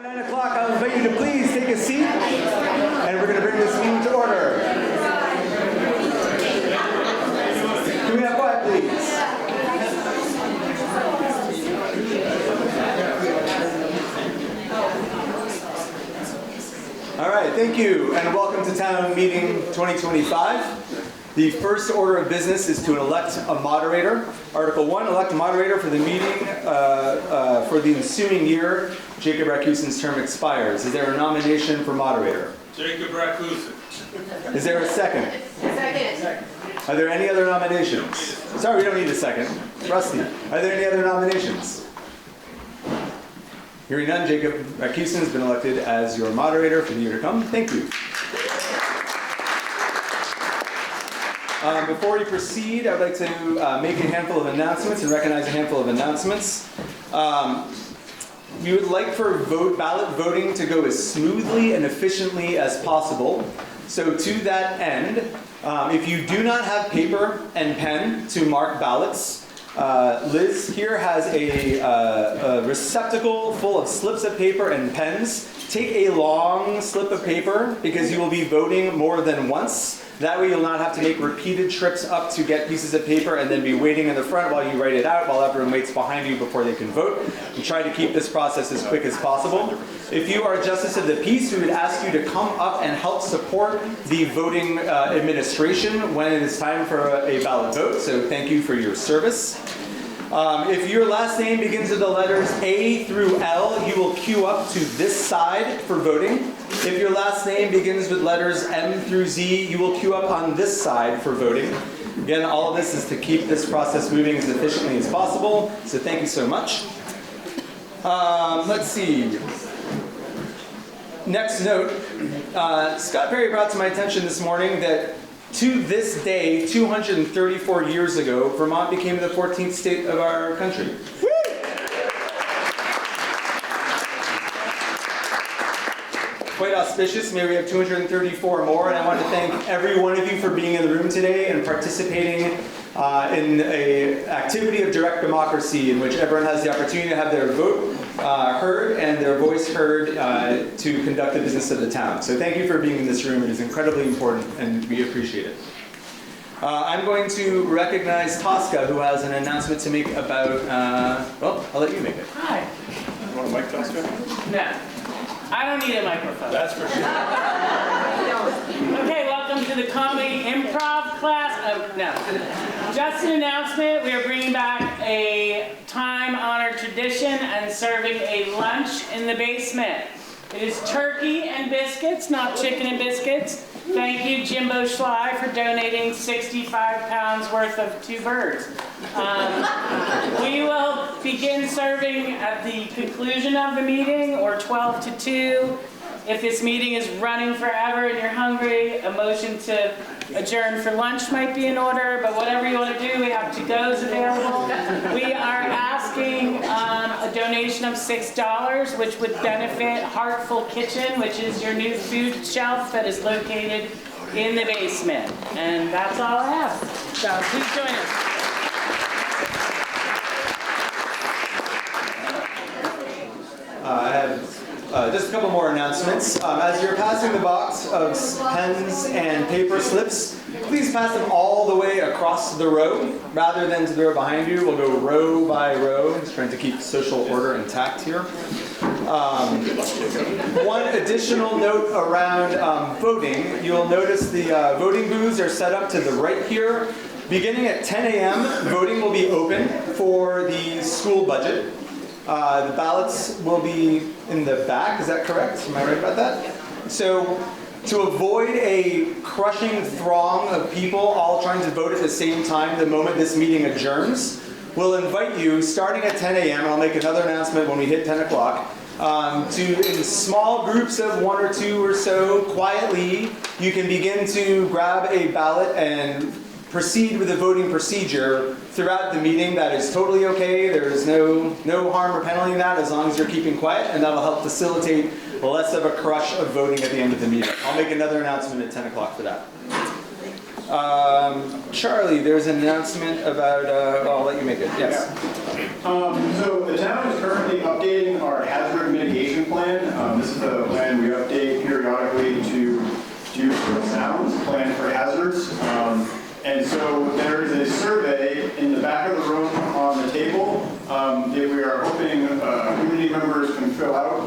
9 o'clock, I'll invite you to please take a seat, and we're going to bring this meeting to order. Can we have quiet, please? All right, thank you, and welcome to Town Meeting 2025. The first order of business is to elect a moderator. Article 1, elect a moderator for the meeting for the ensuing year. Jacob Rakusen's term expires. Is there a nomination for moderator? Jacob Rakusen. Is there a second? Second. Are there any other nominations? Sorry, we don't need a second. Rusty, are there any other nominations? Hearing none, Jacob Rakusen has been elected as your moderator for the year to come. Thank you. Before we proceed, I'd like to make a handful of announcements and recognize a handful of announcements. We would like for ballot voting to go as smoothly and efficiently as possible. So to that end, if you do not have paper and pen to mark ballots, Liz here has a receptacle full of slips of paper and pens. Take a long slip of paper because you will be voting more than once. That way you'll not have to make repeated trips up to get pieces of paper and then be waiting in the front while you write it out while everyone waits behind you before they can vote. We try to keep this process as quick as possible. If you are a justice of the peace, we would ask you to come up and help support the voting administration when it is time for a ballot vote. So thank you for your service. If your last name begins with the letters A through L, you will queue up to this side for voting. If your last name begins with letters M through Z, you will queue up on this side for voting. Again, all of this is to keep this process moving as efficiently as possible, so thank you so much. Let's see. Next note, Scott Perry brought to my attention this morning that to this day, 234 years ago, Vermont became the 14th state of our country. Woo! Quite auspicious. May we have 234 more. And I want to thank every one of you for being in the room today and participating in an activity of direct democracy in which everyone has the opportunity to have their vote heard and their voice heard to conduct the business of the town. So thank you for being in this room. It is incredibly important and we appreciate it. I'm going to recognize Tosca, who has an announcement to make about, well, I'll let you make it. Hi. You want a mic, Tosca? No. I don't need a microphone. That's for sure. Okay, welcome to the comedy improv class. No. Just an announcement. We are bringing back a time-honored tradition and serving a lunch in the basement. It is turkey and biscuits, not chicken and biscuits. Thank you, Jimbo Schley, for donating 65 pounds worth of 2 birds. We will begin serving at the conclusion of the meeting, or 12 to 2. If this meeting is running forever and you're hungry, a motion to adjourn for lunch might be in order, but whatever you want to do, we have to-go's available. We are asking a donation of $6, which would benefit Heartful Kitchen, which is your new food shelf that is located in the basement. And that's all I have. So please join us. I have just a couple more announcements. As you're passing the box of pens and paper slips, please pass them all the way across the row rather than to the row behind you. We'll go row by row, just trying to keep social order intact here. One additional note around voting. You'll notice the voting booths are set up to the right here. Beginning at 10 a.m., voting will be open for the school budget. The ballots will be in the back, is that correct? Am I right about that? So, to avoid a crushing throng of people all trying to vote at the same time the moment this meeting adjourns, we'll invite you, starting at 10 a.m., and I'll make another announcement when we hit 10 o'clock, in small groups of 1 or 2 or so, quietly, you can begin to grab a ballot and proceed with the voting procedure throughout the meeting. That is totally okay. There is no harm or penalty in that as long as you're keeping quiet, and that'll help facilitate less of a crush of voting at the end of the meeting. I'll make another announcement at 10 o'clock for that. Charlie, there's an announcement about, I'll let you make it, yes. So the town is currently updating our hazard mitigation plan. This is a plan we update periodically to do sounds, plan for hazards. And so there is a survey in the back of the room on the table that we are hoping community members can fill out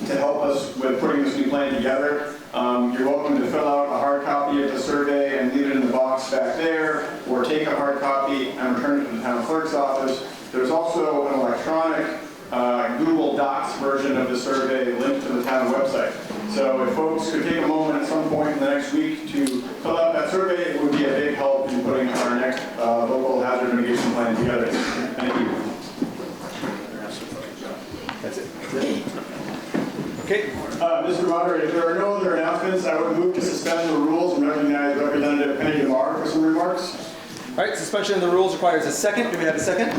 to help us with putting this new plan together. You're welcome to fill out a hard copy of the survey and leave it in the box back there, or take a hard copy and return it to the town clerk's office. There's also an electronic Google Docs version of the survey linked to the town website. So if folks could take a moment at some point in the next week to fill out that survey, it would be a big help in putting our next local hazard mitigation plan together. Thank you. That's it. Okay. Mr. Moderator, if there are no other announcements, I would move to suspend the rules and recognize Representative Penny DeMar for some remarks. All right, suspension of the rules requires a second. Do we have a second?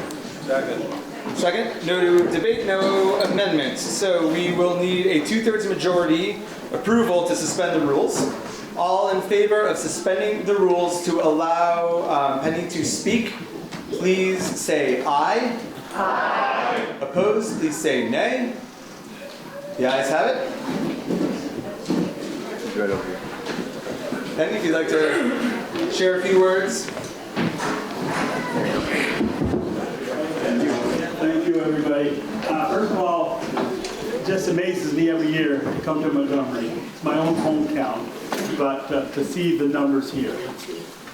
Second. Second. No debate, no amendments. So we will need a 2/3 majority approval to suspend the rules. All in favor of suspending the rules to allow Penny to speak, please say aye. Aye. Opposed, please say nay. The ayes have it. Right over here. Penny, if you'd like to share a few words. Thank you, everybody. First of all, it just amazes me every year to come to Montgomery. It's my own hometown, but to see the numbers here.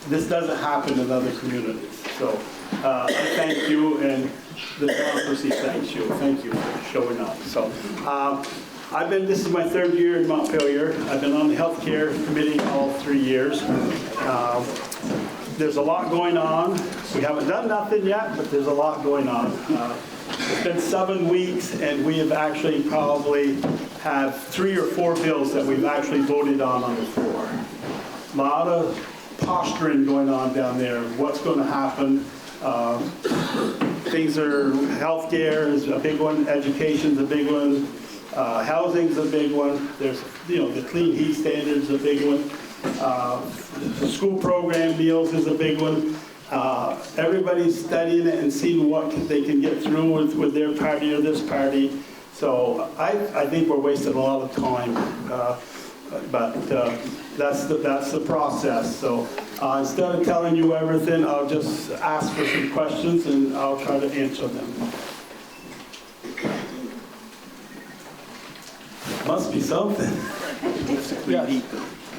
This doesn't happen in other communities. So I thank you, and the democracy thanks you. Thank you for showing up. So this is my 3rd year in Montpelier. I've been on the healthcare committee all 3 years. There's a lot going on. We haven't done nothing yet, but there's a lot going on. It's been 7 weeks, and we have actually probably have 3 or 4 bills that we've actually voted on the floor. A lot of posturing going on down there. What's going to happen? Things are, healthcare is a big one, education's a big one, housing's a big one. There's, the clean heat standards is a big one. The school program deals is a big one. Everybody's studying it and seeing what they can get through with their party or this party. So I think we're wasting a lot of time, but that's the process. So instead of telling you everything, I'll just ask for some questions and I'll try to answer them. Must be something. Yes.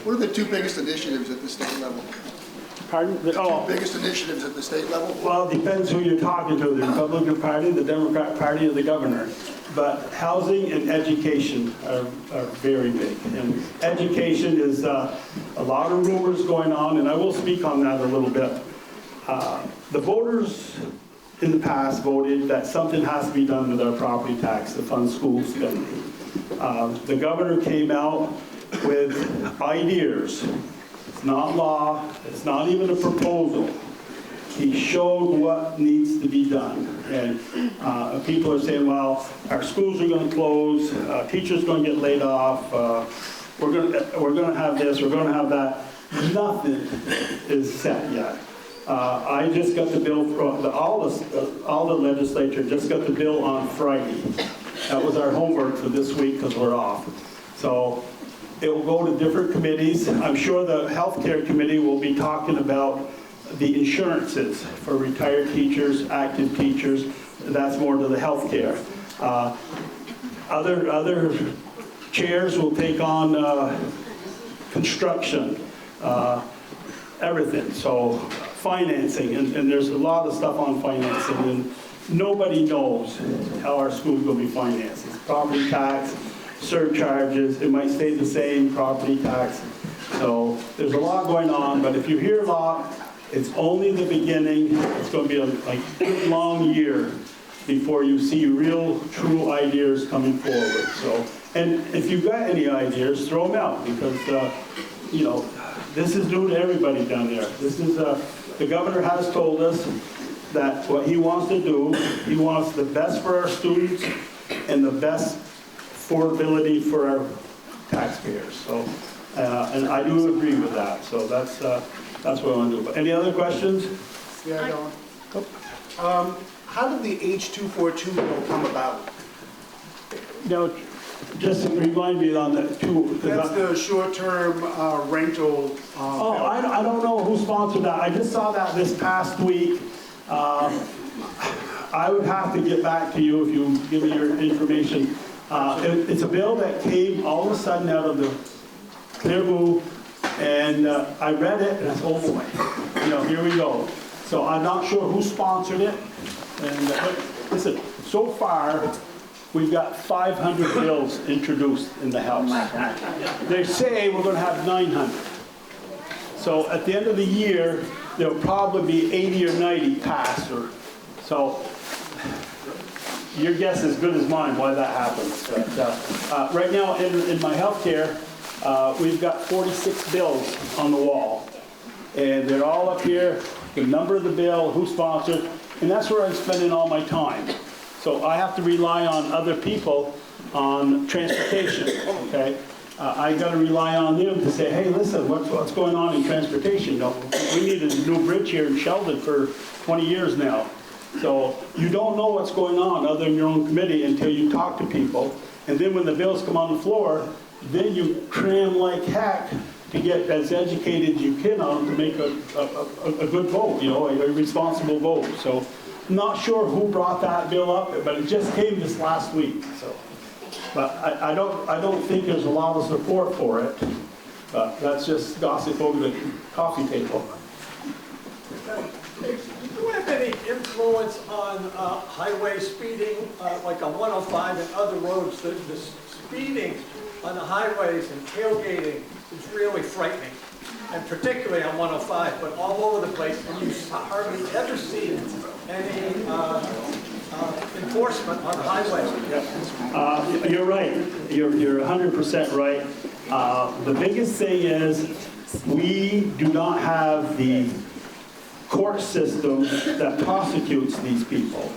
What are the 2 biggest initiatives at the state level? Pardon? Biggest initiatives at the state level? Well, it depends who you're talking to, the Republican Party, the Democrat Party, or the governor. But housing and education are very big. And education is a lot of rumors going on, and I will speak on that a little bit. The voters in the past voted that something has to be done with our property tax to fund school spending. The governor came out with ideas. It's not law, it's not even a proposal. He showed what needs to be done. And people are saying, well, our schools are going to close, teachers are going to get laid off, we're going to have this, we're going to have that. Nothing is set yet. I just got the bill, all the legislature just got the bill on Friday. That was our homework for this week because we're off. So it will go to different committees. I'm sure the healthcare committee will be talking about the insurances for retired teachers, active teachers. That's more to the healthcare. Other chairs will take on construction, everything. So financing, and there's a lot of stuff on financing, and nobody knows how our schools will be financed. It's property tax, surcharges, it might stay the same, property tax. So there's a lot going on, but if you hear a lot, it's only the beginning. It's going to be a good long year before you see real, true ideas coming forward. So, and if you've got any ideas, throw them out, because this is new to everybody down there. This is the governor has told us that what he wants to do, he wants the best for our students and the best affordability for our taxpayers. So, and I do agree with that. So that's what I want to do. But any other questions? Yeah, Don. How did the H242 bill come about? just remind me on that too. That's the short-term rental. Oh, I don't know who sponsored that. I just saw that this past week. I would have to get back to you if you give me your information. It's a bill that came all of a sudden out of the clear blue, and I read it, and I said, oh boy, here we go. So I'm not sure who sponsored it. And but listen, so far, we've got 500 bills introduced in the House. They say we're going to have 900. So at the end of the year, there'll probably be 80 or 90 passed. So your guess is as good as mine why that happens. But right now in my healthcare, we've got 46 bills on the wall. And they're all up here, the number of the bill, who sponsored, and that's where I'm spending all my time. So I have to rely on other people on transportation, okay? I got to rely on them to say, hey, listen, what's going on in transportation? We need a new bridge here in Sheldon for 20 years now. So you don't know what's going on other than your own committee until you talk to people. And then when the bills come on the floor, then you cram like heck to get as educated as you can on to make a good vote, a responsible vote. So I'm not sure who brought that bill up, but it just came this last week. So, but I don't think there's a lot of support for it. But that's just gossip over the coffee table. Do you have any influence on highway speeding, like on 105 and other roads? The speeding on the highways and tailgating is really frightening, and particularly on 105, but all over the place, and you hardly ever see any enforcement on the highways. You're right. You're 100% right. The biggest thing is we do not have the court system that prosecutes these people.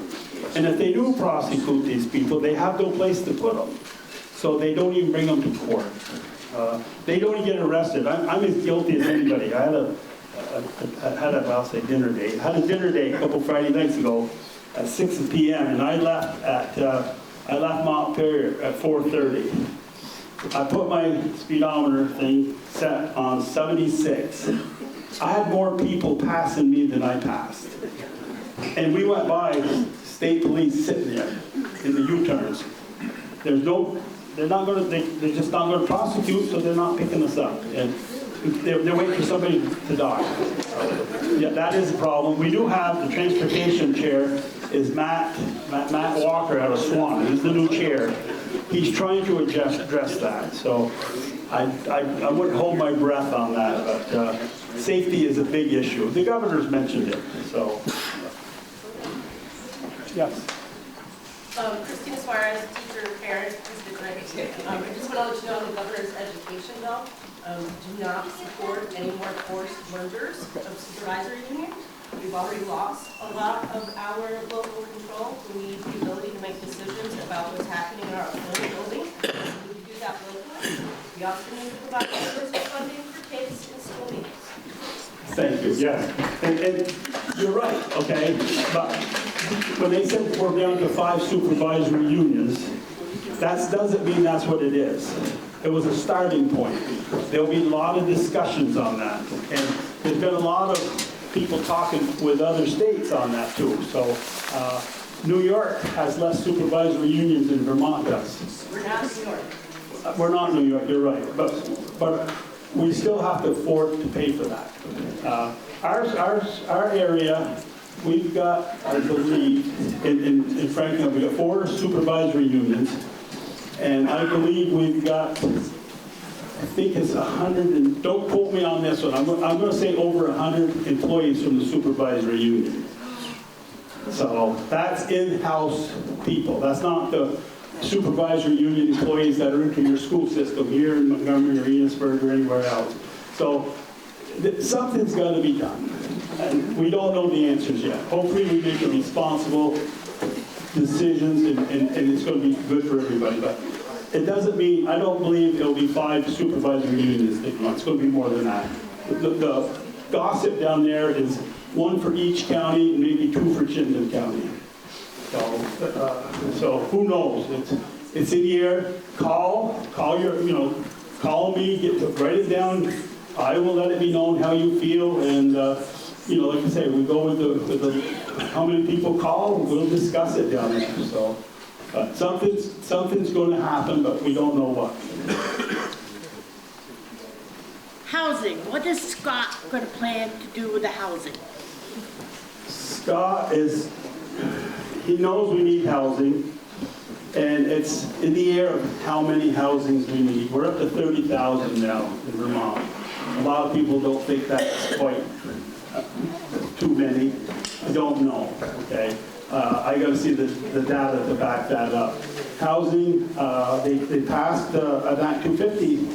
And if they do prosecute these people, they have no place to put them. So they don't even bring them to court. They don't even get arrested. I'm as guilty as anybody. I had a dinner date. I had a dinner date a couple Friday nights ago at 6 p.m. and I left Montpelier at 4:30. I put my speedometer thing set on 76. I had more people passing me than I passed. And we went by state police sitting there in the U-turns. They're just not going to prosecute, so they're not picking us up. And they're waiting for somebody to die. Yeah, that is a problem. We do have the transportation chair is Matt Walker out of Swan. He's the new chair. He's trying to address that. So I wouldn't hold my breath on that, but safety is a big issue. The governor's mentioned it, so. Yes. Christina Suarez, teacher, parent, I just want to let you know on the governor's education bill, do not support any more forced mergers of supervisory unions. We've already lost a lot of our local control. We need the ability to make decisions about what's happening in our own building. We need to do that locally. We also need to provide universal funding for kids in school meetings. Thank you, yes. And you're right, okay? But when they said we're down to 5 supervisory unions, that doesn't mean that's what it is. It was a starting point. There'll be a lot of discussions on that. And there's been a lot of people talking with other states on that too. So New York has less supervisory unions than Vermont does. We're not New York. We're not New York, you're right. But we still have to afford to pay for that. Our area, we've got, I believe, in Franklin, we've got 4 supervisory unions. And I believe we've got, I think it's 100, and don't quote me on this one, I'm going to say over 100 employees from the supervisory union. So that's in-house people. That's not the supervisory union employees that are into your school system here in Montgomery or Enosburg or anywhere else. So something's got to be done. And we don't know the answers yet. Hopefully we make responsible decisions and it's going to be good for everybody. But it doesn't mean, I don't believe it'll be 5 supervisory unions. It's going to be more than that. The gossip down there is 1 for each county, maybe 2 for Chittenden County. So who knows? It's in the air. Call me, write it down. I will let it be known how you feel, and like I say, we go with how many people call. We'll discuss it down there. So something's going to happen, but we don't know what. Housing, what is Scott going to plan to do with the housing? Scott he knows we need housing, and it's in the air of how many housings we need. We're up to 30,000 now in Vermont. A lot of people don't think that's quite too many. I don't know, okay? I got to see the data to back that up. Housing, they passed an Act 250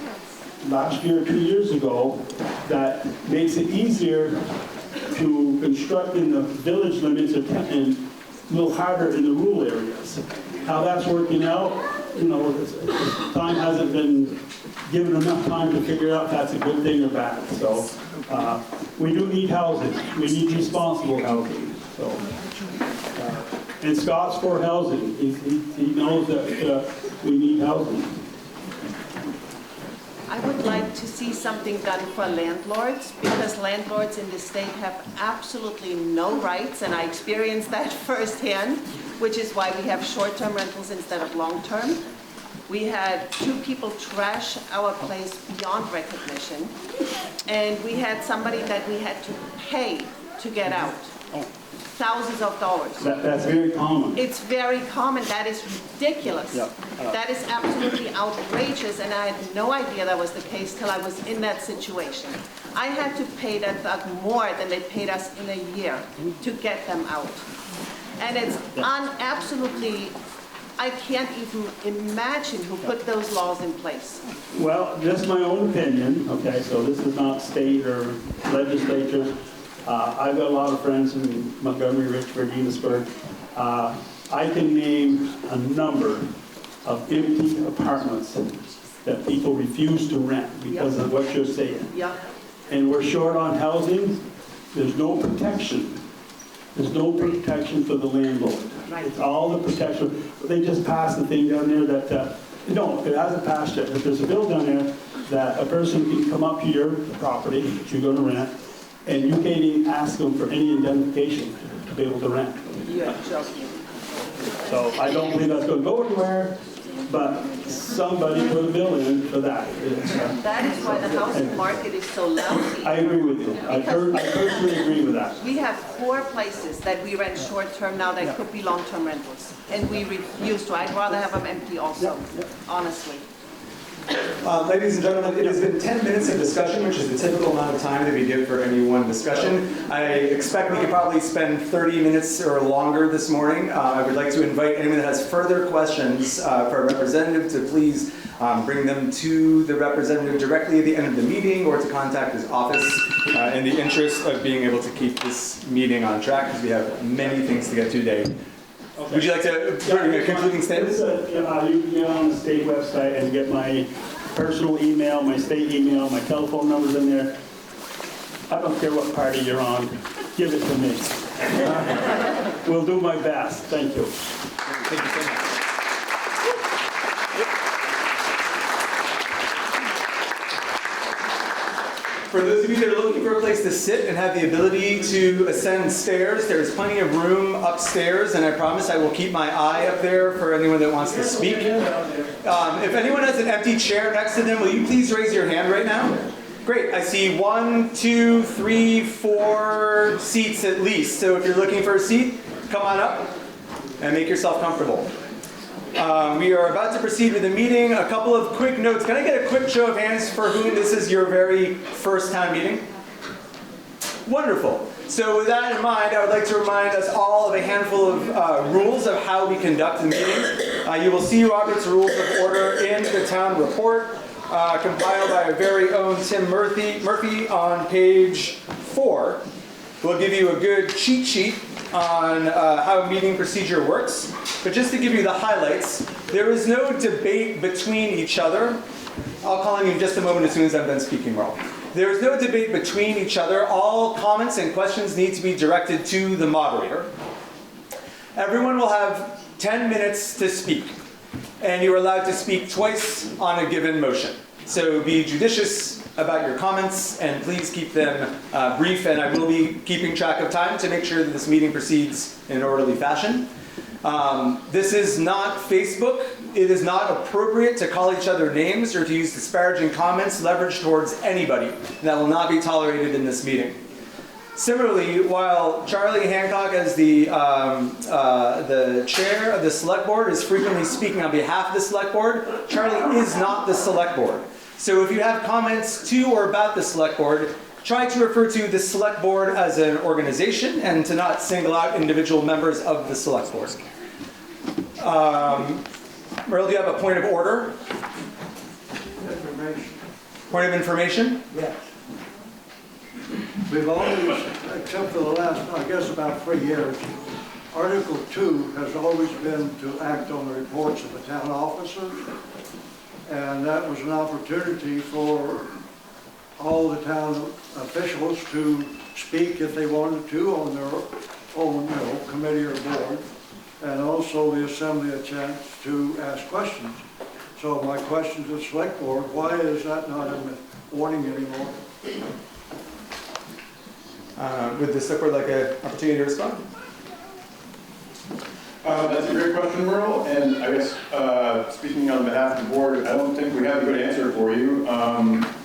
last year, 2 years ago, that makes it easier to construct in the village limits and a little harder in the rural areas. How that's working out, time hasn't been given enough time to figure out if that's a good thing or bad. So we do need housing. We need responsible housing. So, and Scott's for housing. He knows that we need housing. I would like to see something done for landlords, because landlords in the state have absolutely no rights, and I experienced that firsthand, which is why we have short-term rentals instead of long-term. We had 2 people trash our place beyond recognition, and we had somebody that we had to pay to get out. Thousands of dollars. That's very common. It's very common. That is ridiculous. Yep. That is absolutely outrageous, and I had no idea that was the case till I was in that situation. I had to pay that thug more than they paid us in a year to get them out. And it's absolutely, I can't even imagine who put those laws in place. Well, just my own opinion, okay, so this is not state or legislature. I've got a lot of friends in Montgomery, Richford, Enosburg. I can name a number of empty apartments that people refuse to rent because of what you're saying. Yeah. And we're short on housing. There's no protection. There's no protection for the landlord. Right. It's all the protection. They just passed the thing down there that, no, it hasn't passed yet, but there's a bill down there that a person can come up to your property that you're going to rent, and you can't even ask them for any indemnification to be able to rent. You're joking. So I don't believe that's going to go anywhere, but somebody put a bill in for that. That is why the housing market is so lousy. I agree with you. I personally agree with that. We have 4 places that we rent short-term now that could be long-term rentals, and we refuse to. I'd rather have them empty also, honestly. Ladies and gentlemen, it has been 10 minutes of discussion, which is the typical amount of time that we give for any one discussion. I expect we could probably spend 30 minutes or longer this morning. I would like to invite anyone that has further questions for a representative to please bring them to the representative directly at the end of the meeting, or to contact his office in the interest of being able to keep this meeting on track, because we have many things to get to today. Okay. Would you like to bring a concluding statement? You can get on the state website and get my personal email, my state email, my telephone number's in there. I don't care what party you're on. Give it to me. We'll do my best. Thank you. Thank you so much. For those of you that are looking for a place to sit and have the ability to ascend stairs, there's plenty of room upstairs, and I promise I will keep my eye up there for anyone that wants to speak. If anyone has an empty chair next to them, will you please raise your hand right now? Great, I see 1, 2, 3, 4 seats at least. So if you're looking for a seat, come on up and make yourself comfortable. We are about to proceed with the meeting. A couple of quick notes. Can I get a quick show of hands for whom this is your very first town meeting? Wonderful. So with that in mind, I would like to remind us all of a handful of rules of how we conduct the meeting. You will see Robert's Rules of Order in the town report, compiled by our very own Tim Murphy on page 4. We'll give you a good cheat sheet on how meeting procedure works. But just to give you the highlights, there is no debate between each other. I'll call on you in just a moment as soon as I'm done speaking, Merle. There is no debate between each other. All comments and questions need to be directed to the moderator. Everyone will have 10 minutes to speak. and you are allowed to speak twice on a given motion. So be judicious about your comments, and please keep them brief, and I will be keeping track of time to make sure that this meeting proceeds in an orderly fashion. This is not Facebook. It is not appropriate to call each other names or to use disparaging comments leveraged towards anybody. That will not be tolerated in this meeting. Similarly, while Charlie Hancock, as the chair of the select board, is frequently speaking on behalf of the select board, Charlie is not the select board. So if you have comments to or about the select board, try to refer to the select board as an organization and to not single out individual members of the select board. Merle, do you have a point of order? Information. Point of information? Yes. We've always, except for the last, I guess about 3 years, Article 2 has always been to act on the reports of the town officers. And that was an opportunity for all the town officials to speak if they wanted to on their own, committee or board. And also the assembly a chance to ask questions. So my question to the select board, why is that not in the warning anymore? Would the select board like an opportunity to respond? That's a great question, Merle, and I guess speaking on behalf of the board, I don't think we have a good answer for you.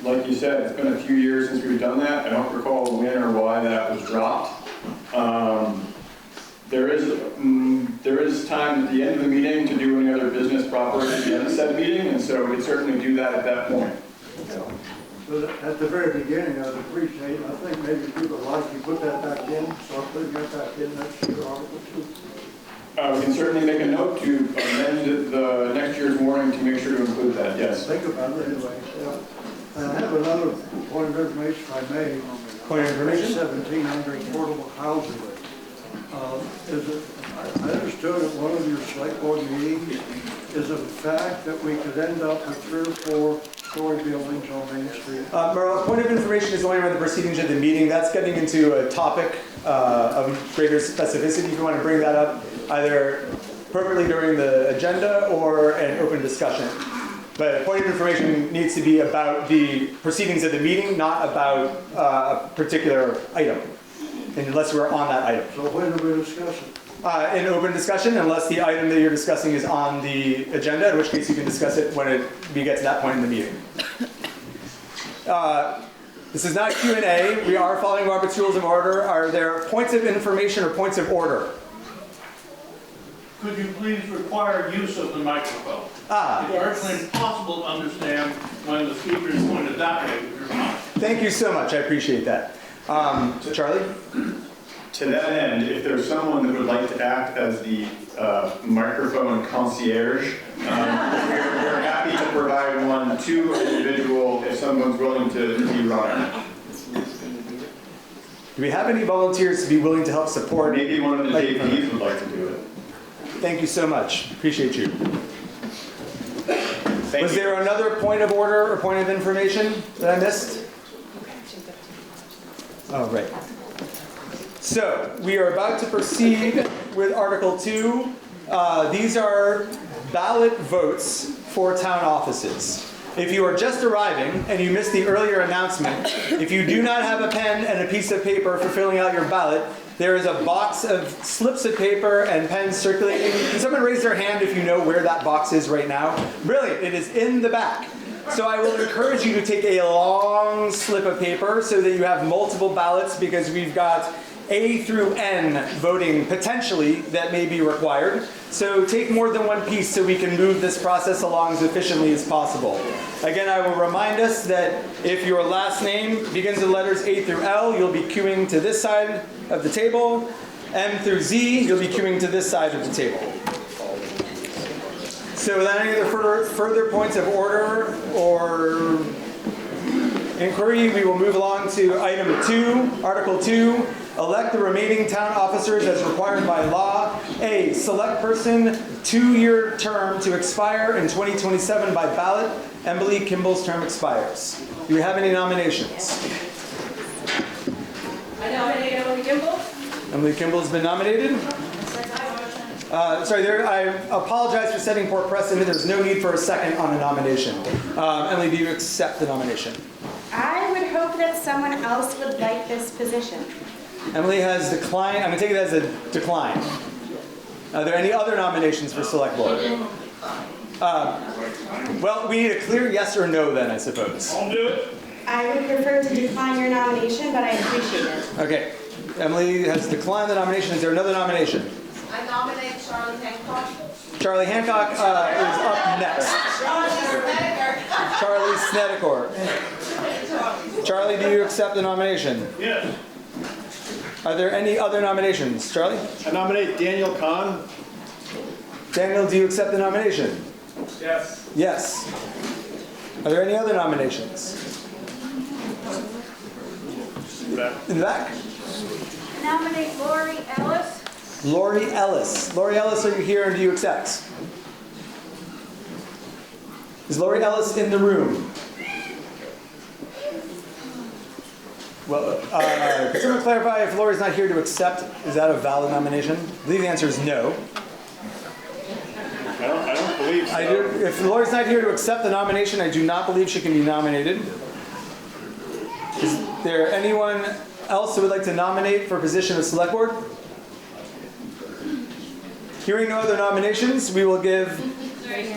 Like you said, it's been a few years since we've done that. I don't recall when or why that was dropped. There is time at the end of the meeting to do any other business proper at the end of said meeting, and so we could certainly do that at that point. So at the very beginning, I'd appreciate, I think maybe people like you put that back in, start putting that back in next year, Article 2. We can certainly make a note to amend the next year's warning to make sure to include that, yes. Think about it anyway. Yeah. And I have another point of information, if I may. Point of information? 17 under affordable housing. I understood at one of your select board meetings is it a fact that we could end up with 3 or 4 story buildings on Main Street? Merle, point of information is only around the proceedings of the meeting. That's getting into a topic of greater specificity. If you want to bring that up, either appropriately during the agenda or an open discussion. But point of information needs to be about the proceedings of the meeting, not about a particular item, unless we're on that item. So when do we discuss it? In open discussion, unless the item that you're discussing is on the agenda, in which case you can discuss it when we get to that point in the meeting. This is not Q&A. We are following Robert's Rules of Order. Are there points of information or points of order? Could you please require use of the microphone? It's virtually impossible to understand when the speaker is pointed that way with your mouth. Thank you so much. I appreciate that. Charlie? To that end, if there's someone that would like to act as the microphone concierge, we're happy to provide one to an individual if someone's willing to be running. Do we have any volunteers to be willing to help support? Maybe one of the JPs would like to do it. Thank you so much. Appreciate you. Thank Was you. there another point of order or point of information that I missed? Oh, right. So, we are about to proceed with Article 2. These are ballot votes for town offices. If you are just arriving and you missed the earlier announcement, if you do not have a pen and a piece of paper for filling out your ballot, there is a box of slips of paper and pens circulating. Can someone raise their hand if you know where that box is right now? Brilliant, it is in the back. So I will encourage you to take a long slip of paper so that you have multiple ballots, because we've got A through N voting potentially that may be required. So take more than one piece so we can move this process along as efficiently as possible. Again, I will remind us that if your last name begins with letters A through L, you'll be queuing to this side of the table. M through Z, you'll be queuing to this side of the table. So without any other further points of order or inquiry, we will move along to item 2, Article 2. Elect the remaining town officers as required by law. A, select person, 2-year term to expire in 2027 by ballot. Emily Kimball's term expires. Do we have any nominations? I nominate Emily Kimball. Emily Kimball's been nominated. I apologize for setting poor precedent. There's no need for a second on a nomination. Emily, do you accept the nomination? I would hope that someone else would like this position. Emily has declined. I'm going to take it as a decline. Are there any other nominations for select board? Well, we need a clear yes or no then, I suppose. I'll do it. I would prefer to decline your nomination, but I appreciate it. Okay. Emily has declined the nomination. Is there another nomination? I nominate Charlie Hancock. Charlie Hancock is up next. Charlie Snedeker. Charlie, do you accept the nomination? Yes. Are there any other nominations? Charlie? I nominate Daniel Kahn. Daniel, do you accept the nomination? Yes. Yes. Are there any other nominations? In the back? Nominate Lori Ellis. Lori Ellis. Lori Ellis, are you here and do you accept? Is Lori Ellis in the room? Well, could someone clarify if Lori's not here to accept, is that a valid nomination? I believe the answer is no. I don't believe so. If Lori's not here to accept the nomination, I do not believe she can be nominated. Is there anyone else who would like to nominate for position of select board? Hearing no other nominations, we will give...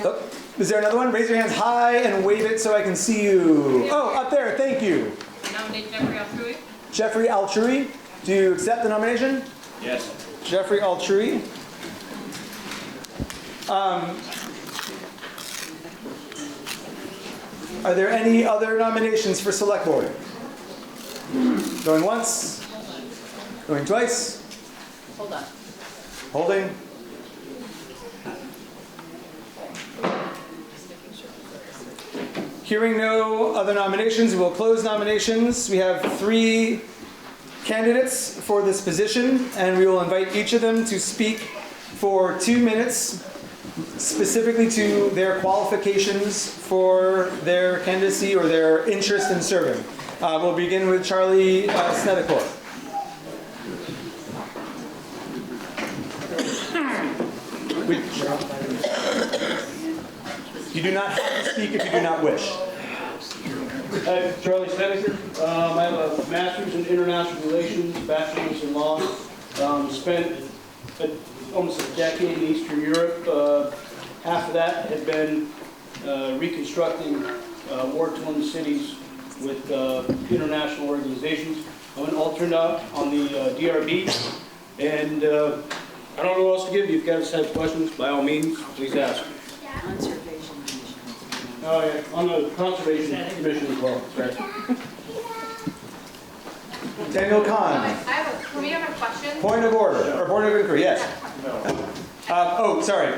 Oh, is there another one? Raise your hands high and wave it so I can see you. Oh, up there, thank you. I nominate Jeffrey Altrui. Jeffrey Altrui, do you accept the nomination? Yes. Jeffrey Altrui. Are there any other nominations for select board? Going once? Going twice? Hold on. Holding? Hearing no other nominations, we will close nominations. We have 3 candidates for this position, and we will invite each of them to speak for 2 minutes, specifically to their qualifications for their candidacy or their interest in serving. We'll begin with Charlie Snedeker. You do not have to speak if you do not wish. Hi, Charlie Snedeker. I have a master's in international relations, bachelor's in law. Spent almost a decade in Eastern Europe. Half of that had been reconstructing war-torn cities with international organizations. I'm an alternate on the DRB, and I don't know what else to give you. If you guys have questions, by all means, please ask. Conservation Commission. Oh, yeah, on the Conservation Commission as well, right. Daniel Kahn. Can we have a question? Point of order, or point of inquiry, yes. Oh, sorry.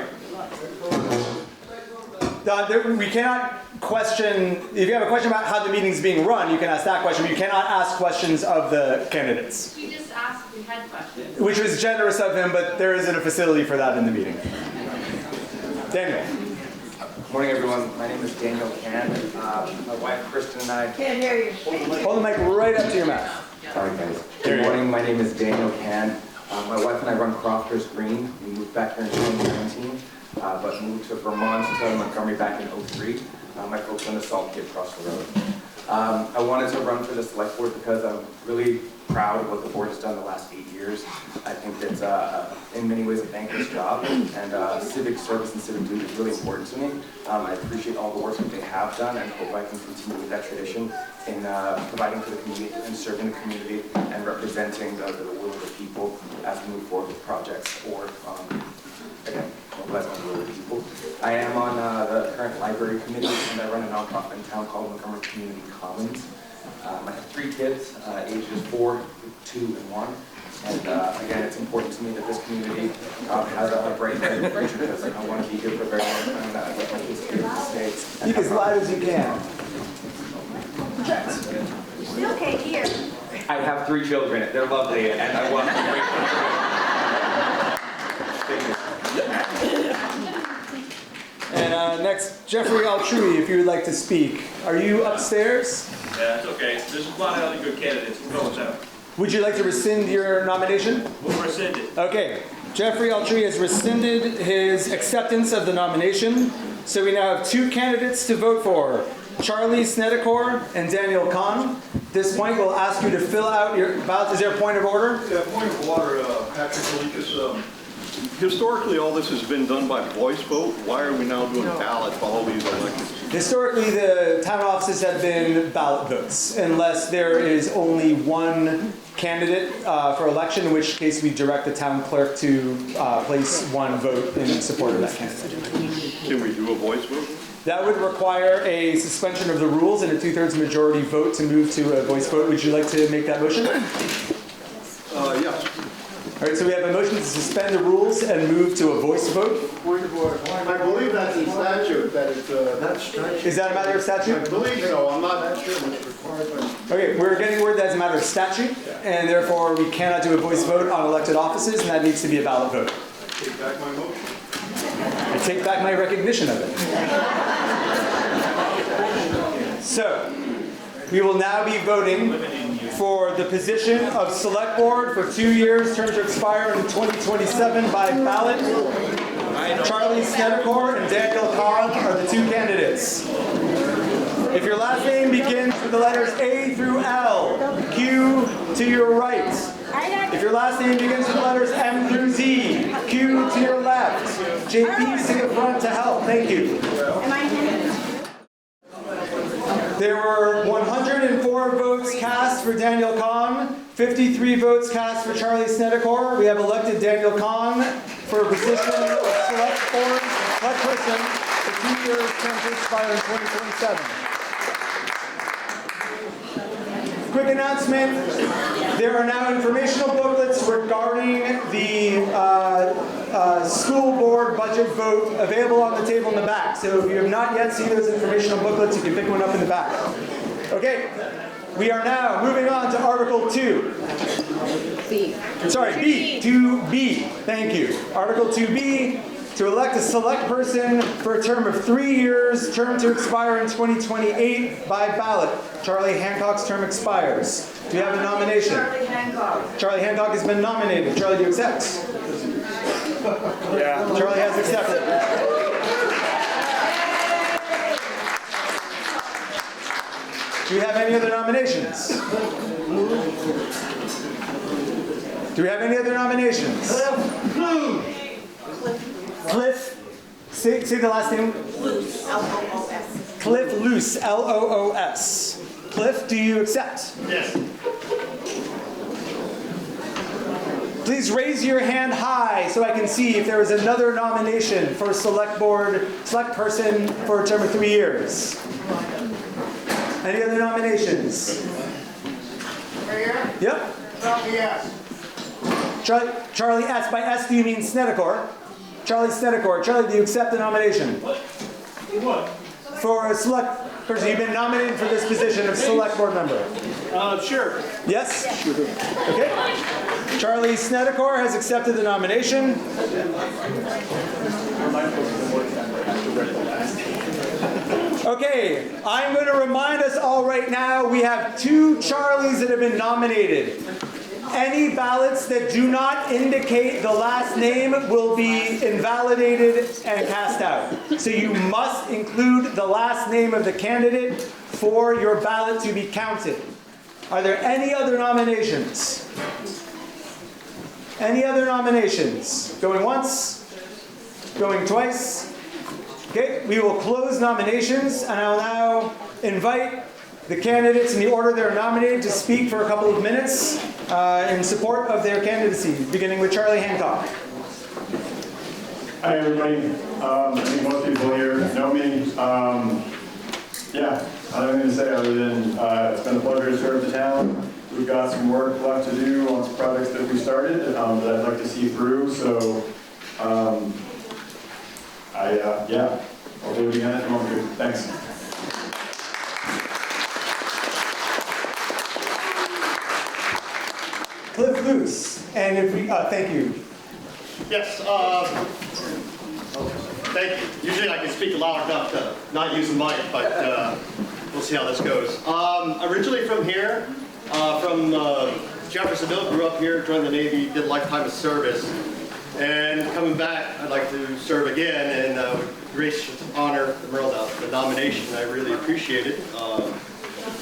We cannot question, if you have a question about how the meeting's being run, you can ask that question, but you cannot ask questions of the candidates. We just asked if we had questions. Which was generous of him, but there isn't a facility for that in the meeting. Daniel. Morning, everyone. My name is Daniel Can. My wife, Kristen, and I... Can't hear you. Hold the mic right up to your mouth. Sorry, guys. Good morning. My name is Daniel Can. My wife and I run Crofters Green. We moved back here in 2019, but moved to Vermont to Montgomery back in 2003. My folks on the Salt Kid across the road. I wanted to run for the select board because I'm really proud of what the board has done the last 8 years. I think that's in many ways a thankless job, and civic service and civic duty is really important to me. I appreciate all the work that they have done and hope I can continue with that tradition in providing for the community and serving the community and representing the will of the people as we move forward with projects or, again, mobilizing the will of the people. I am on the current library committee, and I run a nonprofit in town called Montgomery Community Commons. I have 3 kids, ages 4, 2, and 1. And again, it's important to me that this community has a bright future because I want to be here for a very long time and I get my kids here in the States. Speak as loud as you can. Still can't hear. I have 3 children. They're lovely, and I want to be And next, Jeffrey Altrui, if you would like to speak. Are you upstairs? Yeah, it's okay. There's a lot of other good candidates. We'll go with them. Would you like to rescind your nomination? We'll rescind it. Okay. Jeffrey Altry has rescinded his acceptance of the nomination. So we now have 2 candidates to vote for, Charlie Snedecor and Daniel Kahn. At this point, we'll ask you to fill out your ballot. Is there a point of order? Yeah, point of order, Patrick Malikas. Historically, all this has been done by voice vote. Why are we now doing ballot for all these elections? Historically, the town offices have been ballot votes, unless there is only one candidate for election, in which case we direct the town clerk to place one vote in support of that candidate. Can we do a voice vote? That would require a suspension of the rules and a 2/3 majority vote to move to a voice vote. Would you like to make that motion? Yes. All right, so we have a motion to suspend the rules and move to a voice vote. Point of order. I believe that's in statute, that it's, Is that a matter of statute? I believe so, I'm not sure what's required by. Okay, we're getting word that's a matter of statute, and therefore we cannot do a voice vote on elected offices, and that needs to be a ballot vote. Take back my motion. I take back my recognition of it. So, we will now be voting for the position of Select Board for 2 years, term to expire in 2027 by ballot. Charlie Snedecor and Daniel Kahn are the 2 candidates. If your last name begins with the letters A through L, Q to your right. If your last name begins with the letters M through Z, Q to your left. JP to the front to help. Thank you. There were 104 votes cast for Daniel Kahn, 53 votes cast for Charlie Snedecor. We have elected Daniel Kahn for a position of select person for 2 years, term to expire in 2027. Quick announcement, there are now informational booklets regarding the school board budget vote available on the table in the back. So if you have not yet seen those informational booklets, you can pick one up in the back. Okay, we are now moving on to Article 2. B. Sorry, B. 2B. Thank you. Article 2B, to elect a select person for a term of 3 years, term to expire in 2028 by ballot. Charlie Hancock's term expires. Do you have a nomination? Charlie Hancock. Charlie Hancock has been nominated. Charlie, do you accept? Yeah. Charlie has accepted. Do we have any other nominations? Do we have any other nominations? Cliff, say the last name. Loose. L-O-O-S. Cliff Loose, L-O-O-S. Cliff, do you accept? Yes. Please raise your hand high so I can see if there is another nomination for select person for a term of 3 years. Any other nominations? Mayor? Yep. Charlie S. Charlie S. By S, do you mean Snedecor? Charlie Snedecor. Charlie, do you accept the nomination? What? For a select person, you've been nominated for this position of select board member. Sure. Yes? Okay. Charlie Snedecor has accepted the nomination. Okay, I'm going to remind us all right now, we have 2 Charlies that have been nominated. Any ballots that do not indicate the last name will be invalidated and cast out. So you must include the last name of the candidate for your ballot to be counted. Are there any other nominations? Any other nominations? Going once? Going twice? Okay, we will close nominations, and I'll now invite the candidates in the order they're nominated to speak for a couple of minutes in support of their candidacy, beginning with Charlie Hancock. Hi, everybody. I think most people here know me. Yeah, I don't have anything to say other than it's been a pleasure to serve the town. We've got some work left to do on some projects that we started that I'd like to see through. So, yeah, I'll do it again if you want to. Thanks. Cliff Loose, and if we, thank you. Yes, thank you. Usually I can speak loud enough to not use a mic, but we'll see how this goes. Originally from here, from Jeffersonville, grew up here, joined the Navy, did a lifetime of service. And coming back, I'd like to serve again and gracious honor the nomination. I really appreciate it.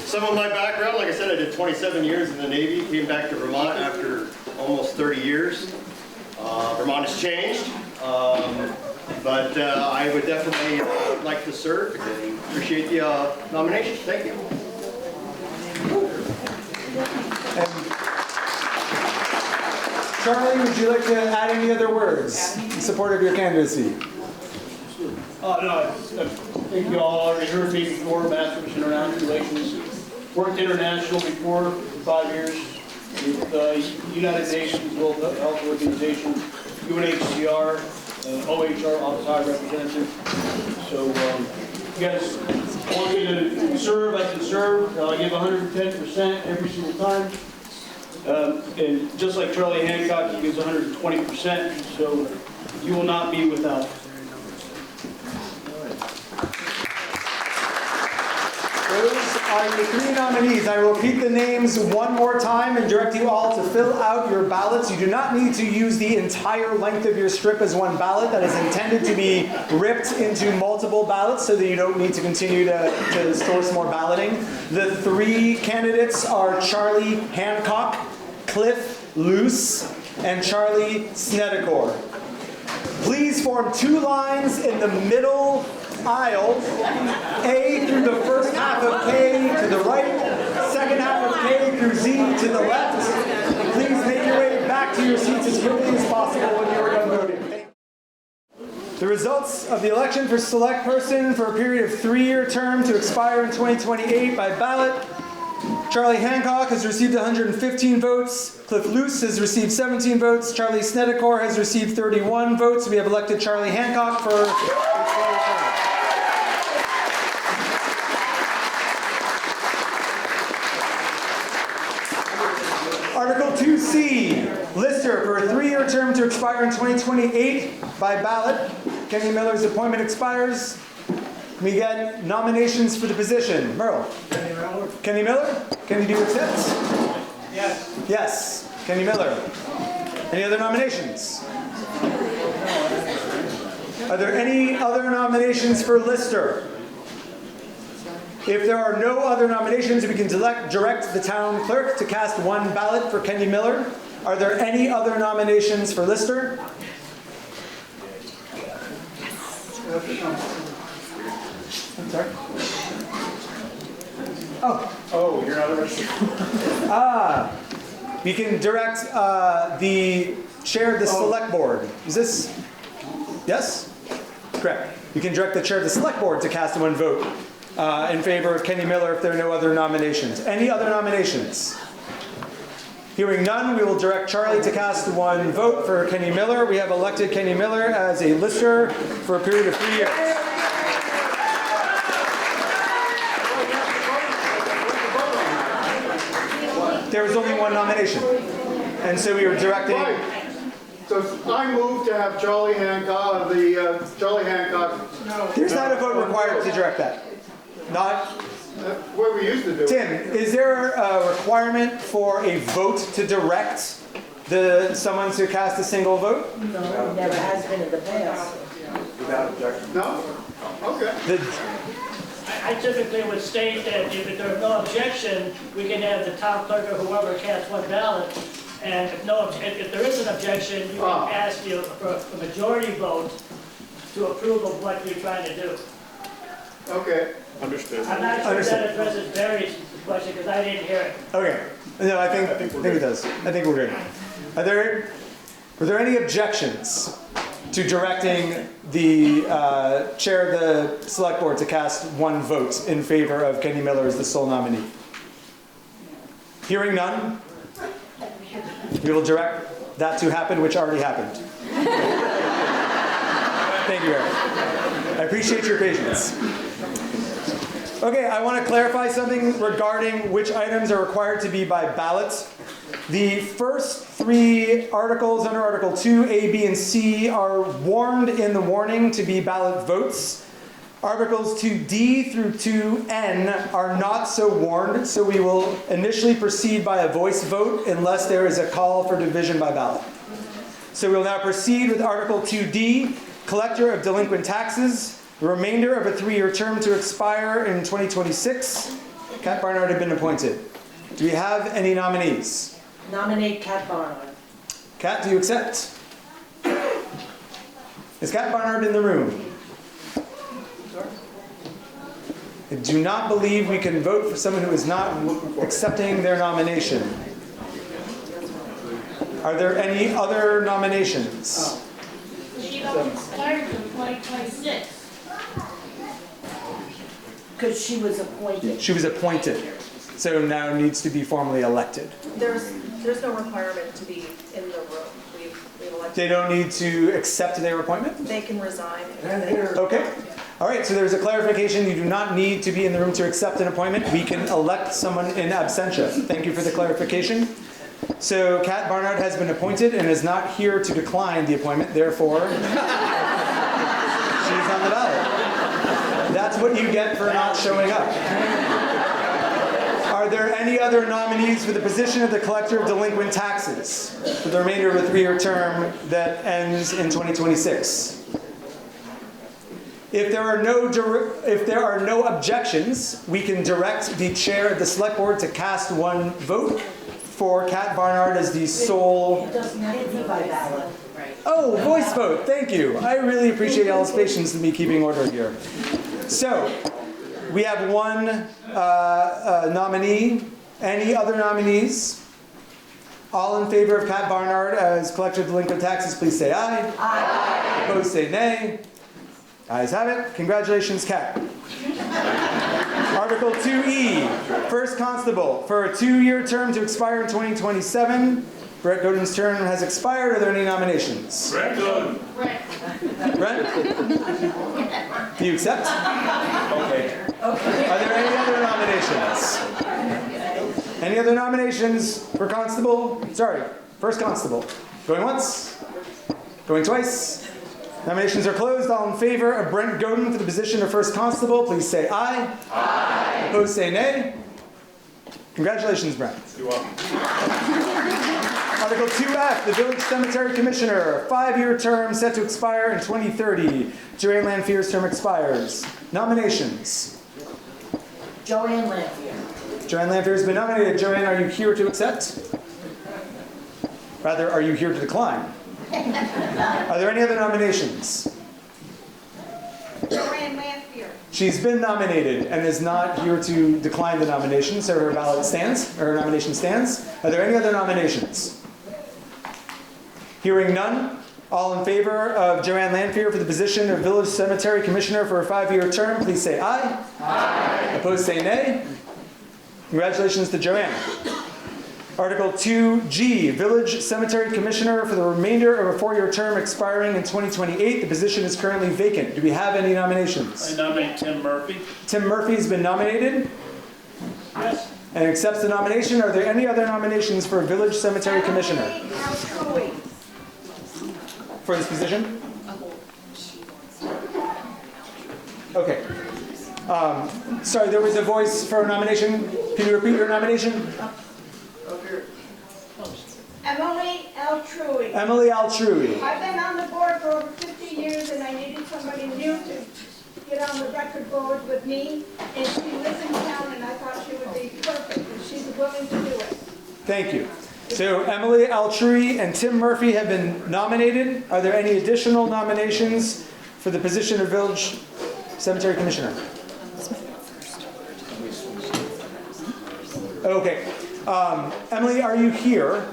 Some of my background, like I said, I did 27 years in the Navy, came back to Vermont after almost 30 years. Vermont has changed, but I would definitely like to serve and appreciate the nomination. Thank you. Charlie, would you like to add any other words in support of your candidacy? No, thank you all. Already heard me before, Master's in International Relations. Worked international before for 5 years with the United Nations World Health Organization, UNHCR, OHR, Office High Representative. So, you guys want me to serve, I can serve. I give 110% every single time. And just like Charlie Hancock, he gives 120%, so you will not be without. Those are your 3 nominees. I will repeat the names one more time and direct you all to fill out your ballots. You do not need to use the entire length of your strip as one ballot. That is intended to be ripped into multiple ballots so that you don't need to continue to source more balloting. The 3 candidates are Charlie Hancock, Cliff Luce, and Charlie Snedecor. Please form 2 lines in the middle aisle, A through the first half of K to the right, second half of K through Z to the left. Please make your way back to your seats as quickly as possible when you are done voting. The results of the election for select person for a period of 3-year term to expire in 2028 by ballot. Charlie Hancock has received 115 votes. Cliff Luce has received 17 votes. Charlie Snedecor has received 31 votes. We have elected Charlie Hancock for a 4-year term. Article 2C, Lister for a 3-year term to expire in 2028 by ballot. Kenny Miller's appointment expires. We get nominations for the position. Merle. Kenny Miller. Kenny, do you accept? Yes. Yes. Kenny Miller. Any other nominations? Are there any other nominations for Lister? If there are no other nominations, we can direct the town clerk to cast 1 ballot for Kenny Miller. Are there any other nominations for Lister? I'm sorry? Oh, you're not interested. We can direct the chair of the select board. Is this? Yes? Correct. You can direct the chair of the select board to cast 1 vote in favor of Kenny Miller if there are no other nominations. Any other nominations? Hearing none, we will direct Charlie to cast 1 vote for Kenny Miller. We have elected Kenny Miller as a lister for a period of 3 years. There was only 1 nomination. And so we were directing... Right. So I move to have Charlie Hancock, Charlie Hancock... There's not a vote required to direct that. Not... what we used to do. Tim, is there a requirement for a vote to direct someone to cast a single vote? No, it never has been in the past. Without objection. No? Okay. I typically would state that if there's no objection, we can have the town clerk or whoever cast 1 ballot. And if there is an objection, you can ask you for a majority vote to approve of what you're trying to do. Okay. Understood. I'm not sure that addresses Barry's question because I didn't hear it. Okay. No, I think it does. I think we're good. Were there any objections to directing the chair of the select board to cast 1 vote in favor of Kenny Miller as the sole nominee? Hearing none, we will direct that to happen, which already happened. Thank you, Eric. I appreciate your patience. Okay, I want to clarify something regarding which items are required to be by ballot. The first 3 articles under Article 2, A, B, and C are warned in the warning to be ballot votes. Articles 2D through 2N are not so warned, so we will initially proceed by a voice vote unless there is a call for division by ballot. So we will now proceed with Article 2D, Collector of Delinquent Taxes, the remainder of a 3-year term to expire in 2026. Kat Barnard had been appointed. Do we have any nominees? Nominate Kat Barnard. Kat, do you accept? Is Kat Barnard in the room? I do not believe we can vote for someone who is not accepting their nomination. Are there any other nominations? She don't expire till 2026. Because she was appointed. She was appointed, so now needs to be formally elected. There's no requirement to be in the room. We've elected. They don't need to accept their appointment? They can resign. Okay. All right, so there's a clarification. You do not need to be in the room to accept an appointment. We can elect someone in absentia. Thank you for the clarification. So Kat Barnard has been appointed and is not here to decline the appointment. Therefore, she's on the ballot. That's what you get for not showing up. Are there any other nominees for the position of the Collector of Delinquent Taxes for the remainder of a 3-year term that ends in 2026? If there are no objections, we can direct the chair of the select board to cast one vote for Kat Barnard as the sole. It doesn't have to be by ballot. Oh, voice vote. Thank you. I really appreciate y'all's patience in me keeping order here. So, we have one nominee. Any other nominees? All in favor of Kat Barnard as Collector of Delinquent Taxes, please say aye. Aye. Opposed, say nay. Ayes have it. Congratulations, Kat. Article 2E, First Constable, for a 2-year term to expire in 2027. Brett Godin's term has expired. Are there any nominations? Brett Godin. Brent? Do you accept? Okay. Are there any other nominations? Any other nominations for Constable? Sorry, First Constable. Going once? Going twice? Nominations are closed. All in favor of Brent Godin for the position of First Constable, please say aye. Aye. Opposed, say nay. Congratulations, Brent. You're welcome. Article 2F, the Village Cemetery Commissioner, a 5-year term set to expire in 2030. Joanne Lanfear's term expires. Nominations. Joanne Lanfear. Joanne Lanfear has been nominated. Joanne, are you here to accept? Rather, are you here to decline? Are there any other nominations? Joanne Lanfear. She's been nominated and is not here to decline the nomination, so her ballot stands, or her nomination stands. Are there any other nominations? Hearing none, all in favor of Joanne Lanfear for the position of Village Cemetery Commissioner for a 5-year term, please say aye. Aye. Opposed, say nay. Congratulations to Joanne. Article 2G, Village Cemetery Commissioner for the remainder of a 4-year term expiring in 2028. The position is currently vacant. Do we have any nominations? I nominate Tim Murphy. Tim Murphy has been nominated Yes. and accepts the nomination. Are there any other nominations for Village Cemetery Commissioner for this position? Okay. Sorry, there was a voice for a nomination. Can you repeat your nomination? Emily Altrui. Emily Altrui. I've been on the board for over 50 years and I needed somebody new to get on the record board with me. And she lives in town and I thought she would be perfect and she's willing to do it. Thank you. So Emily Altrui and Tim Murphy have been nominated. Are there any additional nominations for the position of Village Cemetery Commissioner? Okay. Emily, are you here?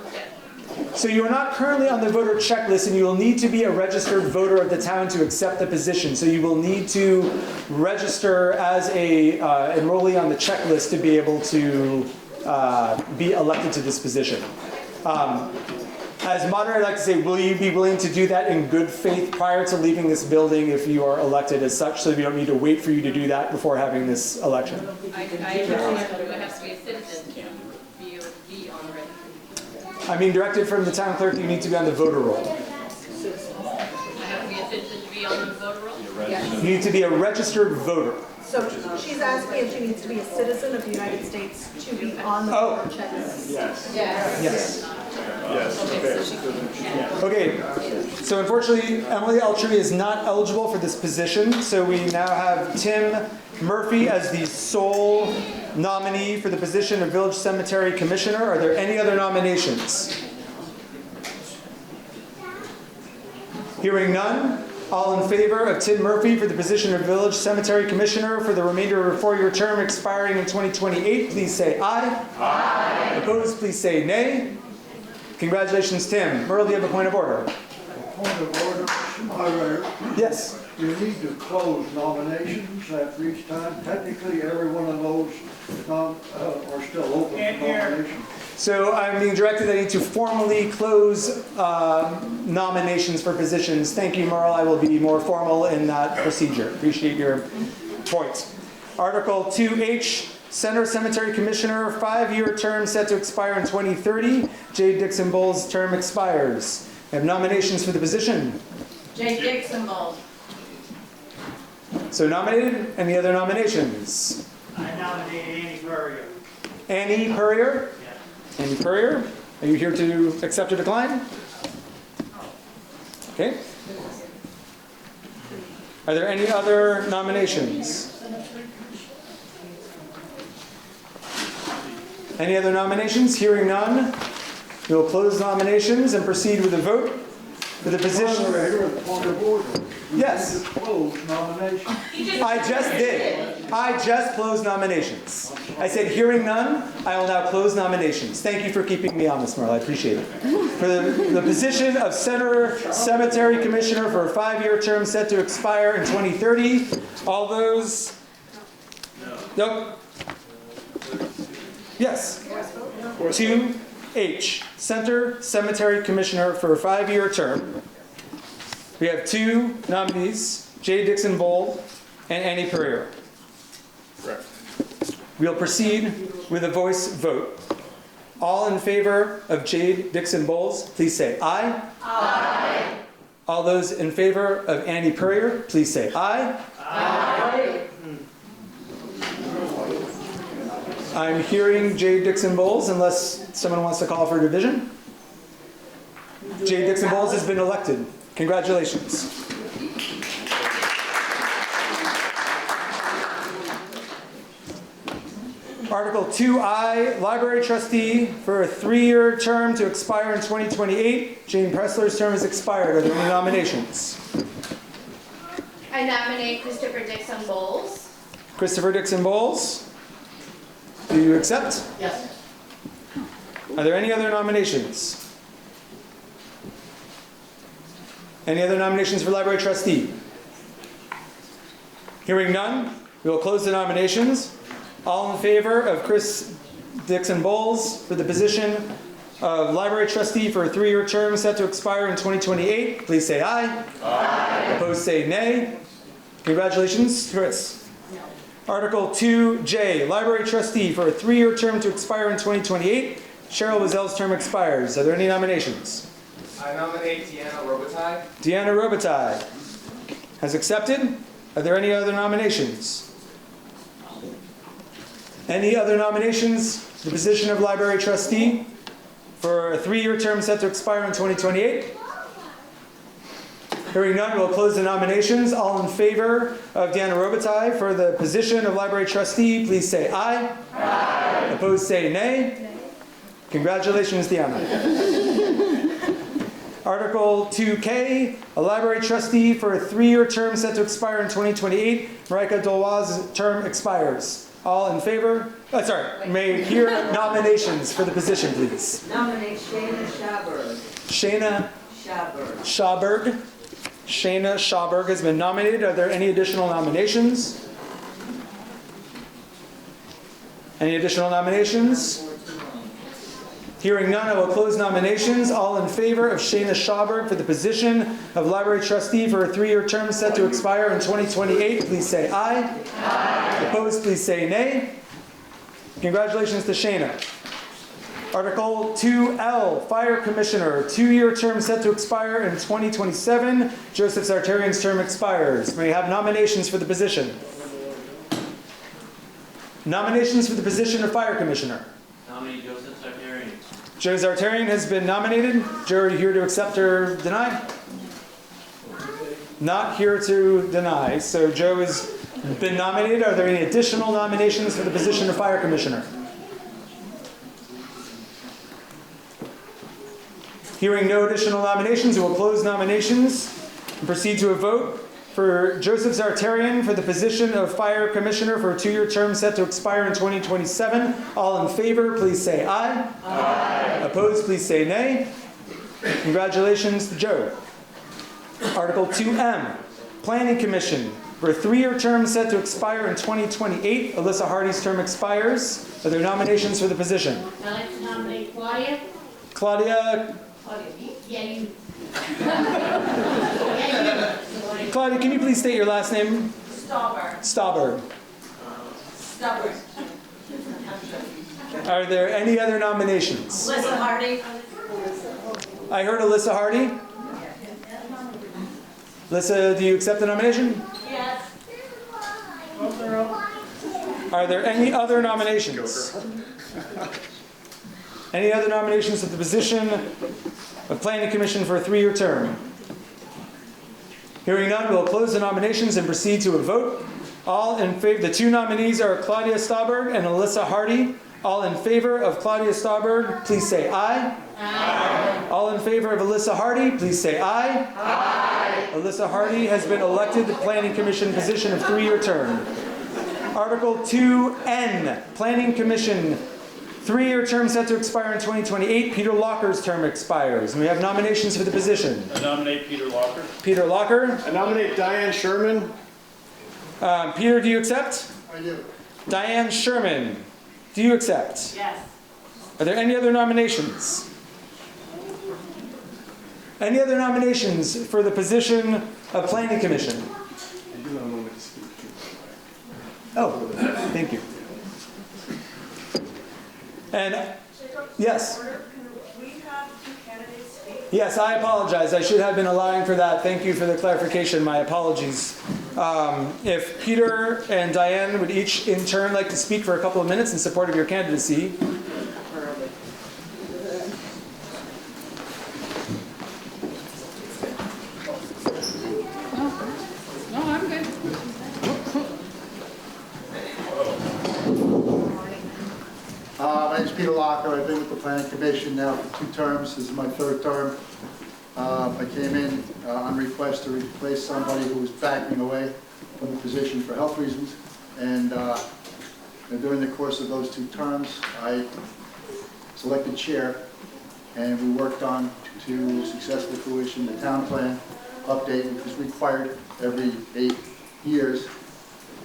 So you are not currently on the voter checklist and you will need to be a registered voter of the town to accept the position. So you will need to register as a enrollee on the checklist to be able to be elected to this position. As moderator, I'd like to say, will you be willing to do that in good faith prior to leaving this building if you are elected as such, so we don't need to wait for you to do that before having this election? I understand, but it has to be a citizen to be on the record. I mean, directed from the town clerk, you need to be on the voter roll. I have to be a citizen to be on the voter roll? Yes. You need to be a registered voter. So she's asking if she needs to be a citizen of the United States to be on the board. Yes. Yes. Yes. Yes. Okay, so unfortunately, Emily Eltry is not eligible for this position, so we now have Tim Murphy as the sole nominee for the position of Village Cemetery Commissioner. Are there any other nominations? Hearing none, all in favor of Tim Murphy for the position of Village Cemetery Commissioner for the remainder of a 4-year term expiring in 2028, please say aye. Aye. Opposed, please say nay. Congratulations, Tim. Merle, do you have a point of order? Point of order, moderator. Yes. You need to close nominations after each time. Technically, every one of those are still open for nomination. So I'm being directed that I need to formally close nominations for positions. Thank you, Merle. I will be more formal in that procedure. Appreciate your point. Article 2H, Center Cemetery Commissioner, 5-year term set to expire in 2030. J. Dixon Bowles' term expires. I have nominations for the position. J. Dixon Bowles. So nominated. Any other nominations? I nominate Annie Purrier. Annie Purrier? Annie Purrier, are you here to accept or decline? Okay. Are there any other nominations? Any other nominations? Hearing none, we will close nominations and proceed with a vote for the position. Yes. I just did. I just closed nominations. I said hearing none, I will now close nominations. Thank you for keeping me honest, Merle. I appreciate it. For the position of Center Cemetery Commissioner for a 5-year term set to expire in 2030. All those? Nope. Yes. 2H, Center Cemetery Commissioner for a 5-year term. We have 2 nominees, J. Dixon Bowles and Annie Purrier. Correct. We'll proceed with a voice vote. All in favor of J. Dixon Bowles, please say aye. Aye. All those in favor of Annie Purrier, please say aye. Aye. I'm hearing J. Dixon Bowles, unless someone wants to call for a division. J. Dixon Bowles has been elected. Congratulations. Article 2I, Library Trustee for a 3-year term to expire in 2028. Jane Pressler's term has expired. Are there any nominations? I nominate Christopher Dixon Bowles. Christopher Dixon Bowles. Do you accept? Yes. Are there any other nominations? Any other nominations for Library Trustee? Hearing none, we will close the nominations. All in favor of Chris Dixon Bowles for the position of Library Trustee for a 3-year term set to expire in 2028, please say aye. Aye. Opposed, say nay. Congratulations, Chris. Article 2J, Library Trustee for a 3-year term to expire in 2028. Cheryl Wizel's term expires. Are there any nominations? I nominate Deanna Robitaille. Deanna Robitaille has accepted. Are there any other nominations? Any other nominations for the position of Library Trustee for a 3-year term set to expire in 2028? Hearing none, we'll close the nominations. All in favor of Deanna Robitaille for the position of Library Trustee, please say aye. Aye. Opposed, say nay. Congratulations, Deanna. Article 2K, a Library Trustee for a 3-year term set to expire in 2028. Marika Dolwaz's term expires. All in favor? May I hear nominations for the position, please. Nominate Shayna Schaberg. Shayna Schaberg. Shayna Schaberg has been nominated. Are there any additional nominations? Any additional nominations? Hearing none, I will close nominations. All in favor of Shayna Schaberg for the position of Library Trustee for a 3-year term set to expire in 2028, please say aye. Aye. Opposed, please say nay. Congratulations to Shayna. Article 2L, Fire Commissioner, 2-year term set to expire in 2027. Joseph Zartarian's term expires. May I have nominations for the position? Nominations for the position of Fire Commissioner. Nominate Joseph Sartarian. Joe Zartarian has been nominated. Joe, are you here to accept or deny? Not here to deny. So Joe has been nominated. Are there any additional nominations for the position of Fire Commissioner? Hearing no additional nominations, we will close nominations and proceed to a vote for Joseph Zartarian for the position of Fire Commissioner for a 2-year term set to expire in 2027. All in favor, please say aye. Aye. Opposed, please say nay. Congratulations to Joe. Article 2M, Planning Commission for a 3-year term set to expire in 2028. Alyssa Hardy's term expires. Are there nominations for the position? I'd like to nominate Claudia. Claudia. Yeah, you. Claudia, can you please state your last name? Stauber. Stauber. Stubborn. Are there any other nominations? Alyssa Hardy. I heard Alyssa Hardy. Alyssa, do you accept the nomination? Yes. Are there any other nominations? Any other nominations for the position of Planning Commission for a 3-year term? Hearing none, we'll close the nominations and proceed to a vote. All in favor, the 2 nominees are Claudia Stauberg and Alyssa Hardy. All in favor of Claudia Stauberg, please say aye. Aye. All in favor of Alyssa Hardy, please say aye. Aye. Alyssa Hardy has been elected to the Planning Commission position of 3-year term. Article 2N, Planning Commission, 3-year term set to expire in 2028. Peter Locker's term expires. And we have nominations for the position. I nominate Peter Locker. Peter Locker. I nominate Diane Sherman. Peter, do you accept? I do. Diane Sherman, do you accept? Yes. Are there any other nominations? Any other nominations for the position of Planning Commission? Oh, thank you. And, yes. Yes, I apologize. I should have been allowing for that. Thank you for the clarification. My apologies. If Peter and Diane would each in turn like to speak for a couple of minutes in support of your candidacy. No, I'm good. My name's Peter Locker. I've been with the Planning Commission now for 2 terms. This is my 3rd term. I came in on request to replace somebody who was backing away from the position for health reasons. And during the course of those 2 terms, I selected chair, and we worked on to successful fruition the town plan update, which was required every 8 years.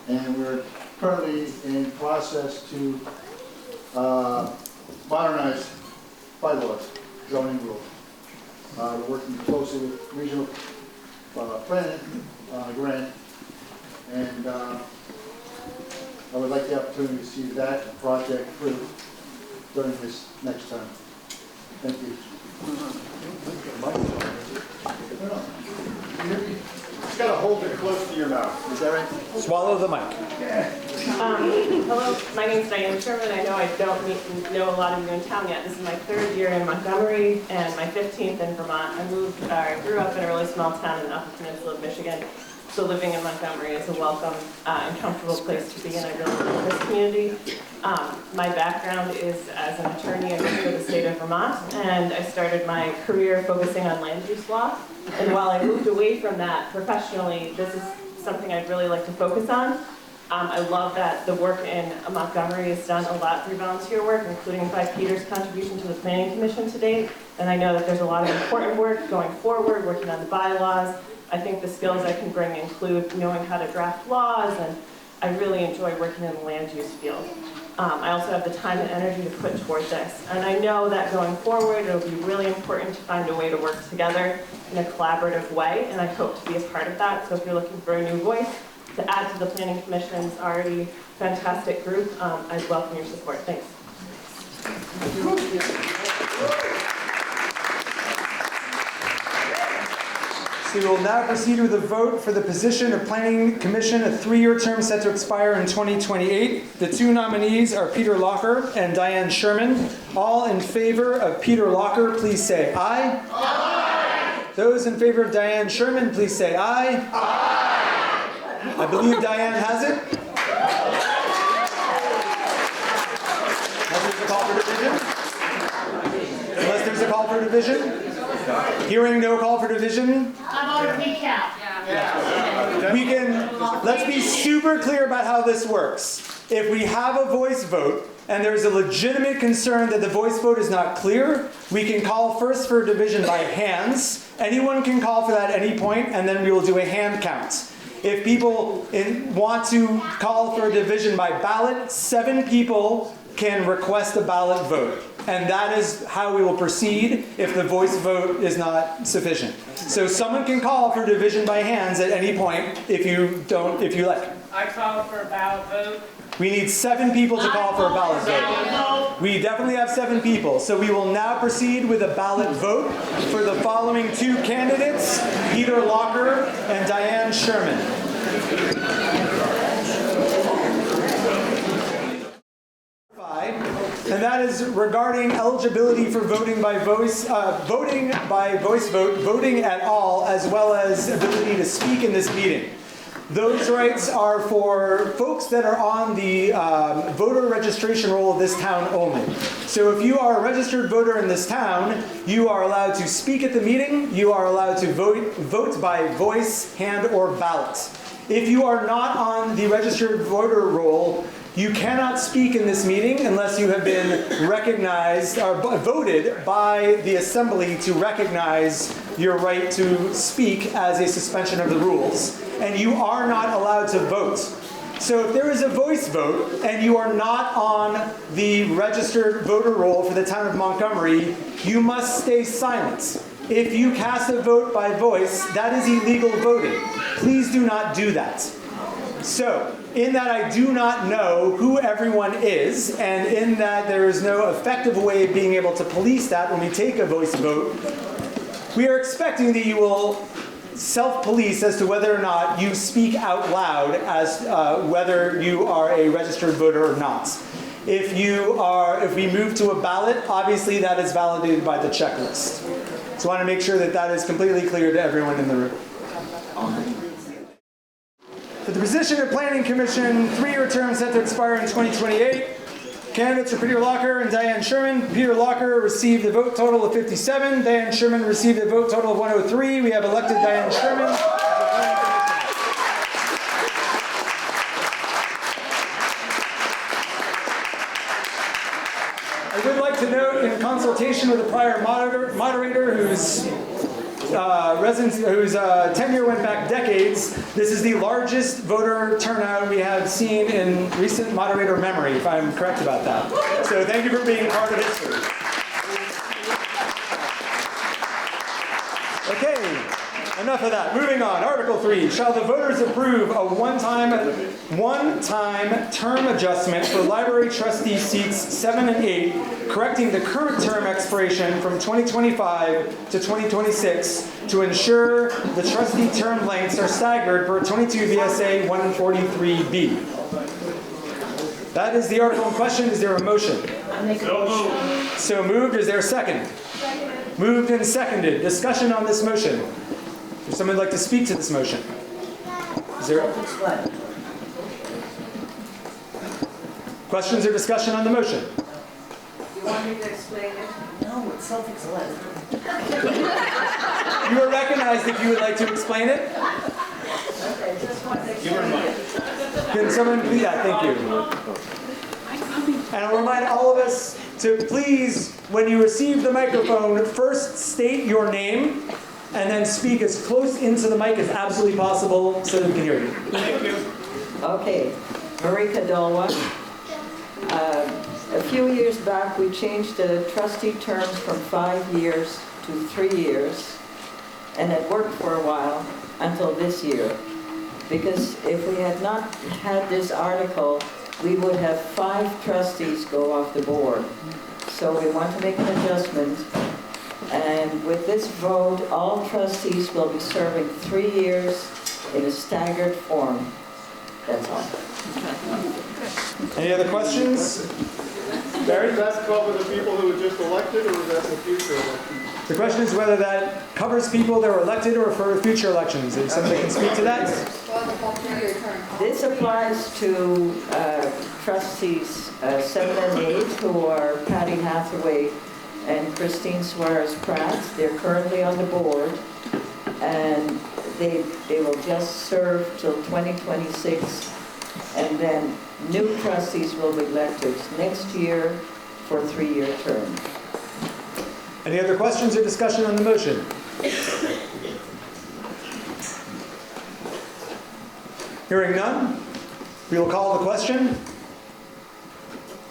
And we're currently in process to modernize bylaws, zoning rules. We're working closely with regional planning grant, and I would like the opportunity to see that project through during this next term. Thank you. You gotta hold it close to your mouth. Is that right? Swallow the mic. Hello, my name's Diane Sherman. I know I don't know a lot of you in town yet. This is my 3rd year in Montgomery and my 15th in Vermont. I grew up in a really small town in the Upper Peninsula of Michigan. So living in Montgomery is a welcome and comfortable place to be, and I really love this community. My background is as an attorney. I worked for the state of Vermont, and I started my career focusing on land use law. And while I moved away from that professionally, this is something I'd really like to focus on. I love that the work in Montgomery is done a lot through volunteer work, including by Peter's contribution to the Planning Commission to date. And I know that there's a lot of important work going forward, working on the bylaws. I think the skills I can bring include knowing how to draft laws, and I really enjoy working in the land use field. I also have the time and energy to put toward this. And I know that going forward, it'll be really important to find a way to work together in a collaborative way, and I hope to be a part of that. So if you're looking for a new voice to add to the Planning Commission's already fantastic group, I'd welcome your support. Thanks. So we will now proceed with a vote for the position of Planning Commission, a 3-year term set to expire in 2028. The two nominees are Peter Locker and Diane Sherman. All in favor of Peter Locker, please say aye. Aye. Those in favor of Diane Sherman, please say aye. Aye. I believe Diane has it. Unless there's a call for division? Unless there's a call for division? Hearing no call for division? How about a recap? Let's be super clear about how this works. If we have a voice vote and there's a legitimate concern that the voice vote is not clear, we can call first for division by hands. Anyone can call for that at any point, and then we will do a hand count. If people want to call for a division by ballot, 7 people can request a ballot vote. And that is how we will proceed if the voice vote is not sufficient. So someone can call for division by hands at any point if you like. I call for a ballot vote. We need 7 people to call for a ballot vote. We definitely have 7 people. So we will now proceed with a ballot vote for the following 2 candidates, Peter Locker and Diane Sherman. And that is regarding eligibility for voting by voice vote, voting at all, as well as ability to speak in this meeting. Those rights are for folks that are on the voter registration roll of this town only. So if you are a registered voter in this town, you are allowed to speak at the meeting, you are allowed to vote by voice, hand, or ballot. If you are not on the registered voter roll, you cannot speak in this meeting unless you have been recognized or voted by the assembly to recognize your right to speak as a suspension of the rules. And you are not allowed to vote. So if there is a voice vote and you are not on the registered voter roll for the town of Montgomery, you must stay silent. If you cast a vote by voice, that is illegal voting. Please do not do that. So, in that I do not know who everyone is, and in that there is no effective way of being able to police that when we take a voice vote, we are expecting that you will self-police as to whether or not you speak out loud as whether you are a registered voter or not. If we move to a ballot, obviously that is validated by the checklist. So I want to make sure that that is completely clear to everyone in the room. For the position of Planning Commission, 3-year term set to expire in 2028. Candidates are Peter Locker and Diane Sherman. Peter Locker received a vote total of 57. Diane Sherman received a vote total of 103. We have elected Diane Sherman as the Planning Commission. I would like to note, in consultation with the prior moderator whose tenure went back decades, this is the largest voter turnout we have seen in recent moderator memory, if I'm correct about that. So thank you for being part of history. Okay, enough of that. Moving on. Article 3. Shall the voters approve a one-time term adjustment for library trustee seats 7 and 8, correcting the current term expiration from 2025 to 2026 to ensure the trustee term lengths are staggered per 22 VSA 143B. That is the article in question. Is there a motion? So moved. Is there a second? Moved and seconded. Discussion on this motion. Would someone like to speak to this motion? Is there questions or discussion on the motion? You want me to explain it? No, it's self-explanatory. You are recognized if you would like to explain it. Okay, just want to explain it. Can someone please? Yeah, thank you. And I'll remind all of us to please, when you receive the microphone, first state your name and then speak as close into the mic as absolutely possible so that we can hear you. Thank you. Okay, Marika Dolwa. A few years back, we changed the trustee terms from 5 years to 3 years, and it worked for a while until this year. Because if we had not had this article, we would have 5 trustees go off the board. So we want to make an adjustment And with this vote, all trustees will be serving 3 years in a staggered form. That's all. Any other questions? Barry? Does that cover the people who were just elected, or is that the future election? The question is whether that covers people that were elected or for future elections. If somebody can speak to that? This applies to trustees 7 and 8, who are Patty Hathaway and Christine Suarez-Pratt. They're currently on the board, and they will just serve till 2026, and then new trustees will be elected next year for a 3-year term. Any other questions or discussion on the motion? Hearing none, we will call the question.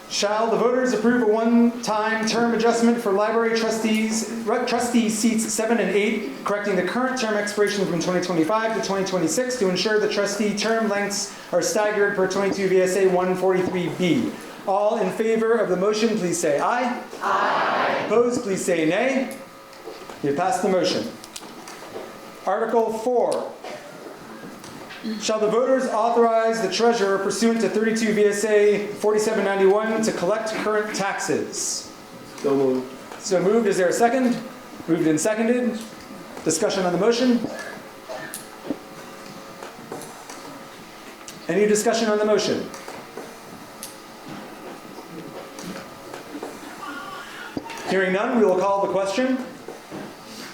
Shall the voters approve a one-time term adjustment for library trustee seats 7 and 8, correcting the current term expiration from 2025 to 2026 to ensure the trustee term lengths are staggered per 22 VSA 143B? All in favor of the motion, please say aye. Aye. Opposed, please say nay. You passed the motion. Article 4. Shall the voters authorize the treasurer pursuant to 32 VSA 4791 to collect current taxes? So moved. So moved. Is there a second? Moved and seconded. Discussion on the motion? Any discussion on the motion? Hearing none, we will call the question.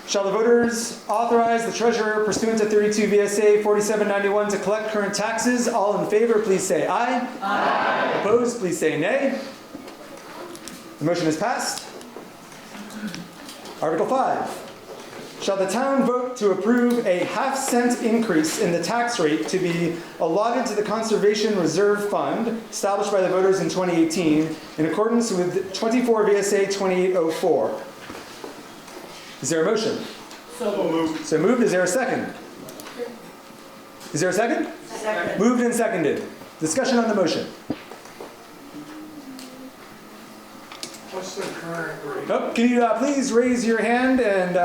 Shall the voters authorize the treasurer pursuant to 32 VSA 4791 to collect current taxes? All in favor, please say aye. Aye. Opposed, please say nay. The motion is passed. Article 5. Shall the town vote to approve a half-cent increase in the tax rate to be allotted to the Conservation Reserve Fund established by the voters in 2018 in accordance with 24 VSA 2804? Is there a motion? So moved. So moved. Is there a second? Is there a second? Second. Moved and seconded. Discussion on the motion. What's the current rate? Oh, can you please raise your hand and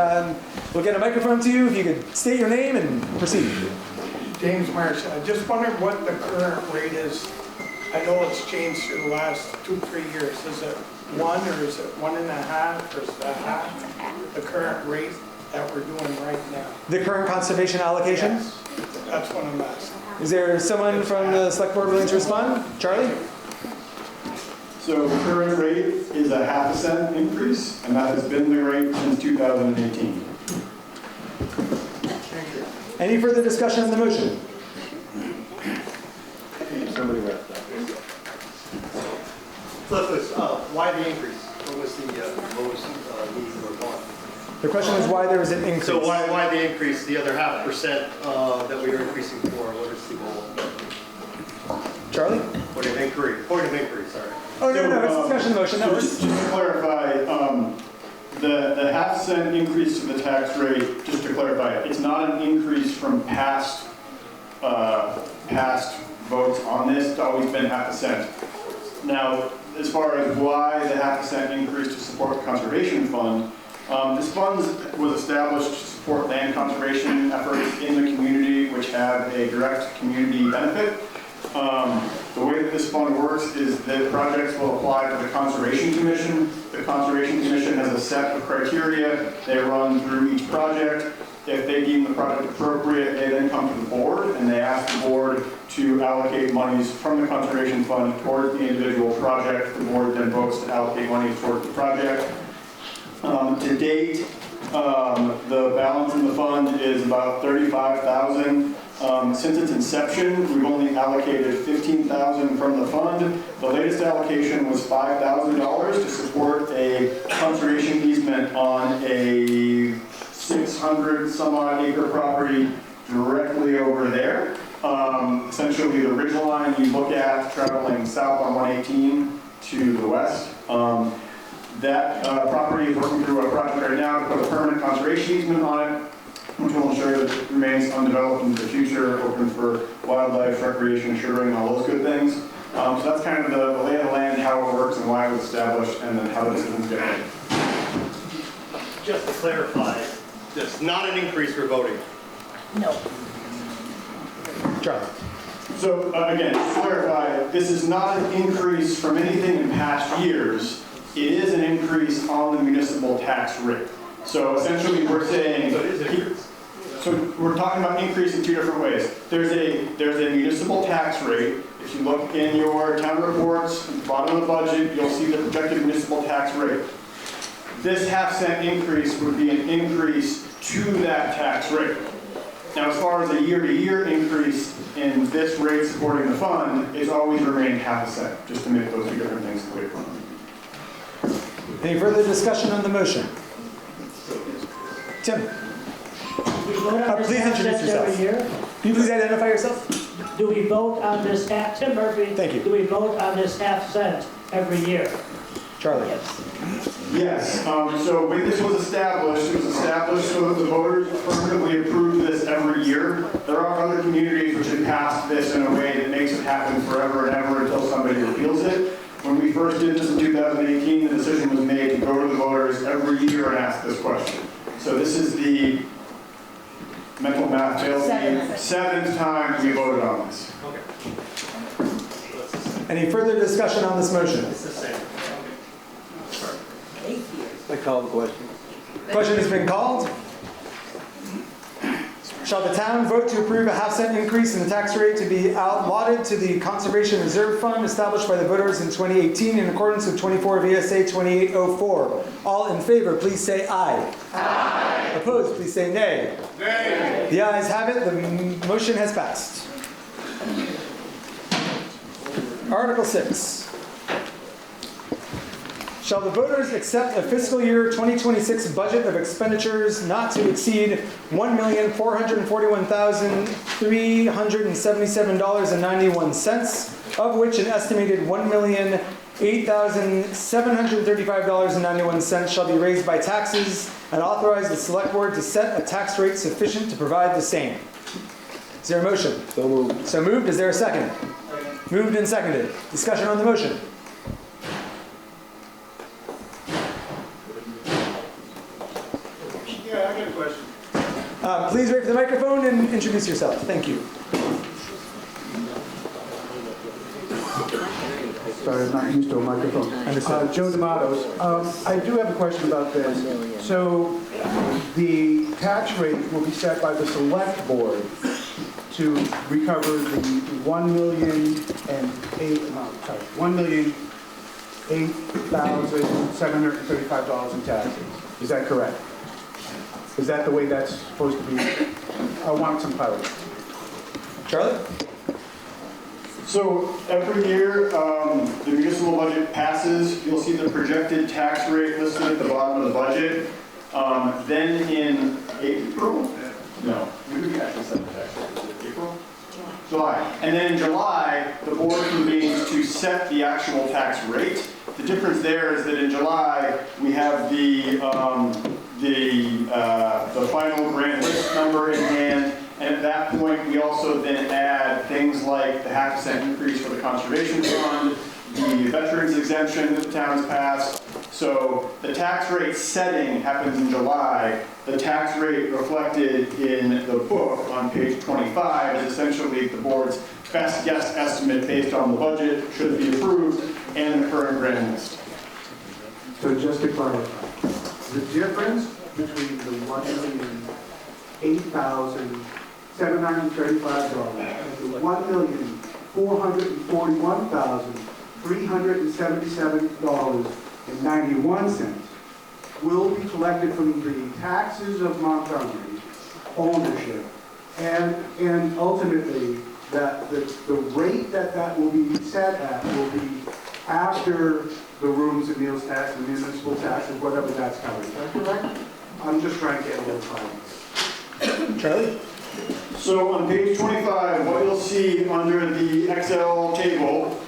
we'll get a microphone to you if you could state your name and proceed. James Marsh. I just wondered what the current rate is. I know it's changed in the last 2-3 years. Is it 1 or is it 1.5 or is it half the current rate that we're doing right now? The current conservation allocation? Yes, that's what I'm asking. Is there someone from the select board willing to respond? Charlie? So current rate is a 0.5 cent increase, and that has been the rate since 2018. Any further discussion on the motion? Somebody wrap that. Why the increase? What was the lowest need or want? The question is why there was an increase. So why the increase? The other 0.5% that we are increasing for? What is the goal? Charlie? Point of inquiry, sorry. Oh, no, it's discussion motion. No, just to clarify, the 0.5 cent increase to the tax rate, just to clarify, it's not an increase from past votes on this. It's always been 0.5 cent. Now, as far as why the 0.5 cent increase to support the conservation fund, this fund was established to support land conservation efforts in the community, which have a direct community benefit. The way that this fund works is that projects will apply to the Conservation Commission. The Conservation Commission has a set of criteria. They run through each project. If they deem the project appropriate, they then come to the board and they ask the board to allocate monies from the Conservation Fund towards the individual project. The board then votes to allocate monies towards the project. To date, the balance in the fund is about $35,000. Since its inception, we've only allocated $15,000 from the fund. The latest allocation was $5,000 to support a conservation easement on a 600 some odd acre property directly over there. Essentially the ridge line you look at traveling south on 118 to the west. That property is working through a project right now to put a permanent conservation easement on it, which will ensure that it remains undeveloped into the future, open for wildlife, recreation, sugaring, all those good things. So that's kind of the lay of the land, how it works and why it was established, and then how the decisions get made. just to clarify, it's not an increase we're voting on. No. Charlie. So again, just to clarify, this is not an increase from anything in past years. It is an increase on the municipal tax rate. So essentially we're saying, so we're talking about increase in two different ways. There's a municipal tax rate. If you look in your town reports, at the bottom of the budget, you'll see the projected municipal tax rate. This half-cent increase would be an increase to that tax rate. Now, as far as a year-to-year increase in this rate supporting the fund, it's always remained half a cent, just to make those two different things clear. Any further discussion on the motion? Tim? Please introduce yourself. Can you please identify yourself? Do we vote on this half, Tim Murphy? Thank you. Do we vote on this half cent every year? Charlie? Yes, so when this was established, it was established so that the voters permanently approve this every year. There are other communities which have passed this in a way that makes it happen forever and ever until somebody repeals it. When we first did this in 2018, the decision was made to go to the voters every year and ask this question. So this is the mental math fails me, seventh time we voted on this. Any further discussion on this motion? It's the same. I call the question. Question has been called. Shall the town vote to approve a half-cent increase in the tax rate to be allotted to the Conservation Reserve Fund established by the voters in 2018 in accordance with 24 VSA 2804? All in favor, please say aye. Aye. Opposed, please say nay. Nay. The ayes have it. The motion has passed. Article 6. Shall the voters accept a fiscal year 2026 budget of expenditures not to exceed $1,441,377.91, of which an estimated $1,008,735.91 shall be raised by taxes, and authorize the select board to set a tax rate sufficient to provide the same? Is there a motion? So moved. So moved. Is there a second? Moved and seconded. Discussion on the motion. Yeah, I got a question. Please wait for the microphone and introduce yourself. Thank you. Sorry, I'm not used to a microphone. Joe D'Amatos. I do have a question about this. So the tax rate will be set by the select board to recover the $1,008,735 in taxes. Is that correct? Is that the way that's supposed to be? I want some clarity. Charlie? So every year, the municipal budget passes, you'll see the projected tax rate listed at the bottom of the budget. Then in April, no, we actually set the tax rate. April? July. And then in July, the board convenes to set the actual tax rate. The difference there is that in July, we have the final grant list number in hand. And at that point, we also then add things like the half-cent increase for the conservation fund, the veterans exemption that the town has passed. So the tax rate setting happens in July. The tax rate reflected in the book on page 25 is essentially the board's best guess estimate based on the budget, should it be approved, and the current grant list. So just to clarify, the difference between the $1,008,735 and the $1,441,377.91 will be collected from the taxes of Montgomery, ownership, and ultimately that the rate that will be set at will be after the rooms and meals tax, the municipal taxes, whatever that's covered. Is that correct? I'm just trying to get a little clarity. Charlie? So on page 25, what you'll see under the Excel table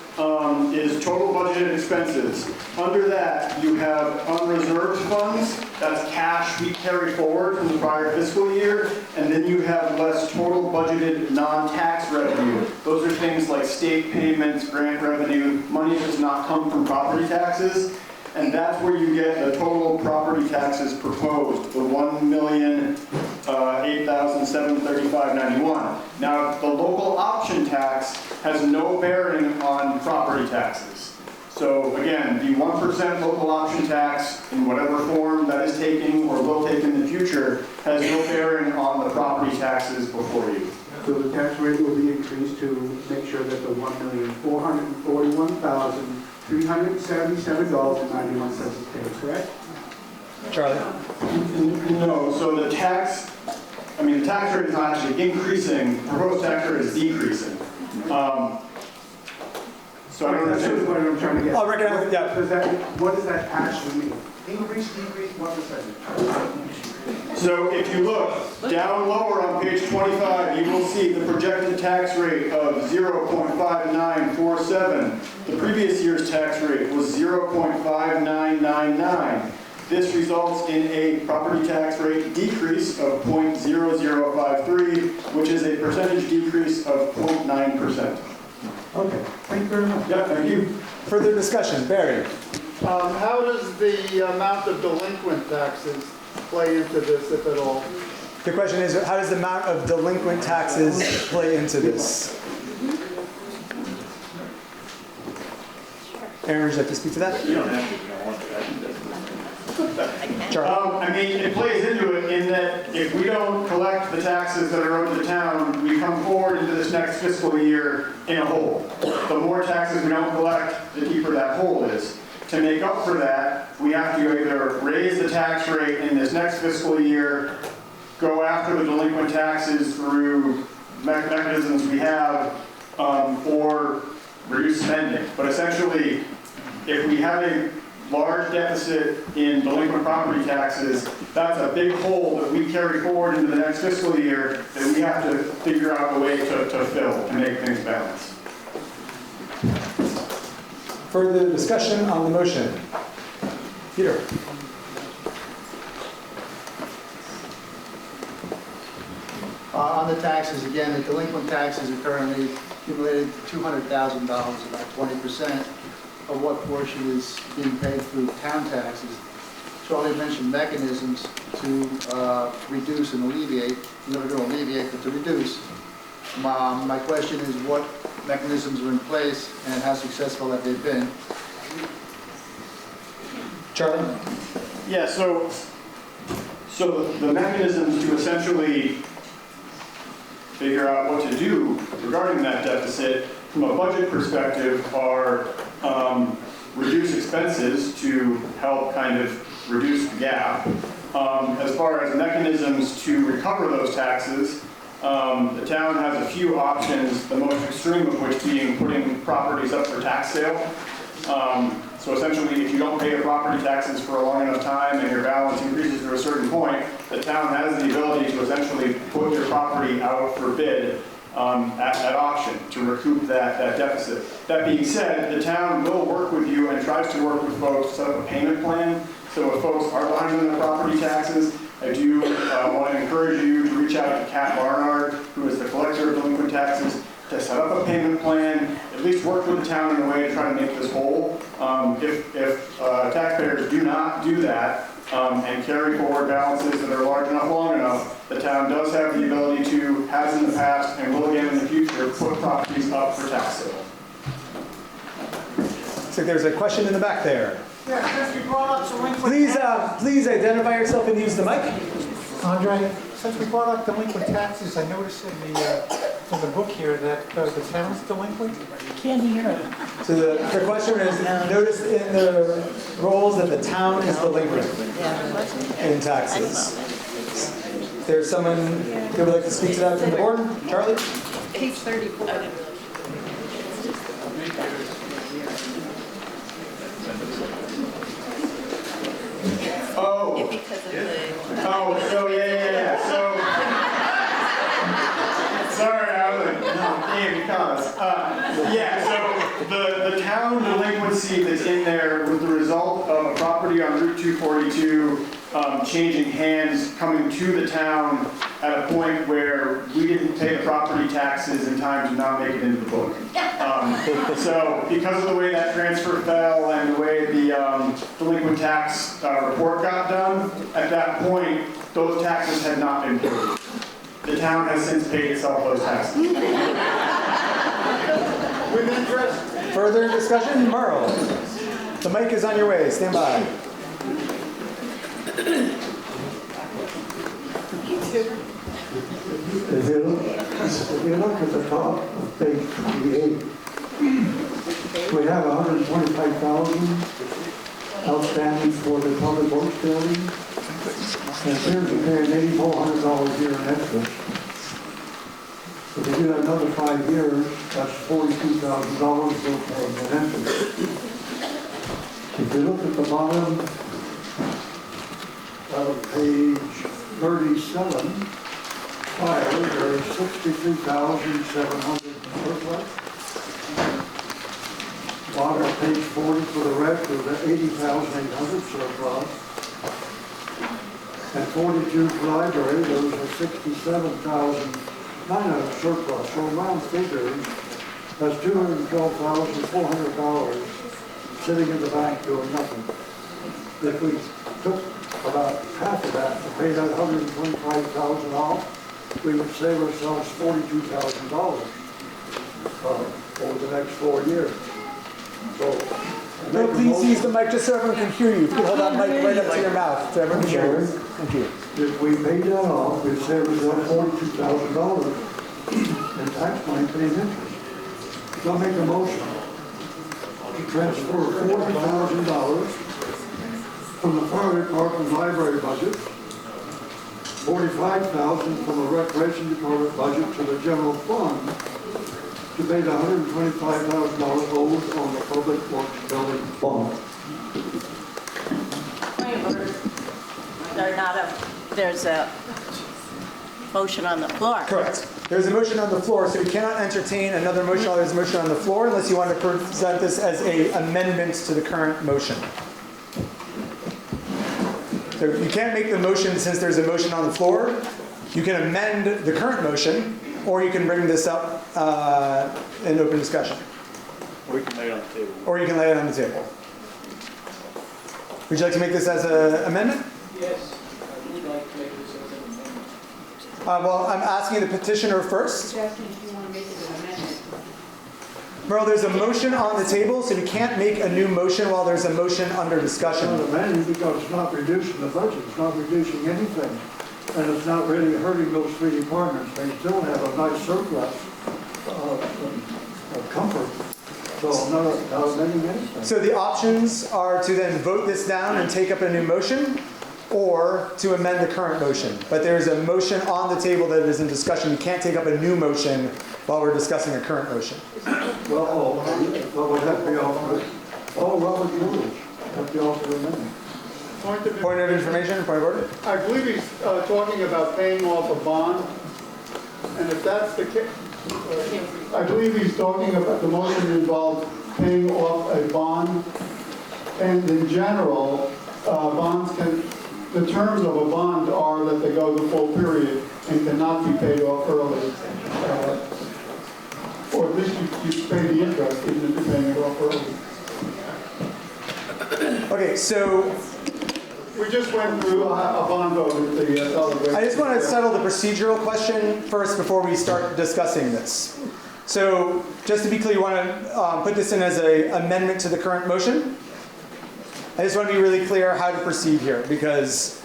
is total budgeted expenses. Under that, you have unreserved funds. That's cash we carry forward from the prior fiscal year. And then you have less total budgeted non-tax revenue. Those are things like state payments, grant revenue, money that does not come from property taxes. And that's where you get the total property taxes proposed, the $1,008,735.91. Now, the local option tax has no bearing on property taxes. So again, the 1% local option tax, in whatever form that is taking or will take in the future, has no bearing on the property taxes before you. So the tax rate will be increased to make sure that the $1,441,377.91 is paid, correct? Charlie? No, so the tax rate is not actually increasing, the proposed tax rate is decreasing. So I don't That's understand. what I'm trying to get. I'll recognize, yeah. What does that actually mean? Increase, decrease, what percentage? So if you look down lower on page 25, you will see the projected tax rate of 0.5947. The previous year's tax rate was 0.5999. This results in a property tax rate decrease of 0.0053, which is a percentage decrease of 0.9%. Okay, thank you very much. Yeah, thank you. Further discussion, Barry? How does the amount of delinquent taxes play into this, if at all? The question is, how does the amount of delinquent taxes play into this? Aaron, would you like to speak to that? You don't have to. I mean, it plays into it in that if we don't collect the taxes that are owed to the town, we come forward into this next fiscal year in a hole. The more taxes we don't collect, the deeper that hole is. To make up for that, we have to either raise the tax rate in this next fiscal year, go after the delinquent taxes through mechanisms we have, or reduce spending. But essentially, if we have a large deficit in delinquent property taxes, that's a big hole that we carry forward into the next fiscal year that we have to figure out a way to fill to make things balance. Further discussion on the motion? Peter? On the taxes, again, the delinquent taxes are currently accumulated to $200,000, about 20% of what portion is being paid through town taxes. Charlie mentioned mechanisms to reduce and alleviate, never to alleviate, but to reduce. My question is, what mechanisms are in place and how successful have they been? Charlie? Yeah, so the mechanisms to essentially figure out what to do regarding that deficit from a budget perspective are reduce expenses to help kind of reduce the gap. As far as mechanisms to recover those taxes, the town has a few options, the most extreme of which being putting properties up for tax sale. So essentially, if you don't pay your property taxes for a long enough time and your balance increases to a certain point, the town has the ability to essentially put your property out for bid at auction to recoup that deficit. That being said, the town will work with you and tries to work with folks to set up a payment plan. So if folks are behind on their property taxes, I do want to encourage you to reach out to Kat Barnard, who is the collector of delinquent taxes, to set up a payment plan, at least work with the town in a way to try to make this whole. If taxpayers do not do that and carry forward balances that are large enough, long enough, the town does have the ability to, has in the past, and will again in the future, put properties up for tax sale. Looks like there's a question in the back there. Yeah, since we brought up delinquent Please identify yourself and use the mic. Andre, since we brought up delinquent taxes, I noticed in the book here that the town's delinquent. Can't hear it. So the question is, notice in the rolls that the town is delinquent in taxes. There's someone who would like to speak to that from the board? Charlie? Page 34. Oh, yeah. Sorry, I was like, no, damn, because. So the town delinquency that's in there was the result of a property on Route 242 changing hands, coming to the town at a point where we didn't pay the property taxes in time to not make it into the book. So because of the way that transfer fell and the way the delinquent tax report got done, that point, those taxes had not been paid. The town has since paid itself those taxes. With interest. Further discussion? Merle. The mic is on your way. Stand by. If you look at the top of page 28, we have 125,000 outstanding for the public works building. And here's a paying $8,400 a year in interest. If you do another 5 years, that's $42,000 we're paying in interest. If you look at the bottom of page 37, fire, there is 63,700 surplus. Bottom of page 40 for the rec, there's 80,800 surplus. And 42 for library, there was a 67,900 surplus. So round figures, that's $212,400 sitting in the bank doing nothing. If we took about half of that to pay that $125,000 off, we would save ourselves $42,000 over the next 4 years. So, No, please use the mic just so everyone can hear you. If you could hold that mic right up to your mouth so everyone can hear you. Thank you. If we paid that off, we'd save ourselves $42,000 in tax money paying interest. So I'll make a motion to transfer $40,000 from the fire department library budget, $45,000 from the recreation department budget to the general fund to pay the $125,000 owed on the public works building bond. There's a motion on the floor. Correct. There's a motion on the floor, so we cannot entertain another motion while there's a motion on the floor unless you want to present this as an amendment to the current motion. So you can't make the motion since there's a motion on the floor. You can amend the current motion, or you can bring this up in open discussion. Or you can lay it on the table. Or you can lay it on the table. Would you like to make this as an amendment? Yes, I would like to make this as an amendment. Well, I'm asking the petitioner first. Asking if you want to make it an amendment. Merle, there's a motion on the table, so we can't make a new motion while there's a motion under discussion. It's not amending because it's not reducing the budget, it's not reducing anything. And it's not really hurting those three departments. They still have a nice surplus of comfort. So I'm not amending anything. So the options are to then vote this down and take up a new motion, or to amend the current motion. But there's a motion on the table that is in discussion. You can't take up a new motion while we're discussing a current motion. Well, would that be off? Oh, Robert rules. That'd be off the amendment. Point of information, point of order? I believe he's talking about paying off a bond, and if that's the case, I believe he's talking about the motion involves paying off a bond, and in general, bonds can, the terms of a bond are that they go the full period and cannot be paid off early. Or at least you pay the interest even if you're paying it off early. Okay, so we just went through a bond vote at the celebration. I just want to settle the procedural question first before we start discussing this. So just to be clear, you want to put this in as an amendment to the current motion? I just want to be really clear how to proceed here, because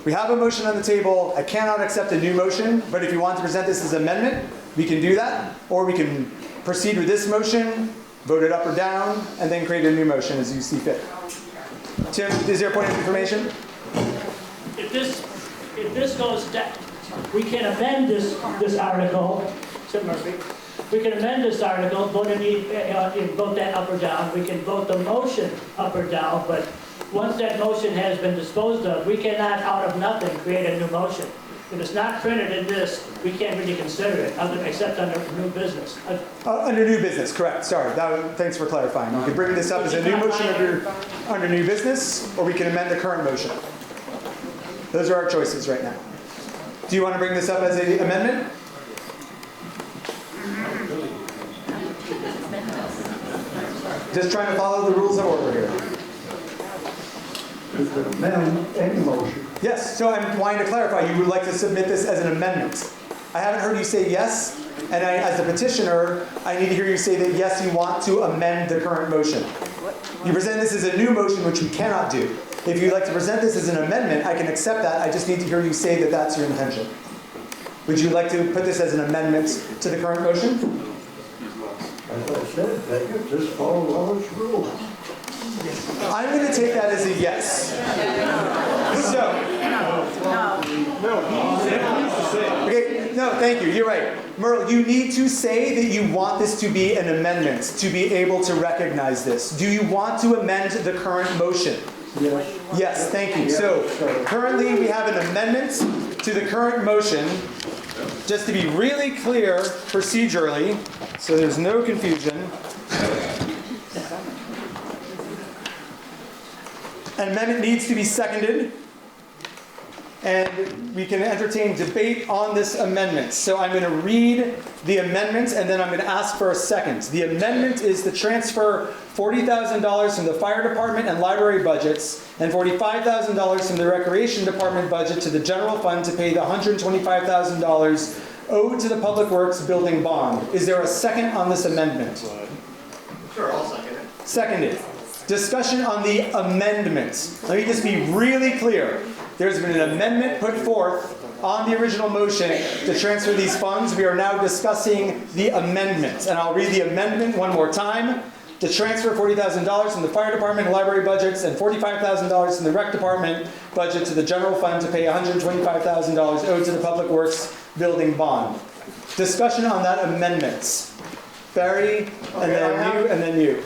we have a motion on the table. I cannot accept a new motion, but if you want to present this as an amendment, we can do that, or we can proceed with this motion, vote it up or down, and then create a new motion as you see fit. Tim, is there a point of information? If this goes down, we can amend this article, Tim Murphy, we can amend this article, vote that up or down, we can vote the motion up or down, but once that motion has been disposed of, we cannot out of nothing create a new motion. If it's not printed in this, we can't really consider it, except under new business. Under new business, correct. Sorry. Thanks for clarifying. We can bring this up as a new motion under new business, or we can amend the current motion. Those are our choices right now. Do you want to bring this up as an amendment? Just trying to follow the rules of order here. is to amend any motion. Yes, so I'm wanting to clarify, you would like to submit this as an amendment. I haven't heard you say yes, and as a petitioner, I need to hear you say that yes, you want to amend the current motion. You present this as a new motion, which we cannot do. If you'd like to present this as an amendment, I can accept that. I just need to hear you say that that's your intention. Would you like to put this as an amendment to the current motion? As I said, they could just follow Robert's rules. I'm going to take that as a yes. Okay, no, thank you. You're right. Merle, you need to say that you want this to be an amendment to be able to recognize this. Do you want to amend the current motion? Yes. Yes, thank you. So currently we have an amendment to the current motion. Just to be really clear procedurally, so there's no confusion. An amendment needs to be seconded, and we can entertain debate on this amendment. So I'm going to read the amendment, and then I'm going to ask for a second. The amendment is to transfer $40,000 from the fire department and library budgets, and $45,000 from the recreation department budget to the general fund to pay the $125,000 owed to the Public Works building bond. Is there a second on this amendment? Sure, I'll second it. Seconded. Discussion on the amendment. Let me just be really clear. There's been an amendment put forth on the original motion to transfer these funds. We are now discussing the amendment. And I'll read the amendment one more time. To transfer $40,000 from the fire department and library budgets and $45,000 from the rec department budget to the general fund to pay $125,000 owed to the Public Works building bond. Discussion on that amendment. Barry, and then you, and then you.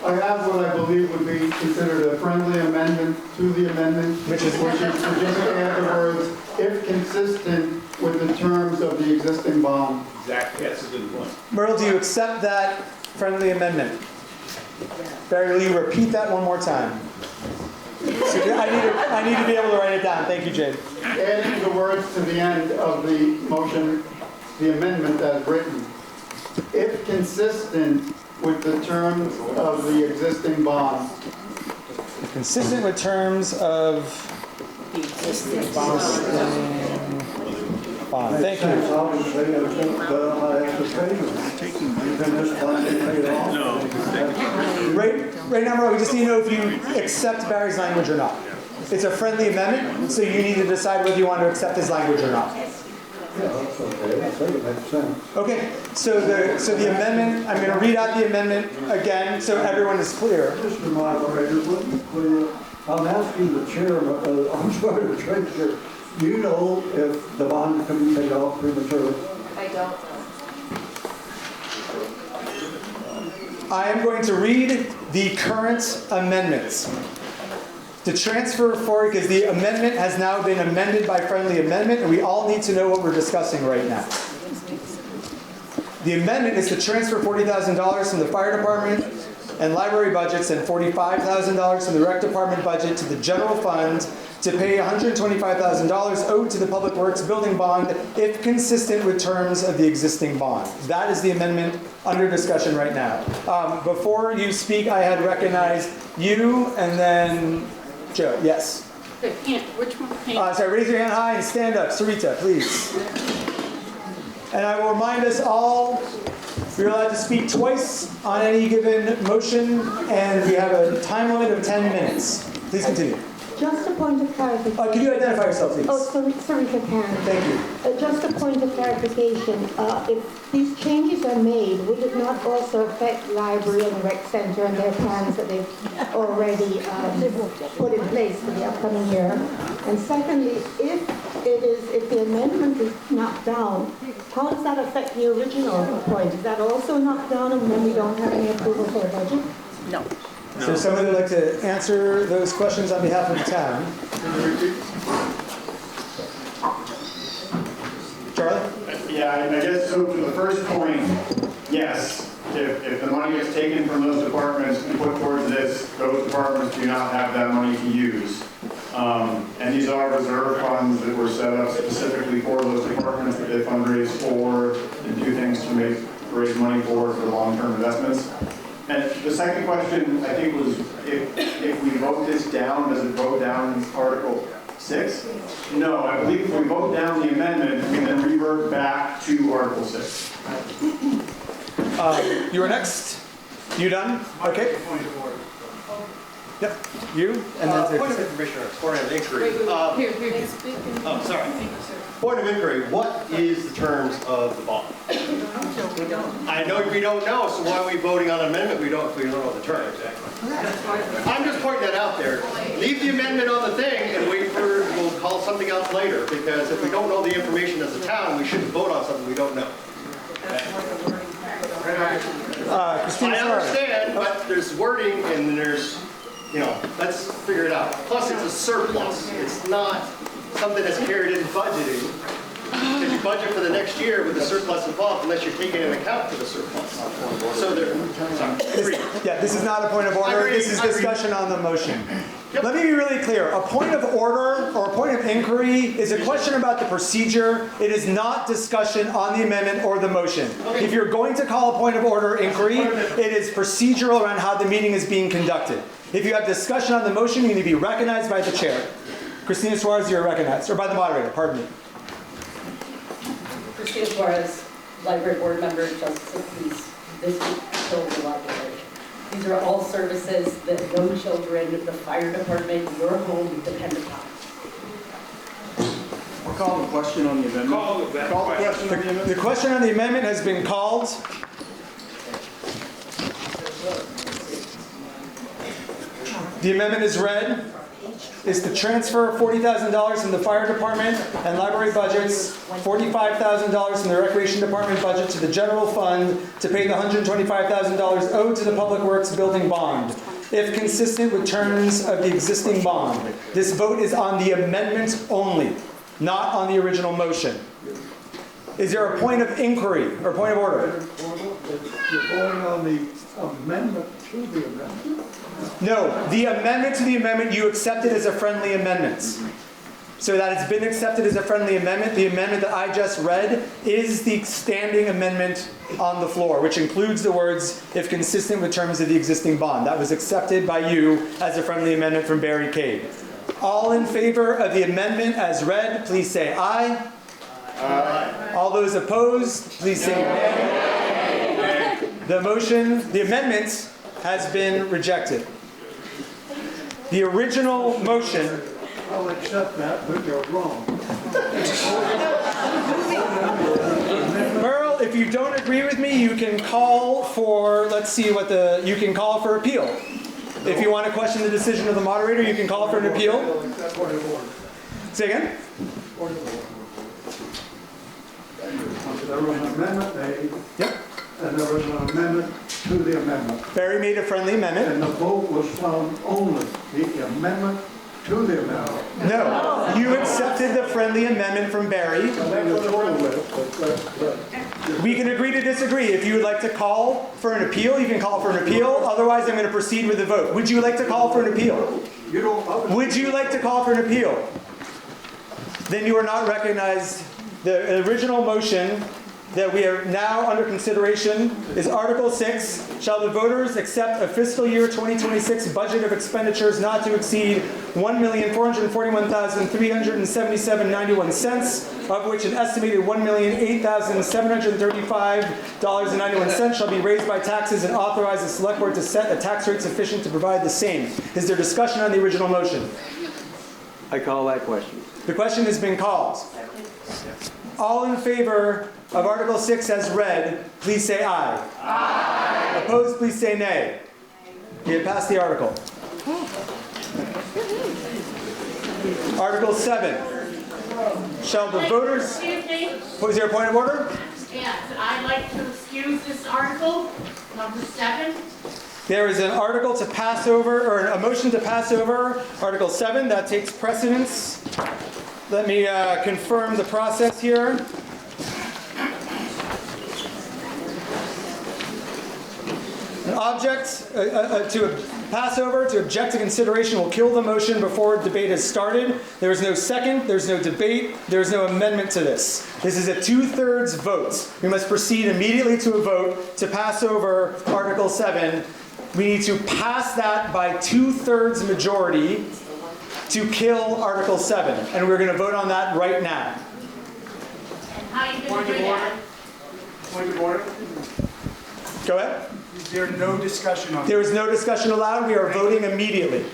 I have what I believe would be considered a friendly amendment to the amendment, which is to just add the words, if consistent with the terms of the existing bond. Exactly, that's a good point. Merle, do you accept that friendly amendment? Barry, will you repeat that one more time? So I need to be able to write it down. Thank you, Jade. Adding the words to the end of the motion, the amendment as written, if consistent with the terms of the existing bond. Consistent with terms of the existing bond. Thank you. Obviously, I think I have to pay them. Then this bond is paid off. Right now, Merle, we just need to know if you accept Barry's language or not. It's a friendly amendment, so you need to decide whether you want to accept his language or not. Yeah, that's okay. I think it makes sense. Okay, so the amendment, I'm going to read out the amendment again so everyone is clear. Mr. Moderator, let me clear. I'm asking the chairman, I'm sorry, the treasurer, do you know if the bond can be paid off prematurely? I don't. I am going to read the current amendments. To transfer forward, because the amendment has now been amended by friendly amendment, and we all need to know what we're discussing right now. The amendment is to transfer $40,000 from the fire department and library budgets and $45,000 from the rec department budget to the general fund to pay $125,000 owed to the Public Works building bond if consistent with terms of the existing bond. That is the amendment under discussion right now. Before you speak, I had recognized you and then Joe. Yes. Which one? Sorry, raise your hand high and stand up. Sarita, please. And I will remind us all, we're allowed to speak twice on any given motion, and we have a time limit of 10 minutes. Please continue. Just a point of clarification. Can you identify yourself, please? Oh, Sarita Karen. Thank you. Just a point of clarification. If these changes are made, would it not also affect library and rec center and their plans that they've already put in place for the upcoming year? And secondly, if the amendment is knocked down, how does that affect the original point? Is that also knocked down and then we don't have any approval for a budget? No. So somebody would like to answer those questions on behalf of the town. Charlie? Yeah, I guess so to the first point, yes. If the money is taken from those departments and put towards this, those departments do not have that money to use. And these are reserve funds that were set up specifically for those departments that they fundraise for and do things to raise money for long-term investments. And the second question, I think, was if we vote this down, does it vote down Article 6? No, I believe if we vote down the amendment, we then revert back to Article 6. You are next. You done? Okay. Yep. You and then Point of information, or point of inquiry. Oh, sorry. Point of inquiry, what is the terms of the bond? I know we don't know, so why are we voting on an amendment we don't know the terms? I'm just pointing that out there. Leave the amendment on the thing and wait for, we'll call something else later, because if we don't know the information as a town, we shouldn't vote on something we don't know. I understand, but there's wording and there's, you know, let's figure it out. Plus, it's a surplus. It's not something that's carried in budgeting. Because you budget for the next year with the surplus involved unless you're taking into account for the surplus. So there, yeah, this is not a point of order. This is discussion on the motion. Let me be really clear. A point of order or a point of inquiry is a question about the procedure. It is not discussion on the amendment or the motion. If you're going to call a point of order inquiry, it is procedural around how the meeting is being conducted. If you have discussion on the motion, you need to be recognized by the chair. Christina Suarez, you're recognized. Or by the moderator, pardon me. Christina Suarez, library board member, Justice of Peace, this children's library. These are all services that no children, the fire department, your home depend upon. We'll call the question on the amendment. Call the question on the amendment. The question on the amendment has been called. The amendment is read. Is to transfer $40,000 from the fire department and library budgets, $45,000 from the recreation department budget to the general fund to pay the $125,000 owed to the public works building bond, if consistent with terms of the existing bond. This vote is on the amendment only, not on the original motion. Is there a point of inquiry or point of order? You're voting on the amendment to the amendment. No, the amendment to the amendment you accepted as a friendly amendment. So that it's been accepted as a friendly amendment. The amendment that I just read is the standing amendment on the floor, which includes the words, if consistent with terms of the existing bond. That was accepted by you as a friendly amendment from Barry Cade. All in favor of the amendment as read, please say aye. Aye. All those opposed, please say nay. The motion, the amendment has been rejected. The original motion. I'll accept that, but you're wrong. Merle, if you don't agree with me, you can call for, let's see what the, you can call for appeal. If you want to question the decision of the moderator, you can call for an appeal. Say again? There was an amendment made. Yep. And there was an amendment to the amendment. Barry made a friendly amendment. And the vote was found only the amendment to the amendment. No, you accepted the friendly amendment from Barry. We can agree to disagree. If you would like to call for an appeal, you can call for an appeal. Otherwise, I'm going to proceed with the vote. Would you like to call for an appeal? Would you like to call for an appeal? Then you are not recognized. The original motion that we are now under consideration is Article 6. Shall the voters accept a fiscal year 2026 budget of expenditures not to exceed $1,441,377.91, of which an estimated $1,008,735.91 shall be raised by taxes, and authorize the select board to set a tax rate sufficient to provide the same. Is there discussion on the original motion? I call that question. The question has been called. All in favor of Article 6 as read, please say aye. Aye. Opposed, please say nay. We have passed the article. Article 7. Shall the voters... Excuse me? Was there a point of order? Yes, I'd like to excuse this article, number 7. There is an article to pass over, or a motion to pass over, Article 7. That takes precedence. Let me confirm the process here. An object to pass over, to object to consideration will kill the motion before debate has started. There is no second, there's no debate, there's no amendment to this. This is a 2/3 vote. We must proceed immediately to a vote to pass over Article 7 we need to pass that by 2/3 majority to kill Article 7. And we're going to vote on that right now. And how are you going to do that? Point of order. Go ahead. Is there no discussion on There is no discussion allowed. We are voting immediately.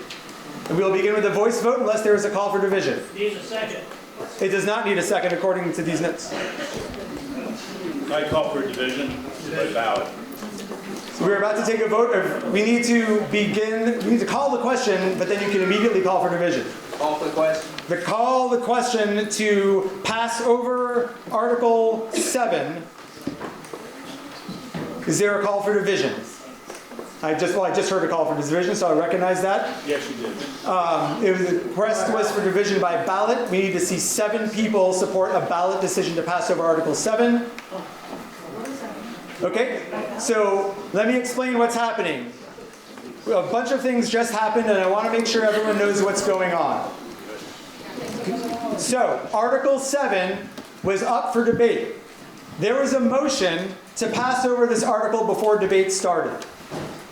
And we will begin with a voice vote unless there is a call for division. Needs a second. It does not need a second according to these notes. I call for division by ballot. So we're about to take a vote. We need to call the question, but then you can immediately call for division. Call for the question. Call the question to pass over Article 7. Is there a call for division? I just heard a call for division, so I recognize that. Yes, you did. The request was for division by ballot. We need to see 7 people support a ballot decision to pass over Article 7. Okay, so let me explain what's happening. A bunch of things just happened, and I want to make sure everyone knows what's going on. So, Article 7 was up for debate. There was a motion to pass over this article before debate started.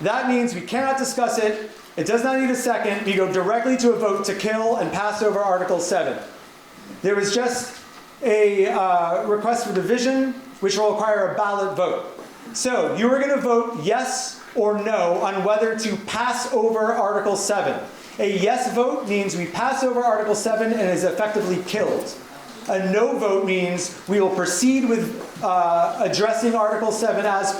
That means we cannot discuss it. It does not need a second. We go directly to a vote to kill and pass over Article 7. There was just a request for division, which will require a ballot vote. So you are going to vote yes or no on whether to pass over Article 7. A yes vote means we pass over Article 7 and is effectively killed. A no vote means we will proceed with addressing Article 7 as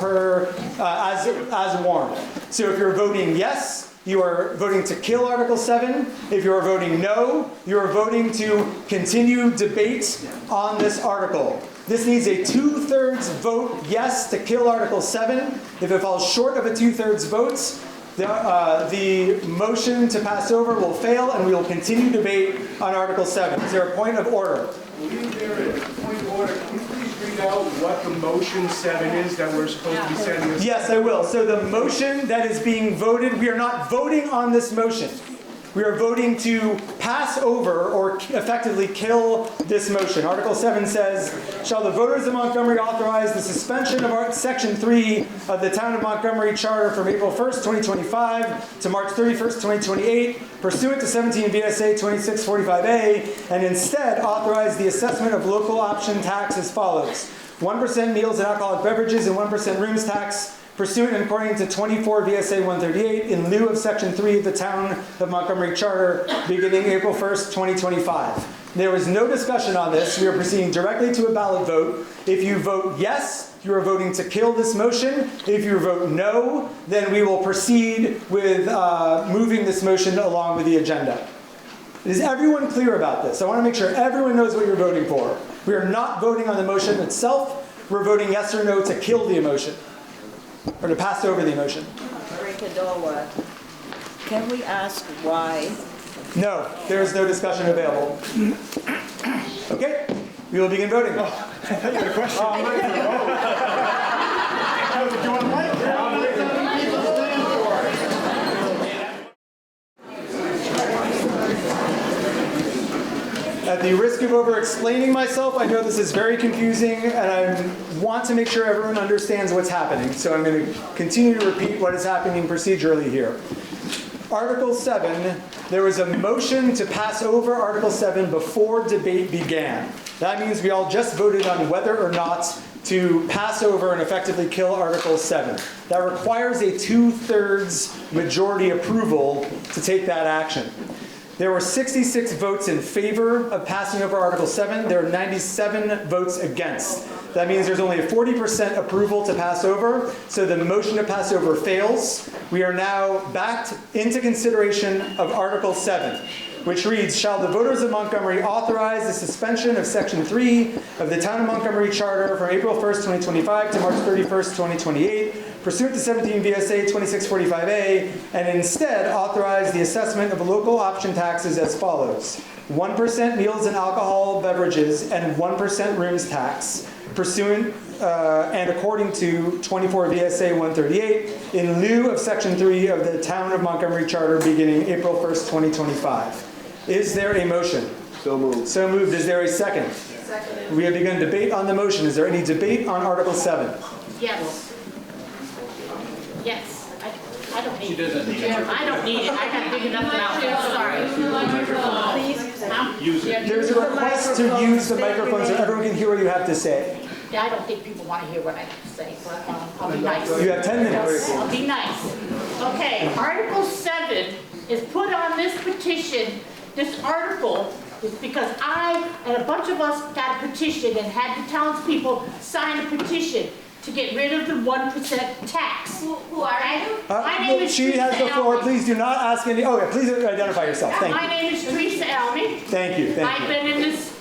warned. So if you're voting yes, you are voting to kill Article 7. If you are voting no, you are voting to continue debate on this article. This needs a 2/3 vote yes to kill Article 7. If it falls short of a 2/3 votes, the motion to pass over will fail and we will continue debate on Article 7. Is there a point of order? Point of order. Can you please read out what the motion 7 is that we're supposed to be sending this? Yes, I will. So the motion that is being voted, we are not voting on this motion. We are voting to pass over or effectively kill this motion. Article 7 says, shall the voters of Montgomery authorize the suspension of Section 3 of the Town of Montgomery Charter from April 1st, 2025 to March 31st, 2028, pursuant to 17 VSA 2645A, and instead authorize the assessment of local option tax as follows. 1% meals and alcoholic beverages and 1% rooms tax pursuant and according to 24 VSA 138 in lieu of Section 3 of the Town of Montgomery Charter beginning April 1st, 2025. There was no discussion on this. We are proceeding directly to a ballot vote. If you vote yes, you are voting to kill this motion. If you vote no, then we will proceed with moving this motion along with the agenda. Is everyone clear about this? I want to make sure everyone knows what you're voting for. We are not voting on the motion itself. We're voting yes or no to kill the emotion. Or to pass over the emotion. Can we ask why? No, there is no discussion available. Okay, we will begin voting. I thought you had a question. Do you want to mic? At the risk of over-explaining myself, I know this is very confusing, and I want to make sure everyone understands what's happening. So I'm going to continue to repeat what is happening procedurally here. Article 7, there was a motion to pass over Article 7 before debate began. That means we all just voted on whether or not to pass over and effectively kill Article 7. That requires a 2/3 majority approval to take that action. There were 66 votes in favor of passing over Article 7. There are 97 votes against. That means there's only a 40% approval to pass over, so the motion to pass over fails. We are now backed into consideration of Article 7, which reads, shall the voters of Montgomery authorize the suspension of Section 3 of the Town of Montgomery Charter from April 1st, 2025 to March 31st, 2028, pursuant to 17 VSA 2645A, and instead authorize the assessment of local option taxes as follows. 1% meals and alcohol beverages and 1% rooms tax, pursuant and according to 24 VSA 138, in lieu of Section 3 of the Town of Montgomery Charter beginning April 1st, 2025. Is there a motion? So moved. So moved. Is there a second? Second. We have begun debate on the motion. Is there any debate on Article 7? Yes. Yes. I don't need it. I don't need it. I got big enough mouth. Sorry. Use it. There's a request to use the microphone so everyone can hear what you have to say. Yeah, I don't think people want to hear what I have to say, but I'll be nice. You have 10 minutes. I'll be nice. Okay, Article 7 is put on this petition. This article is because I and a bunch of us got a petition and had the townspeople sign a petition to get rid of the 1% tax. Who are you? My name is She has the Teresa floor. Elmy. Please do not ask any. Oh, yeah, please identify yourself. Thank My you. name is Teresa Elmy. Thank you. Thank I've you. been in this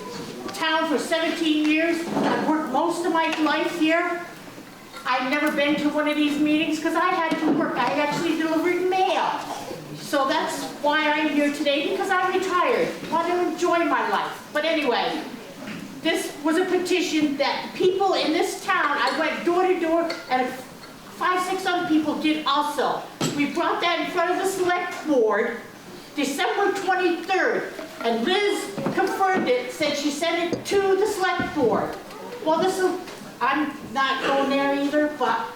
town for 17 years. I've worked most of my life here. I've never been to one of these meetings because I had to work. I actually delivered mail. So that's why I'm here today, because I'm retired. I want to enjoy my life. But anyway, this was a petition that people in this town, I went door to door, and 5, 6 other people did also. We brought that in front of the select board December 23rd, and Liz confirmed it, said she sent it to the select board. Well, I'm not going there either, but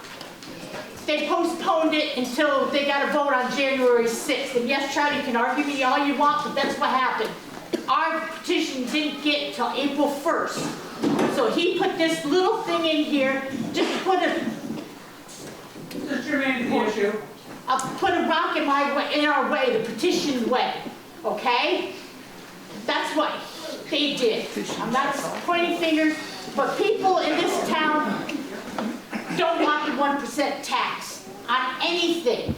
they postponed it until they got a vote on January 6th. And yes, Charlie, you can argue me all you want, but that's what happened. Our petition didn't get till April 1st. So he put this little thing in here, just to put a... This is germane to the issue. Put a rock in our way, the petition way, okay? That's what they did. I'm not pointing fingers, but people in this town don't want the 1% tax on anything.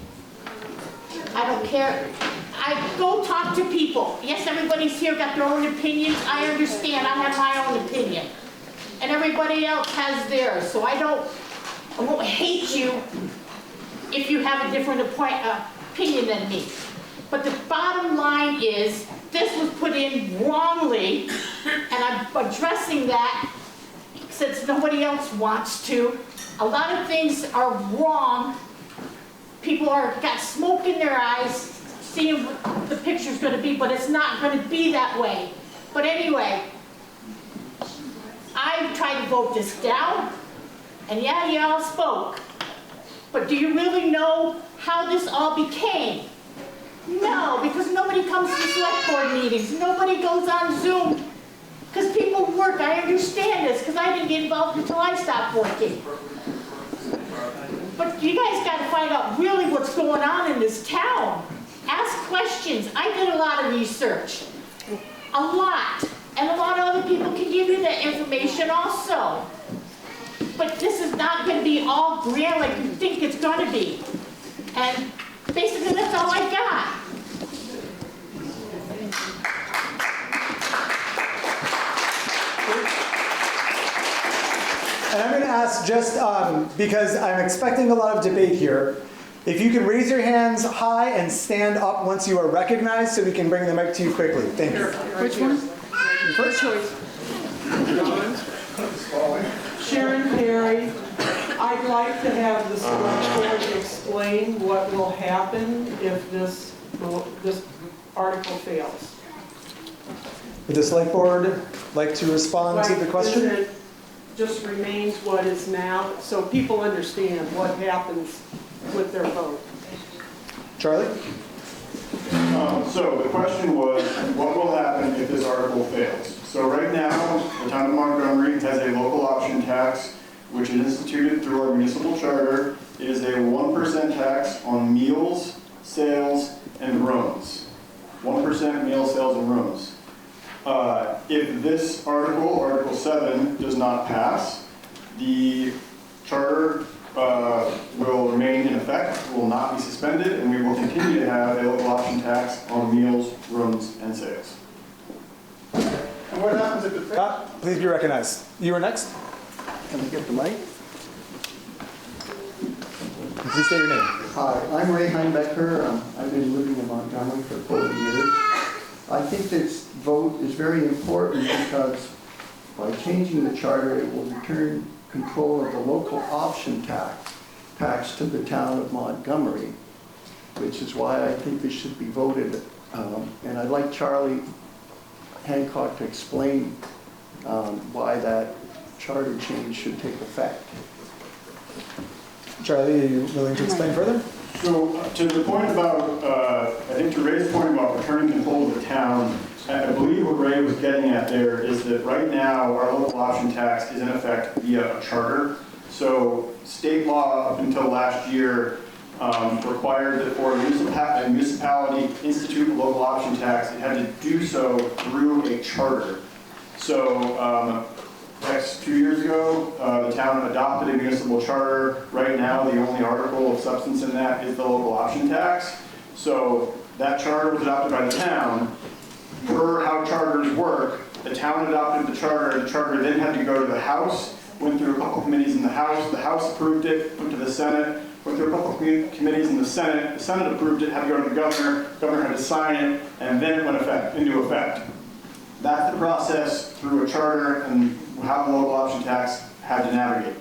I don't care. I go talk to people. Yes, everybody's here got their own opinions. I understand. I have my own opinion. And everybody else has theirs. So I won't hate you if you have a different opinion than me. But the bottom line is, this was put in wrongly, and I'm addressing that since nobody else wants to. A lot of things are wrong. People got smoke in their eyes, seeing what the picture's going to be, but it's not going to be that way. But anyway, I tried to vote this down, and yeah, y'all spoke. But do you really know how this all became? No, because nobody comes to select board meetings. Nobody goes on Zoom. Because people work. I understand this, because I didn't get involved until I stopped working. But you guys got to find out really what's going on in this town. Ask questions. I did a lot of research. A lot. And a lot of other people can give you that information also. But this is not going to be all grand like you think it's going to be. And basically that's all I got. And I'm going to ask just because I'm expecting a lot of debate here, if you can raise your hands high and stand up once you are recognized so we can bring the mic to you quickly. Thank you. Which one? Your first choice. Sharon Perry. I'd like to have the select board explain what will happen if this article fails. Would the select board like to respond to the question? Like, it just remains what is now, so people understand what happens with their vote. Charlie? So the question was, what will happen if this article fails? So right now, the town of Montgomery has a local option tax, which is instituted through our municipal charter. It is a 1% tax on meals, sales, and rooms. 1% meals, sales, and rooms. If this article, Article 7, does not pass, the charter will remain in effect, will not be suspended, and we will continue to have a local option tax on meals, rooms, and sales. And what happens if it fails? Please be recognized. You are next. Can I get the mic? Please state your name. Hi, I'm Ray Heinbecker. I've been living in Montgomery for 40 years. I think this vote is very important because by changing the charter, it will return control of the local option tax to the town of Montgomery, which is why I think this should be voted. And I'd like Charlie Hancock to explain why that charter change should take effect. Charlie, are you willing to explain further? So to the point about, I think to Ray's point about returning control of the town, I believe what Ray was getting at there is that right now our local option tax is in effect via a charter. So state law up until last year required that for a municipality to institute a local option tax, it had to do so through a charter. So next 2 years ago, the town adopted a municipal charter. Right now, the only article of substance in that is the local option tax. So that charter was adopted by the town. Per how charters work, the town adopted the charter then had to go to the House, went through a couple committees in the House approved it, went to the Senate, went through a couple committees in the Senate approved it, had to go to the governor had to sign it, and then it went into effect. That's the process through a charter and how the local option tax had to navigate.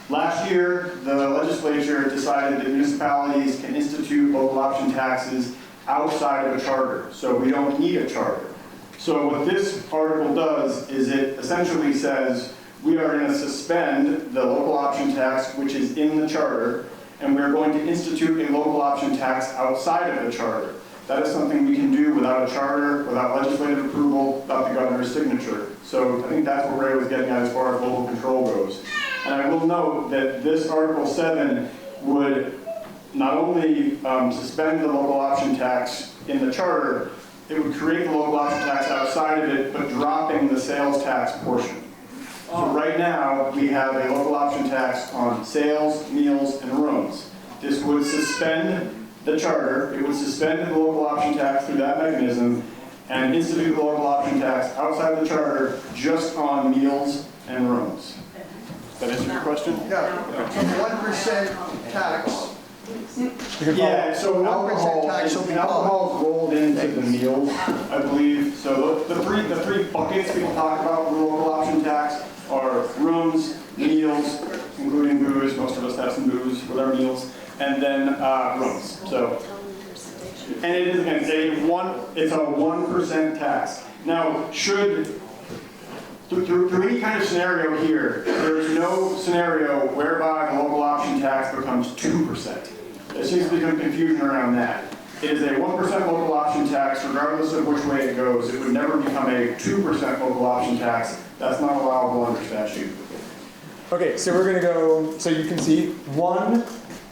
Last year, the legislature decided that municipalities can institute local option taxes outside of a charter, so we don't need a charter. So what this article does is it essentially says we are going to suspend the local option tax, which is in the charter, and we're going to institute a local option tax outside of the charter. That is something we can do without a charter, without legislative approval, without the governor's signature. So I think that's what Ray was getting at as far as local control goes. And I will note that this Article 7 would not only suspend the local option tax in the charter, it would create the local option tax outside of it, but dropping the sales tax portion. So right now, we have a local option tax on sales, meals, and rooms. This would suspend the charter, it would suspend the local option tax through that mechanism, and institute the local option tax outside the charter just on meals and rooms. Does that answer your question? Yeah, 1% tax. Yeah, so alcohol is rolled into the meals, I believe. So the three buckets people talk about with the local option tax are rooms, meals, including booze. Most of us have some booze with our meals, and then rooms. So, and it is again it's a 1% tax. Now, through any kind of scenario here, there is no scenario whereby the local option tax becomes 2%. There seems to be some confusion around that. It is a 1% local option tax, regardless of which way it goes. It would never become a 2% local option tax. That's not allowable under statute. Okay, so we're going to go, so you can see 1,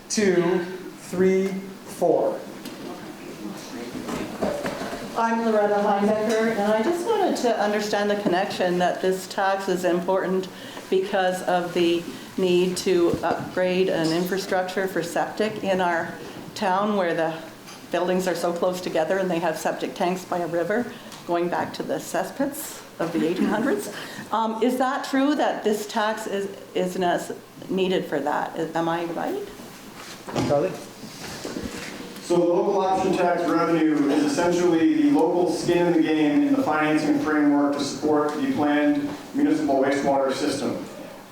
2, 3, 4. I'm Loretta Heinecker, and I just wanted to understand the connection that this tax is important because of the need to upgrade an infrastructure for septic in our town where the buildings are so close together and they have septic tanks by a river going back to the cesspits of the 1800s. Is that true that this tax isn't as needed for that? Am I right? Charlie? So the local option tax revenue is essentially the local skin in the game in the financing framework to support the planned municipal wastewater system.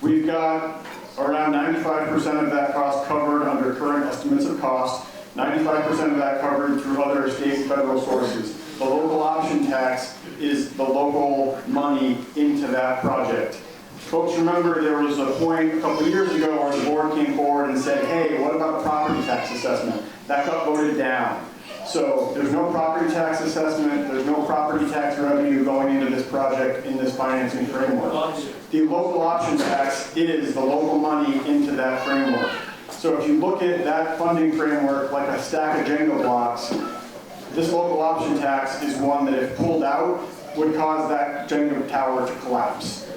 We've got around 95% of that cost covered under current estimates of cost, 95% of that covered through other state and federal sources. The local option tax is the local money into that project. Folks, remember there was a point a couple years ago where the board came forward and said, hey, what about a property tax assessment? That got voted down. So there's no property tax assessment, there's no property tax revenue going into this project in this financing framework. The local option tax is the local money into that framework. So if you look at that funding framework like a stack of Jenga blocks, this local option tax is one that if pulled out would cause that Jenga tower to collapse.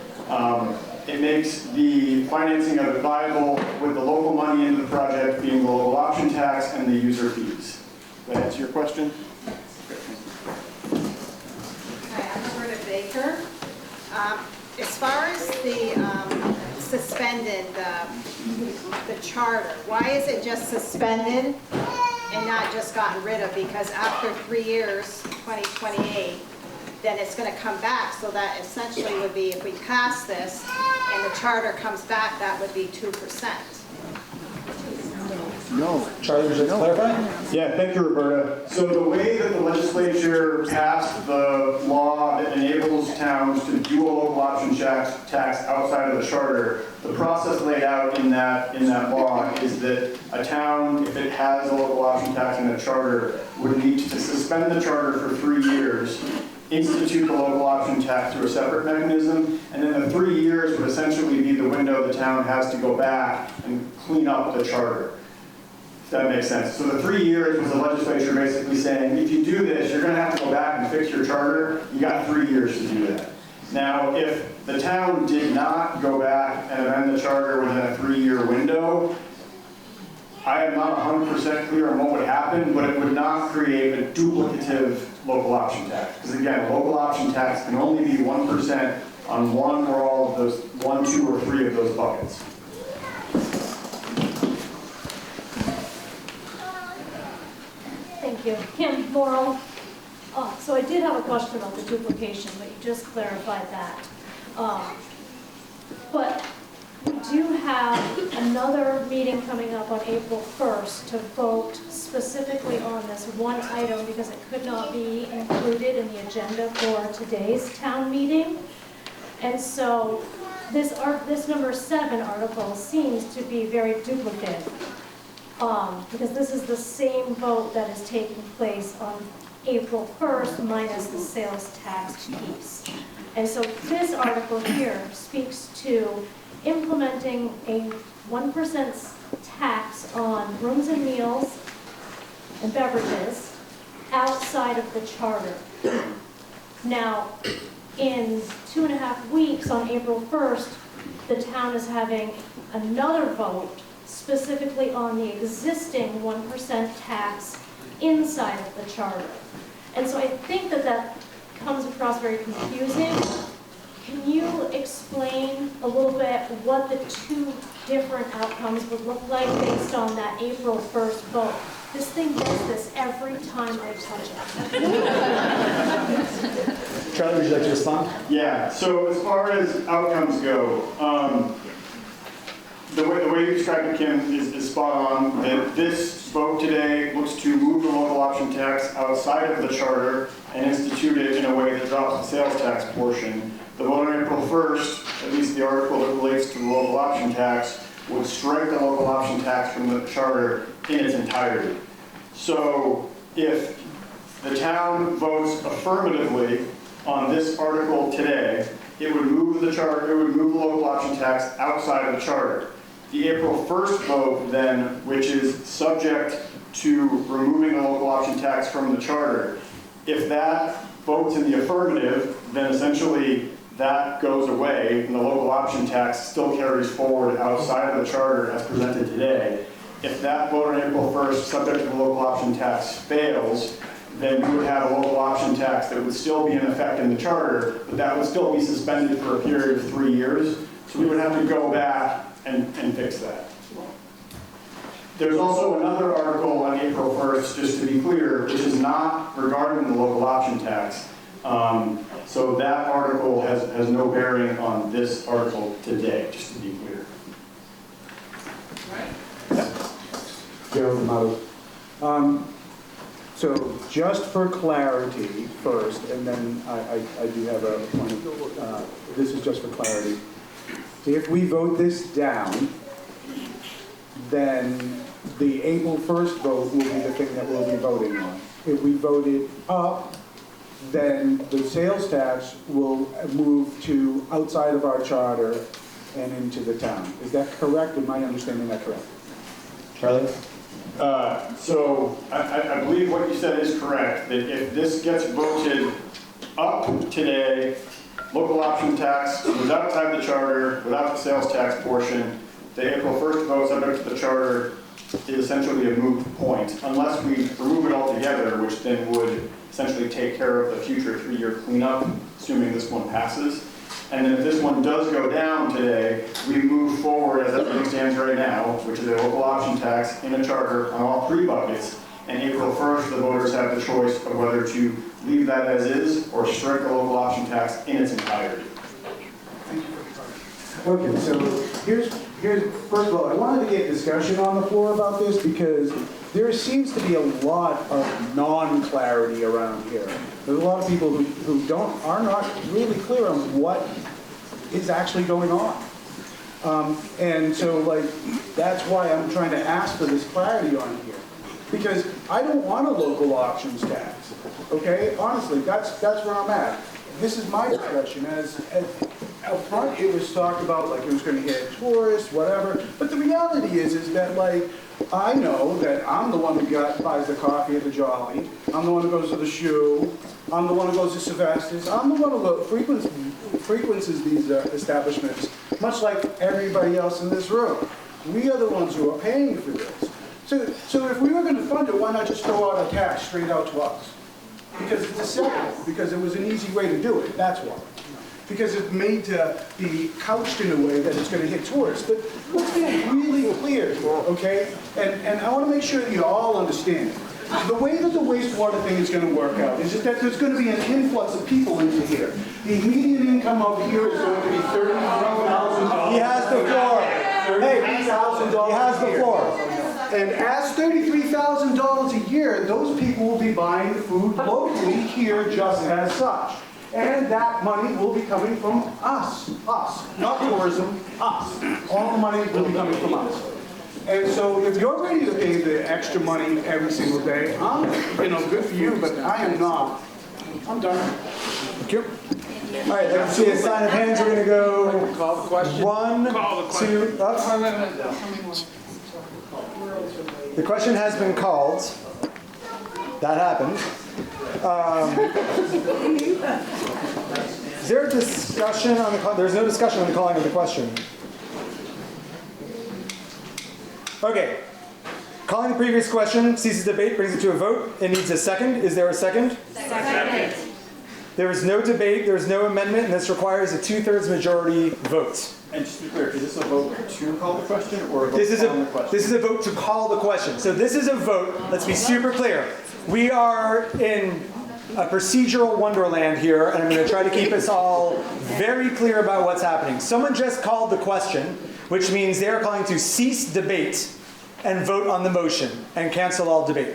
It makes the financing of it viable with the local money into the project being the local option tax and the user fees. Does that answer your question? Hi, I'm Roberta Baker. As far as the suspended, the charter, why is it just suspended and not just gotten rid of? Because after 3 years, 2028, then it's going to come back. So that essentially would be, if we pass this and the charter comes back, that would be 2%. No. Charlie, would you like to clarify? Yeah, thank you, Roberta. So the way that the legislature passed the law that enables towns to do a local option tax outside of the charter, the process laid out in that law is that a town, if it has a local option tax in a charter, would need to suspend the charter for 3 years, institute the local option tax through a separate mechanism, and then the 3 years would essentially be the window the town has to go back and clean up the charter. If that makes sense. So the 3 years was the legislature basically saying, if you do this, you're going to have to go back and fix your charter. You got 3 years to do that. Now, if the town did not go back and amend the charter within a 3-year window, I am not 100% clear on what would happen, but it would not create a duplicative local option tax. Because again, local option tax can only be 1% on one or all of those, 1, 2, or 3 of those buckets. Thank you. Kim Morrill. So I did have a question about the duplication, but you just clarified that. But we do have another meeting coming up on April 1st to vote specifically on this one item because it could not be included in the agenda for today's town meeting. And so this number 7 article seems to be very duplicative. Because this is the same vote that is taking place on April 1st minus the sales tax piece. And so this article here speaks to implementing a 1% tax on rooms and meals and beverages outside of the charter. Now, in 2.5 weeks on April 1st, the town is having another vote specifically on the existing 1% tax inside of the charter. And so I think that comes across very confusing. Can you explain a little bit what the 2 different outcomes would look like based on that April 1st vote? This thing does this every time I touch it. Charlie, would you like to respond? Yeah, so as far as outcomes go, the way you described it, Kim, is spot on. That this vote today looks to move the local option tax outside of the charter and institute it in a way that drops the sales tax portion. The vote on April 1st, at least the article that relates to the local option tax, would strike the local option tax from the charter in its entirety. So if the town votes affirmatively on this article today, it would move the charter, it would move the local option tax outside of the charter. The April 1st vote then, which is subject to removing the local option tax from the charter, if that votes in the affirmative, then essentially that goes away and the local option tax still carries forward outside of the charter as presented today. If that vote on April 1st, subject to the local option tax, fails, then we would have a local option tax that would still be in effect in the charter, but that would still be suspended for a period of 3 years. So we would have to go back and fix that. There's also another article on April 1st, just to be clear, which is not regarding the local option tax. So that article has no bearing on this article today, just to be clear. So just for clarity first, and then I do have a point. This is just for clarity. If we vote this down, then the April 1st vote will be the thing that we'll be voting on. If we vote it up, then the sales tax will move to outside of our charter and into the town. Is that correct? Am I understanding that correct? Charlie? So I believe what you said is correct, that if this gets voted up today, local option tax was outside the charter, without the sales tax portion, the April 1st vote subject to the charter is essentially a moot point, unless we remove it altogether, which then would essentially take care of the future 3-year cleanup, assuming this one passes. And then if this one does go down today, we move forward as everything stands right now, which is a local option tax in a charter on all 3 buckets. And April 1st, the voters have the choice of whether to leave that as is or strike the local option tax in its entirety. Okay, so here's first of all, I wanted to get discussion on the floor about this because there seems to be a lot of non-clarity around here. There's a lot of people who are not really clear on what is actually going on. And so, like, that's why I'm trying to ask for this clarity on here. Because I don't want a local options tax, okay? Honestly, that's where I'm at. This is my discussion. As up front, it was talked about like it was going to hit tourists, whatever. But the reality is that, like, I know that I'm the one who buys the coffee at the Jolly. I'm the one who goes to the Shoe. I'm the one who goes to Sylvester's. I'm the one who frequents these establishments, much like everybody else in this room. We are the ones who are paying for this. So if we were going to fund it, why not just throw out a tax straight out to us? Because it's acceptable, because it was an easy way to do it, that's why. Because it's made to be couched in a way that it's going to hit tourists. But let's be really clear, okay? And I want to make sure that you all understand. The way that the wastewater thing is going to work out is just that there's going to be an influx of people into here. The median income over here is going to be $33,000. He has the floor. Hey, $33,000 he has the floor. And as $33,000 a year, those people will be buying food locally here just as such. And that money will be coming from us, not tourism, us. All the money will be coming from us. And so if you're ready to pay the extra money every single day, good for you, but I am not. I'm done. Thank you. All right, let's see a sign of hands. We're going to go Call the question. 1, 2, up. The question has been called. That happened. Is there a discussion on the there's no discussion on the calling of the question. Okay. Calling the previous question ceases debate, brings it to a vote. It needs a second. Is there a second? Second. There is no debate, there is no amendment, and this requires a 2/3 majority vote. And just to be clear, is this a vote to call the question or a vote on the question? This is a vote to call the question. So this is a vote, let's be super clear. We are in a procedural wonderland here, and I'm going to try to keep us all very clear about what's happening. Someone just called the question, which means they are calling to cease debate and vote on the motion and cancel all debate.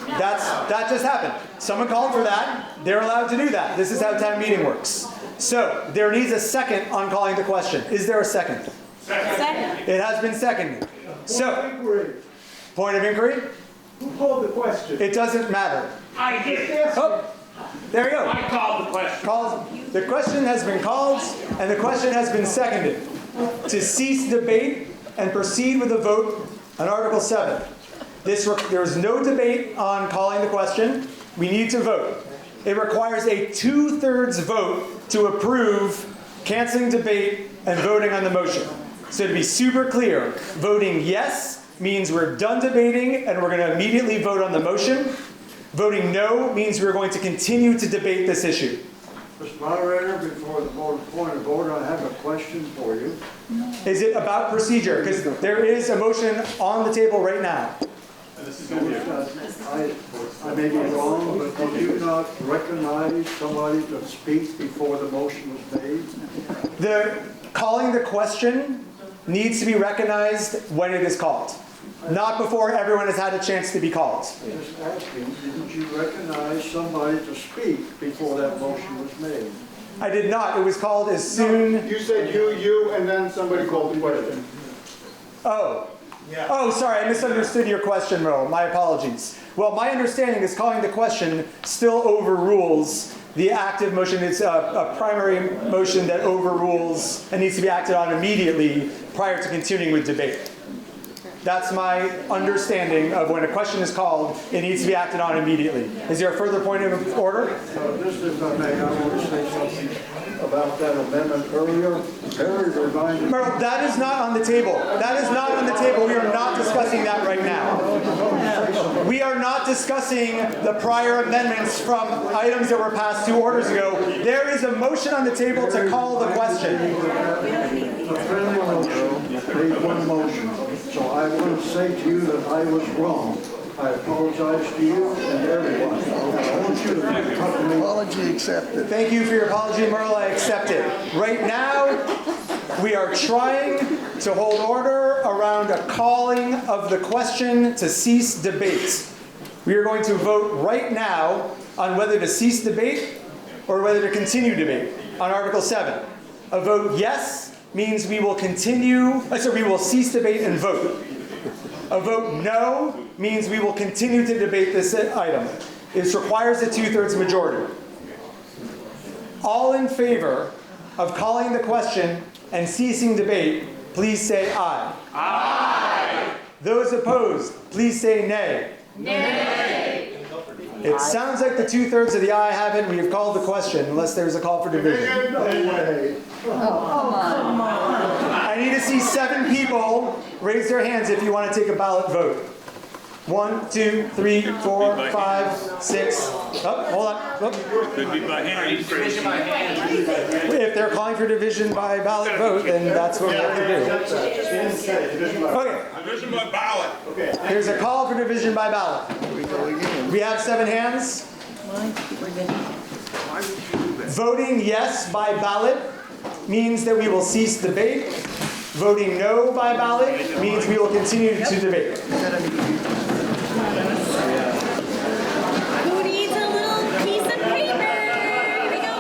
That just happened. Someone called for that. They're allowed to do that. This is how town meeting works. So there needs a second on calling the question. Is there a second? Second. It has been seconded. So, point of inquiry? Who called the question? It doesn't matter. I did. Oh, there you go. I called the question. The question has been called, and the question has been seconded to cease debate and proceed with a vote on Article 7. There is no debate on calling the question. We need to vote. It requires a 2/3 vote to approve canceling debate and voting on the motion. So to be super clear, voting yes means we're done debating and we're going to immediately vote on the motion. Voting no means we're going to continue to debate this issue. Mr. Moderator, before the point of order, I have a question for you. Is it about procedure? Because there is a motion on the table right now. I may be wrong, but did you not recognize somebody to speak before the motion was made? Calling the question needs to be recognized when it is called, not before everyone has had a chance to be called. I'm just asking, didn't you recognize somebody to speak before that motion was made? I did not. It was called as soon... You said you, and then somebody called the question. Oh. Yeah. Oh, sorry, I misunderstood your question, Merle. My apologies. Well, my understanding is calling the question still overrules the active motion. It's a primary motion that overrules and needs to be acted on immediately prior to continuing with debate. That's my understanding of when a question is called, it needs to be acted on immediately. Is there a further point of order? Just if I may, I want to say something about that amendment earlier. Merle, that is not on the table. That is not on the table. We are not discussing that right now. We are not discussing the prior amendments from items that were passed 2 orders ago. There is a motion on the table to call the question. The friendly motion made one motion. So I want to say to you that I was wrong. I apologize to you and everyone. I want you to cut me. Apology accepted. Thank you for your apology, Merle. I accept it. Right now, We are trying to hold order around a calling of the question to cease debate. We are going to vote right now on whether to cease debate or whether to continue debate on Article 7. A vote yes means we will we will cease debate and vote. A vote no means we will continue to debate this item. It requires a 2/3 majority. All in favor of calling the question and ceasing debate, please say aye. Aye. Those opposed, please say nay. Nay. It sounds like the 2/3 of the aye have it. We have called the question unless there's a call for division. No way. Oh, come on. I need to see 7 people raise their hands if you want to take a ballot vote. 1, 2, 3, 4, 5, 6. Oh, hold on. Oh. Could be by hand. If they're calling for division by ballot vote, then that's what we have to do. Okay. Division by ballot. There's a call for division by ballot. We have 7 hands. Voting yes by ballot means that we will cease debate. Voting no by ballot means we will continue to debate. Who needs a little piece of paper? Here we go.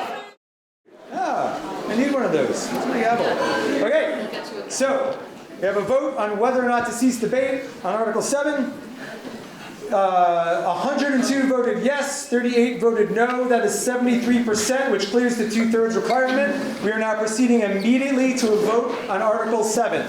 I need one of those. It's my gavel. Okay, so we have a vote on whether or not to cease debate on Article 7. 102 voted yes, 38 voted no. That is 73%, which clears the 2/3 requirement. We are now proceeding immediately to a vote on Article 7.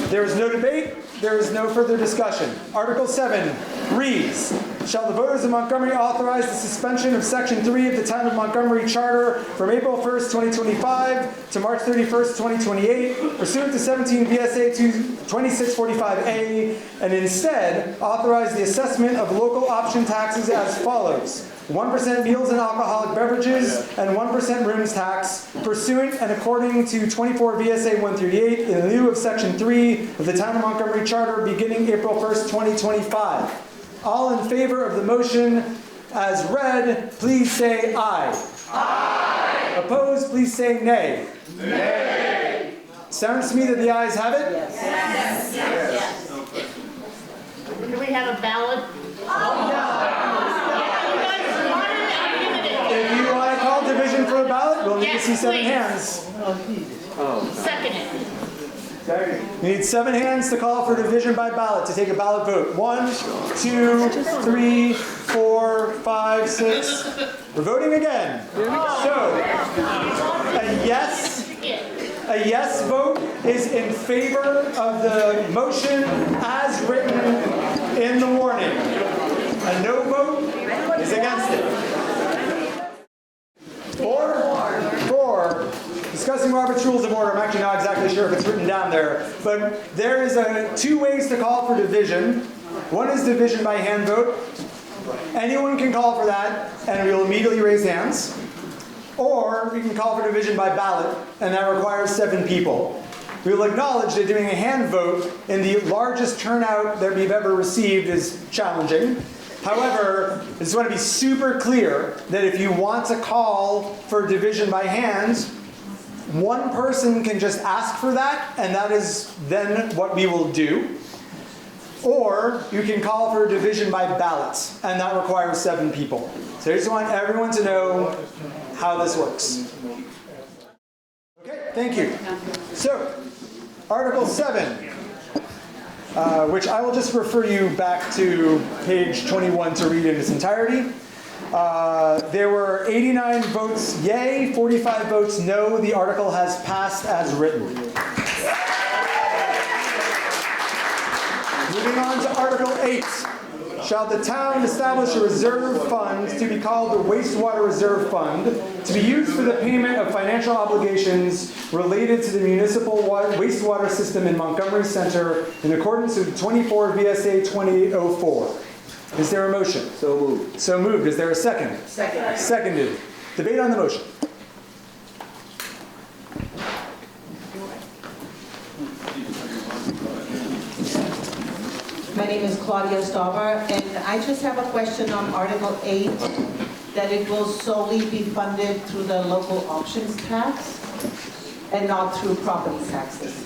There is no debate. There is no further discussion. Article 7 reads, shall the voters of Montgomery authorize the suspension of Section 3 of the Town of Montgomery Charter from April 1st, 2025 to March 31st, 2028, pursuant to 17 VSA 2645A, and instead authorize the assessment of local option taxes as follows. 1% meals and alcoholic beverages, and 1% rooms tax, pursuant and according to 24 VSA 138, in lieu of Section 3 of the Town of Montgomery Charter, beginning April 1st, 2025. All in favor of the motion as read, please say aye. Aye. Opposed, please say nay. Nay. Sounds to me that the ayes have it? Yes. Yes. Do we have a ballot? If you want to call division for a ballot, we'll need to see 7 hands. Second it. We need 7 hands to call for division by ballot, to take a ballot vote. 1, 2, 3, 4, 5, 6. We're voting again. So, a yes vote is in favor of the motion as written in the warning. A no vote is against it. 4, discussing Robert's Rules of Order. I'm actually not exactly sure if it's written down there, but there is 2 ways to call for division. One is division by hand vote. Anyone can call for that, and we will immediately raise hands. Or we can call for division by ballot, and that requires 7 people. We will acknowledge that doing a hand vote in the largest turnout that we've ever received is challenging. However, I just want to be super clear that if you want to call for division by hand, one person can just ask for that, and that is then what we will do. Or you can call for division by ballot, and that requires 7 people. So I just want everyone to know how this works. Okay, thank you. So, Article 7. Which I will just refer you back to page 21 to read in its entirety. There were 89 votes yay, 45 votes no. The article has passed as written. Moving on to Article 8. Shall the town establish a reserve fund to be called the Wastewater Reserve Fund to be used for the payment of financial obligations related to the municipal wastewater system in Montgomery Center in accordance with 24 VSA 2804. Is there a motion? So moved. So moved. Is there a second? Second. Seconded. Debate on the motion. My name is Claudia Stavar, and I just have a question on Article 8, that it will solely be funded through the local options tax. and not through property taxes.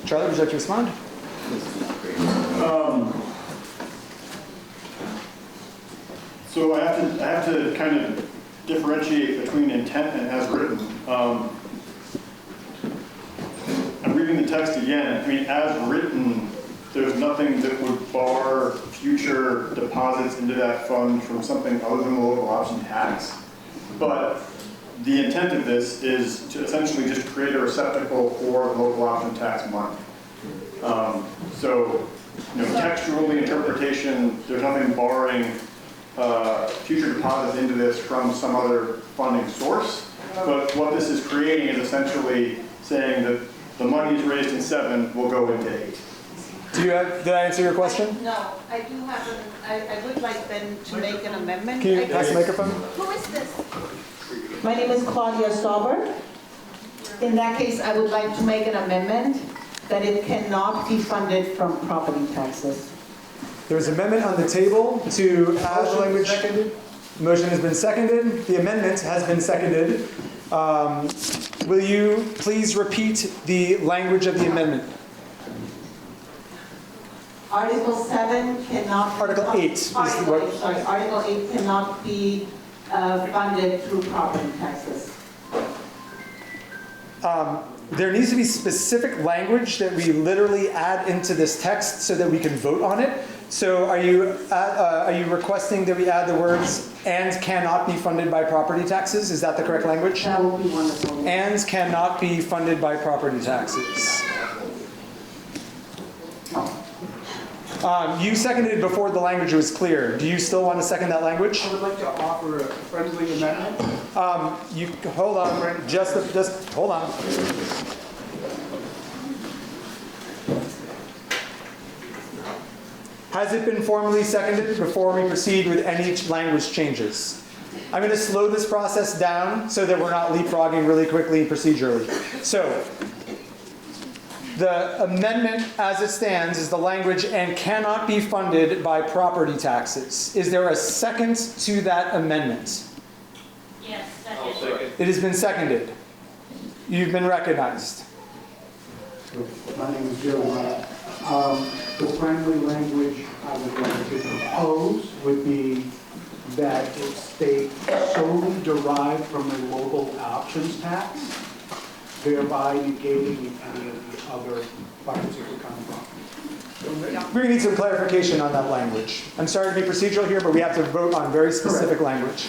Charlie, would you like to respond? So I have to kind of differentiate between intent and as written. I'm reading the text again. I mean, as written, there's nothing that would bar future deposits into that fund from something other than the local option tax. But the intent of this is to essentially just create a receptacle for the local option tax money. So, textually interpretation, there's nothing barring future deposits into this from some other funding source. But what this is creating is essentially saying that the monies raised in 7 will go into 8. Did I answer your question? No, I do have, I would like then to make an amendment. Can you pass the microphone? Who is this? My name is Claudia Stauber. In that case, I would like to make an amendment that it cannot be funded from property taxes. There's an amendment on the table to add the language. Motion has been seconded. The amendment has been seconded. Will you please repeat the language of the amendment? Article 7 cannot... Article 8. Article 8 cannot be funded through property taxes. There needs to be specific language that we literally add into this text so that we can vote on it. So are you requesting that we add the words "and cannot be funded by property taxes"? Is that the correct language? That would be wonderful. "And cannot be funded by property taxes." You seconded before the language was clear. Do you still want to second that language? I would like to offer a friendly amendment. You hold on, just hold on. Has it been formally seconded before we proceed with any language changes? I'm going to slow this process down so that we're not leapfrogging really quickly procedurally. So, the amendment as it stands is the language "and cannot be funded by property taxes." Is there a second to that amendment? Yes, second. It has been seconded. You've been recognized. My name is Jeremiah. The friendly language I would like to propose would be that it state solely derived from the local options tax, thereby negating any of the other funds that would come from. We're going to need some clarification on that language. I'm sorry to be procedural here, but we have to vote on very specific language.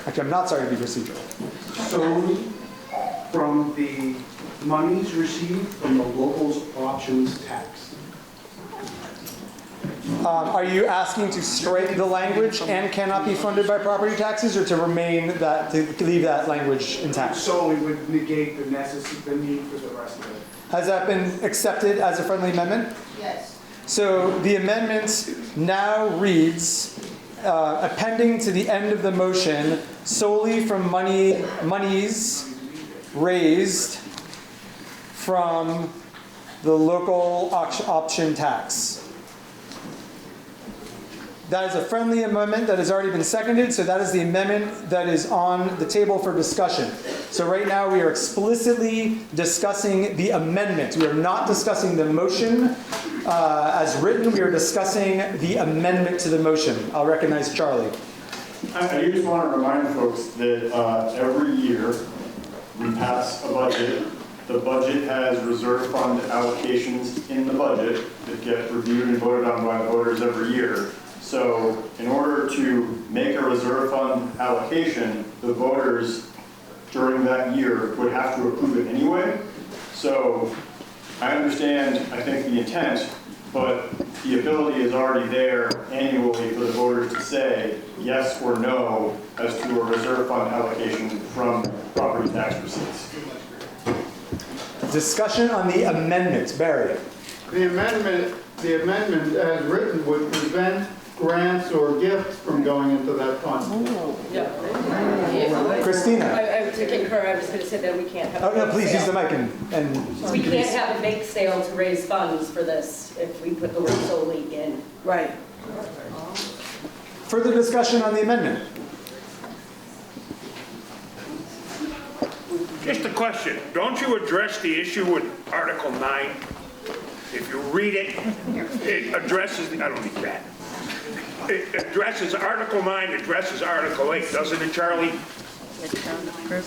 Actually, I'm not sorry to be procedural. Solely from the monies received from the local's options tax. Are you asking to strike the language "and cannot be funded by property taxes," or to remain that, to leave that language intact? Solely would negate the need for the rest of it. Has that been accepted as a friendly amendment? Yes. So the amendment now reads, appending to the end of the motion, solely from monies raised from the local option tax. That is a friendly amendment that has already been seconded, so that is the amendment that is on the table for discussion. So right now we are explicitly discussing the amendment. We are not discussing the motion as written. We are discussing the amendment to the motion. I'll recognize Charlie. I just want to remind folks that every year we pass a budget. The budget has reserve fund allocations in the budget that get reviewed and voted on by the voters every year. So in order to make a reserve fund allocation, the voters during that year would have to approve it anyway. So I understand, I think, the intent, but the ability is already there annually for the voters to say yes or no as to a reserve fund allocation from property tax receipts. Discussion on the amendment. Barry. The amendment as written would prevent grants or gifts from going into that fund. Christina. To concur, I was going to say that we can't have. Oh no, please use the mic and We can't have a bake sale to raise funds for this if we put the word solely in. Right. Further discussion on the amendment. Just a question. Don't you address the issue with Article 9? If you read it, it addresses, I don't need that. It addresses Article 9, addresses Article 8, doesn't it, Charlie?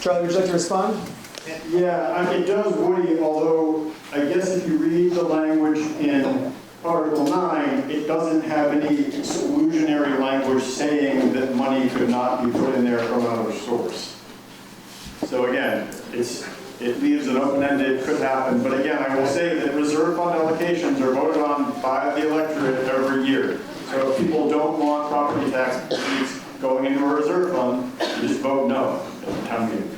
Charlie, would you like to respond? Yeah, I mean, it does, Woody, although I guess if you read the language in Article 9, it doesn't have any exclusionary language saying that money could not be put in there from another source. So again, it leaves it open-ended, could happen, but again, I will say that reserve fund allocations are voted on by the electorate every year. So if people don't want property tax receipts going into a reserve fund, you just vote no at the town meeting.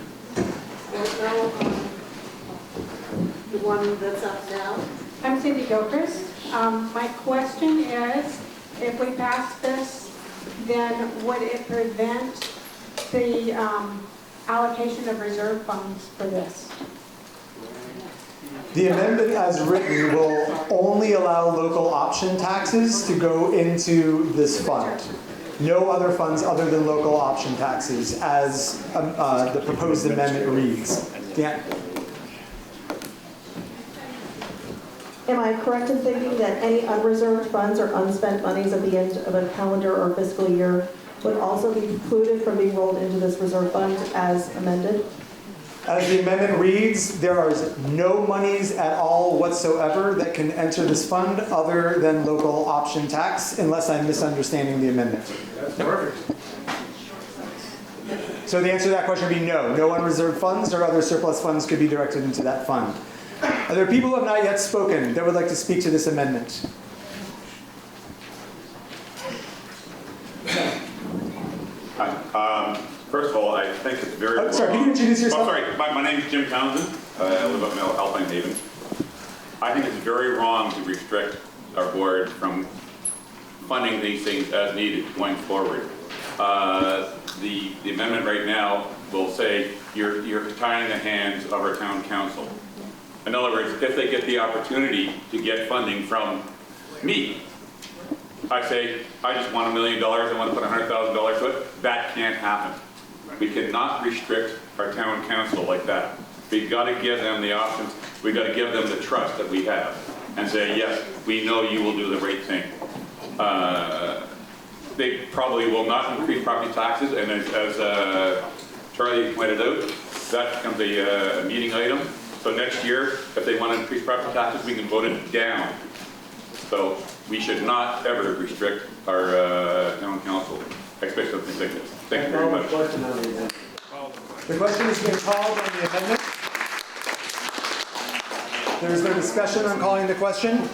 The one that's up now. I'm Cindy Gilchrist. My question is, if we pass this, then would it prevent the allocation of reserve funds for this? The amendment as written will only allow local option taxes to go into this fund. No other funds other than local option taxes, as the proposed amendment reads. Dan? Am I correct in thinking that any unreserved funds or unspent monies at the end of a calendar or fiscal year would also be precluded from being rolled into this reserve fund as amended? As the amendment reads, there are no monies at all whatsoever that can enter this fund other than local option tax, unless I'm misunderstanding the amendment. That's perfect. So the answer to that question would be no. No unreserved funds or other surplus funds could be directed into that fund. Are there people who have not yet spoken that would like to speak to this amendment? Hi. First of all, I think it's very wrong. Sorry, can you introduce yourself? Oh, sorry. My name is Jim Townsend. I live up in Alpine Haven. I think it's very wrong to restrict our board from funding these things as needed going forward. The amendment right now will say you're tying the hands of our town council. In other words, if they get the opportunity to get funding from me, I say, I just want $1 million, I want to put $100,000 to it, that can't happen. We cannot restrict our town council like that. We've got to give them the options, we've got to give them the trust that we have, and say, yes, we know you will do the right thing. They probably will not increase property taxes, and as Charlie pointed out, that becomes a meeting item. So next year, if they want to increase property taxes, we can vote it down. So we should not ever restrict our town council, especially on things like this. Thank you very much. The question has been called on the amendment. There is no discussion on calling the question.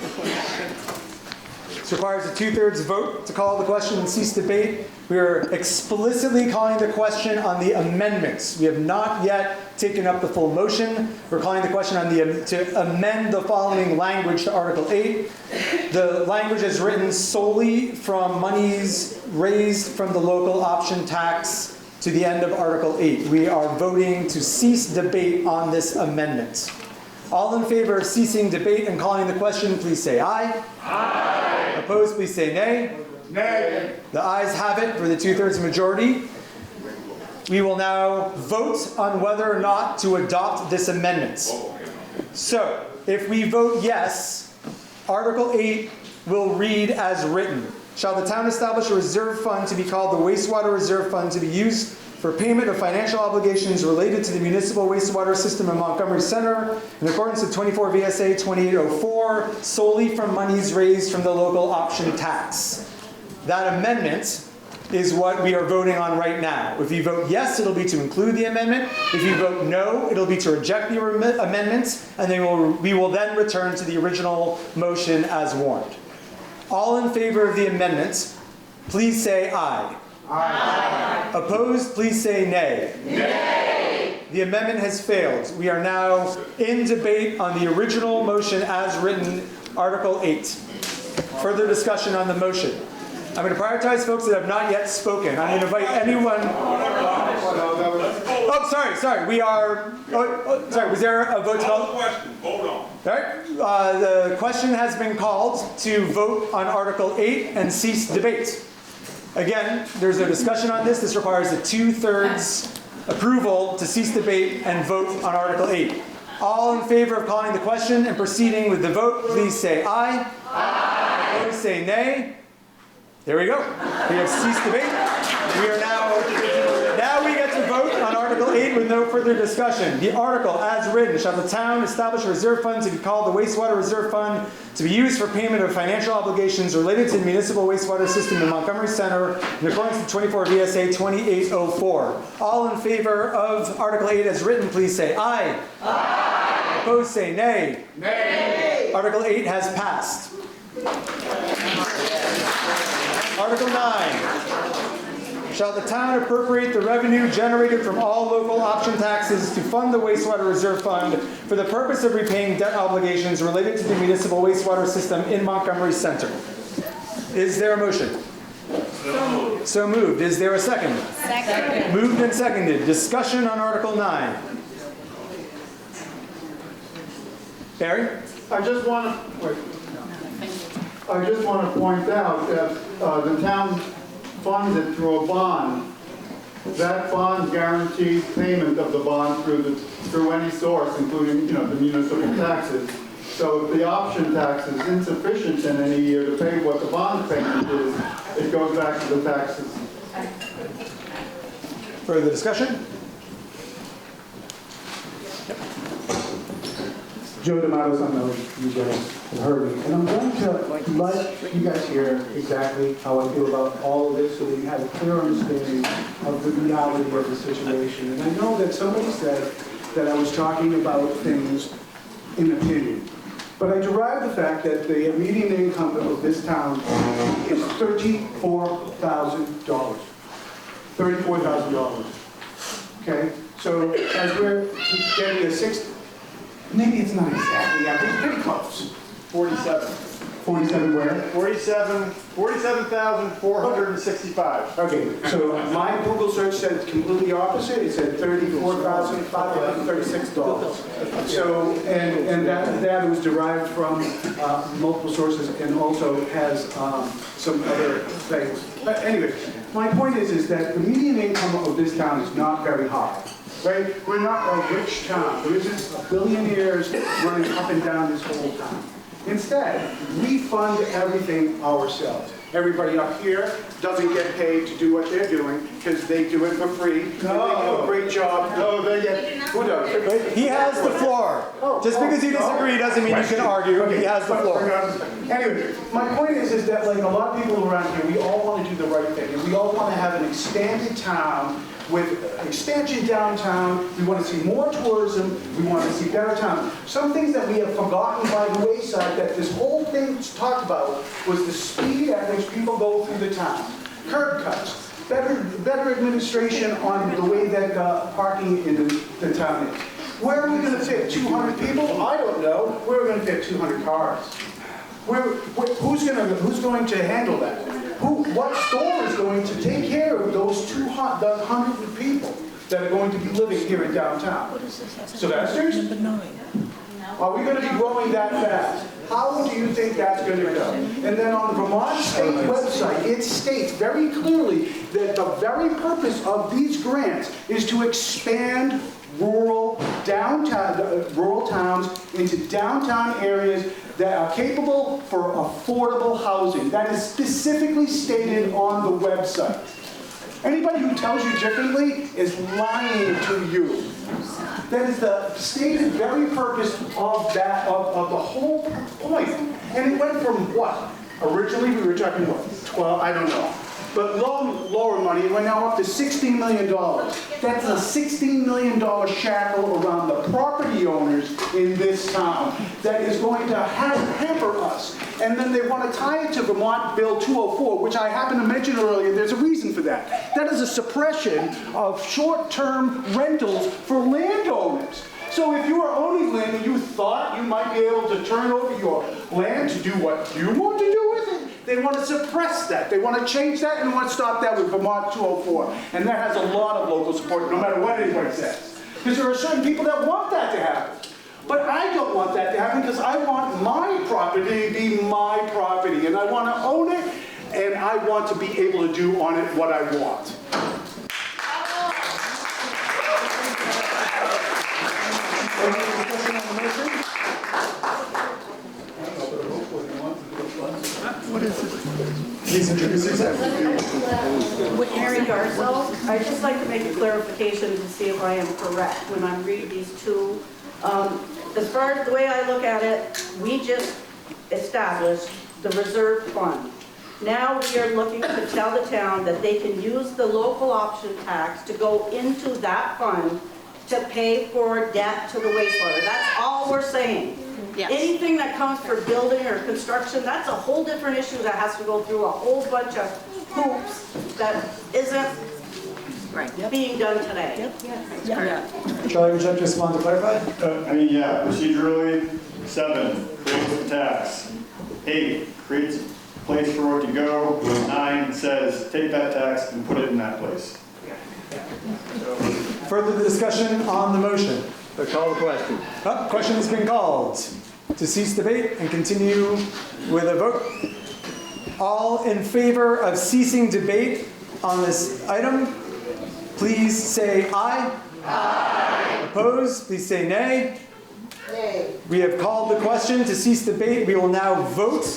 This requires a 2/3 vote to call the question and cease debate. We are explicitly calling the question on the amendments. We have not yet taken up the full motion. We're calling the question on to amend the following language to Article 8. The language is written solely from monies raised from the local option tax to the end of Article 8. We are voting to cease debate on this amendment. All in favor of ceasing debate and calling the question, please say aye. Aye. Opposed, please say nay. Nay. The ayes have it for the 2/3 majority. We will now vote on whether or not to adopt this amendment. So, if we vote yes, Article 8 will read as written. Shall the town establish a reserve fund to be called the Wastewater Reserve Fund to be used for payment of financial obligations related to the municipal wastewater system in Montgomery Center in accordance with 24 VSA 2804, solely from monies raised from the local option tax. That amendment is what we are voting on right now. If you vote yes, it'll be to include the amendment. If you vote no, it'll be to reject the amendment, and then we will then return to the original motion as warned. All in favor of the amendment, please say aye. Aye. Opposed, please say nay. Nay. The amendment has failed. We are now in debate on the original motion as written, Article 8. Further discussion on the motion. I'm going to prioritize folks that have not yet spoken. I'm going to invite anyone. Oh, sorry. We are. Sorry. Was there a vote called? Vote on. All right. The question has been called to vote on Article 8 and cease debate. Again, there's no discussion on this. This requires a 2/3 approval to cease debate and vote on Article 8. All in favor of calling the question and proceeding with the vote, please say aye. Aye. Opposed, say nay. There we go. We have ceased debate. We are now we get to vote on Article 8 with no further discussion. The article, as written, shall the town establish a reserve fund to be called the Wastewater Reserve Fund to be used for payment of financial obligations related to the municipal wastewater system in Montgomery Center in accordance with 24 VSA 2804. All in favor of Article 8 as written, please say aye. Aye. Opposed, say nay. Nay. Article 8 has passed. Article 9. Shall the town appropriate the revenue generated from all local option taxes to fund the wastewater reserve fund for the purpose of repaying debt obligations related to the municipal wastewater system in Montgomery Center? Is there a motion? So moved. Is there a second? Second. Moved and seconded. Discussion on Article 9. Barry? I just want to point out that the town funds it through a bond. That bond guarantees payment of the bond through any source, including the municipal taxes. So if the option tax is insufficient in any year to pay what the bond payment is, it goes back to the taxes. Further discussion? Joe D'Amato, I know you guys have heard me, and I'm going to let you guys hear exactly how I feel about all of this so that you have a clear understanding of the reality of the situation. And I know that somebody said that I was talking about things in opinion, but I derive the fact that the median income of this town is $34,000. $34,000. Okay? So as we're getting a maybe it's not exactly that, but it's pretty close. 47. 47 where? 47,465. Okay, so my Google search said completely opposite. It said $34,536. So, and that was derived from multiple sources and also has some other things. But anyway, my point is that the median income of this town is not very high. Right? We're not a rich town. There isn't billionaires running up and down this whole town. Instead, we fund everything ourselves. Everybody up here doesn't get paid to do what they're doing because they do it for free. And they do a great job. No, they get, who does? He has the floor. Just because you disagree doesn't mean you can argue. He has the floor. Anyway, my point is that like a lot of people around here, we all want to do the right thing. And we all want to have an expanded town with expansion downtown. We want to see more tourism. We want to see better town. Some things that we have forgotten by the wayside that this whole thing talked about was the speed at which people go through the town. Curb cuts, better administration on the way that parking in the town is. Where are we going to fit 200 people? I don't know. Where are we going to fit 200 cars? Who's going to handle that? What store is going to take care of those 200 people that are going to be living here in downtown? So that's are we going to be growing that fast? How do you think that's going to go? And then on the Vermont State website, it states very clearly that the very purpose of these grants is to expand rural towns into downtown areas that are capable for affordable housing. That is specifically stated on the website. Anybody who tells you differently is lying to you. That is the stated very purpose of the whole point. And it went from what? Originally we were talking what? 12, I don't know. But lower money, we're now up to $16 million. That's a $16 million shackle around the property owners in this town that is going to hamper us. And then they want to tie it to Vermont Bill 204, which I happened to mention earlier. There's a reason for that. That is a suppression of short-term rentals for landowners. So if you are owning land and you thought you might be able to turn over your land to do what you want to do with it, they want to suppress that. They want to change that and want to stop that with Vermont 204. And that has a lot of local support, no matter what anybody says. Because there are certain people that want that to happen. But I don't want that to happen because I want my property to be my property. And I want to own it, and I want to be able to do on it what I want. With Mary Garzel, I'd just like to make a clarification to see if I am correct when I read these two. As far as the way I look at it, we just established the reserve fund. Now we are looking to tell the town that they can use the local option tax to go into that fund to pay for debt to the wastewater. That's all we're saying. Yes. Anything that comes for building or construction, that's a whole different issue that has to go through a whole bunch of hoops that isn't being done today. Charlie, would you like to respond to clarify? Procedurally, 7, creates the tax. 8, creates a place for it to go. 9 says, take that tax and put it in that place. Further discussion on the motion? Call the question. Question has been called to cease debate and continue with a vote. All in favor of ceasing debate on this item, please say aye. Aye. Opposed, please say nay. Nay. We have called the question to cease debate. We will now vote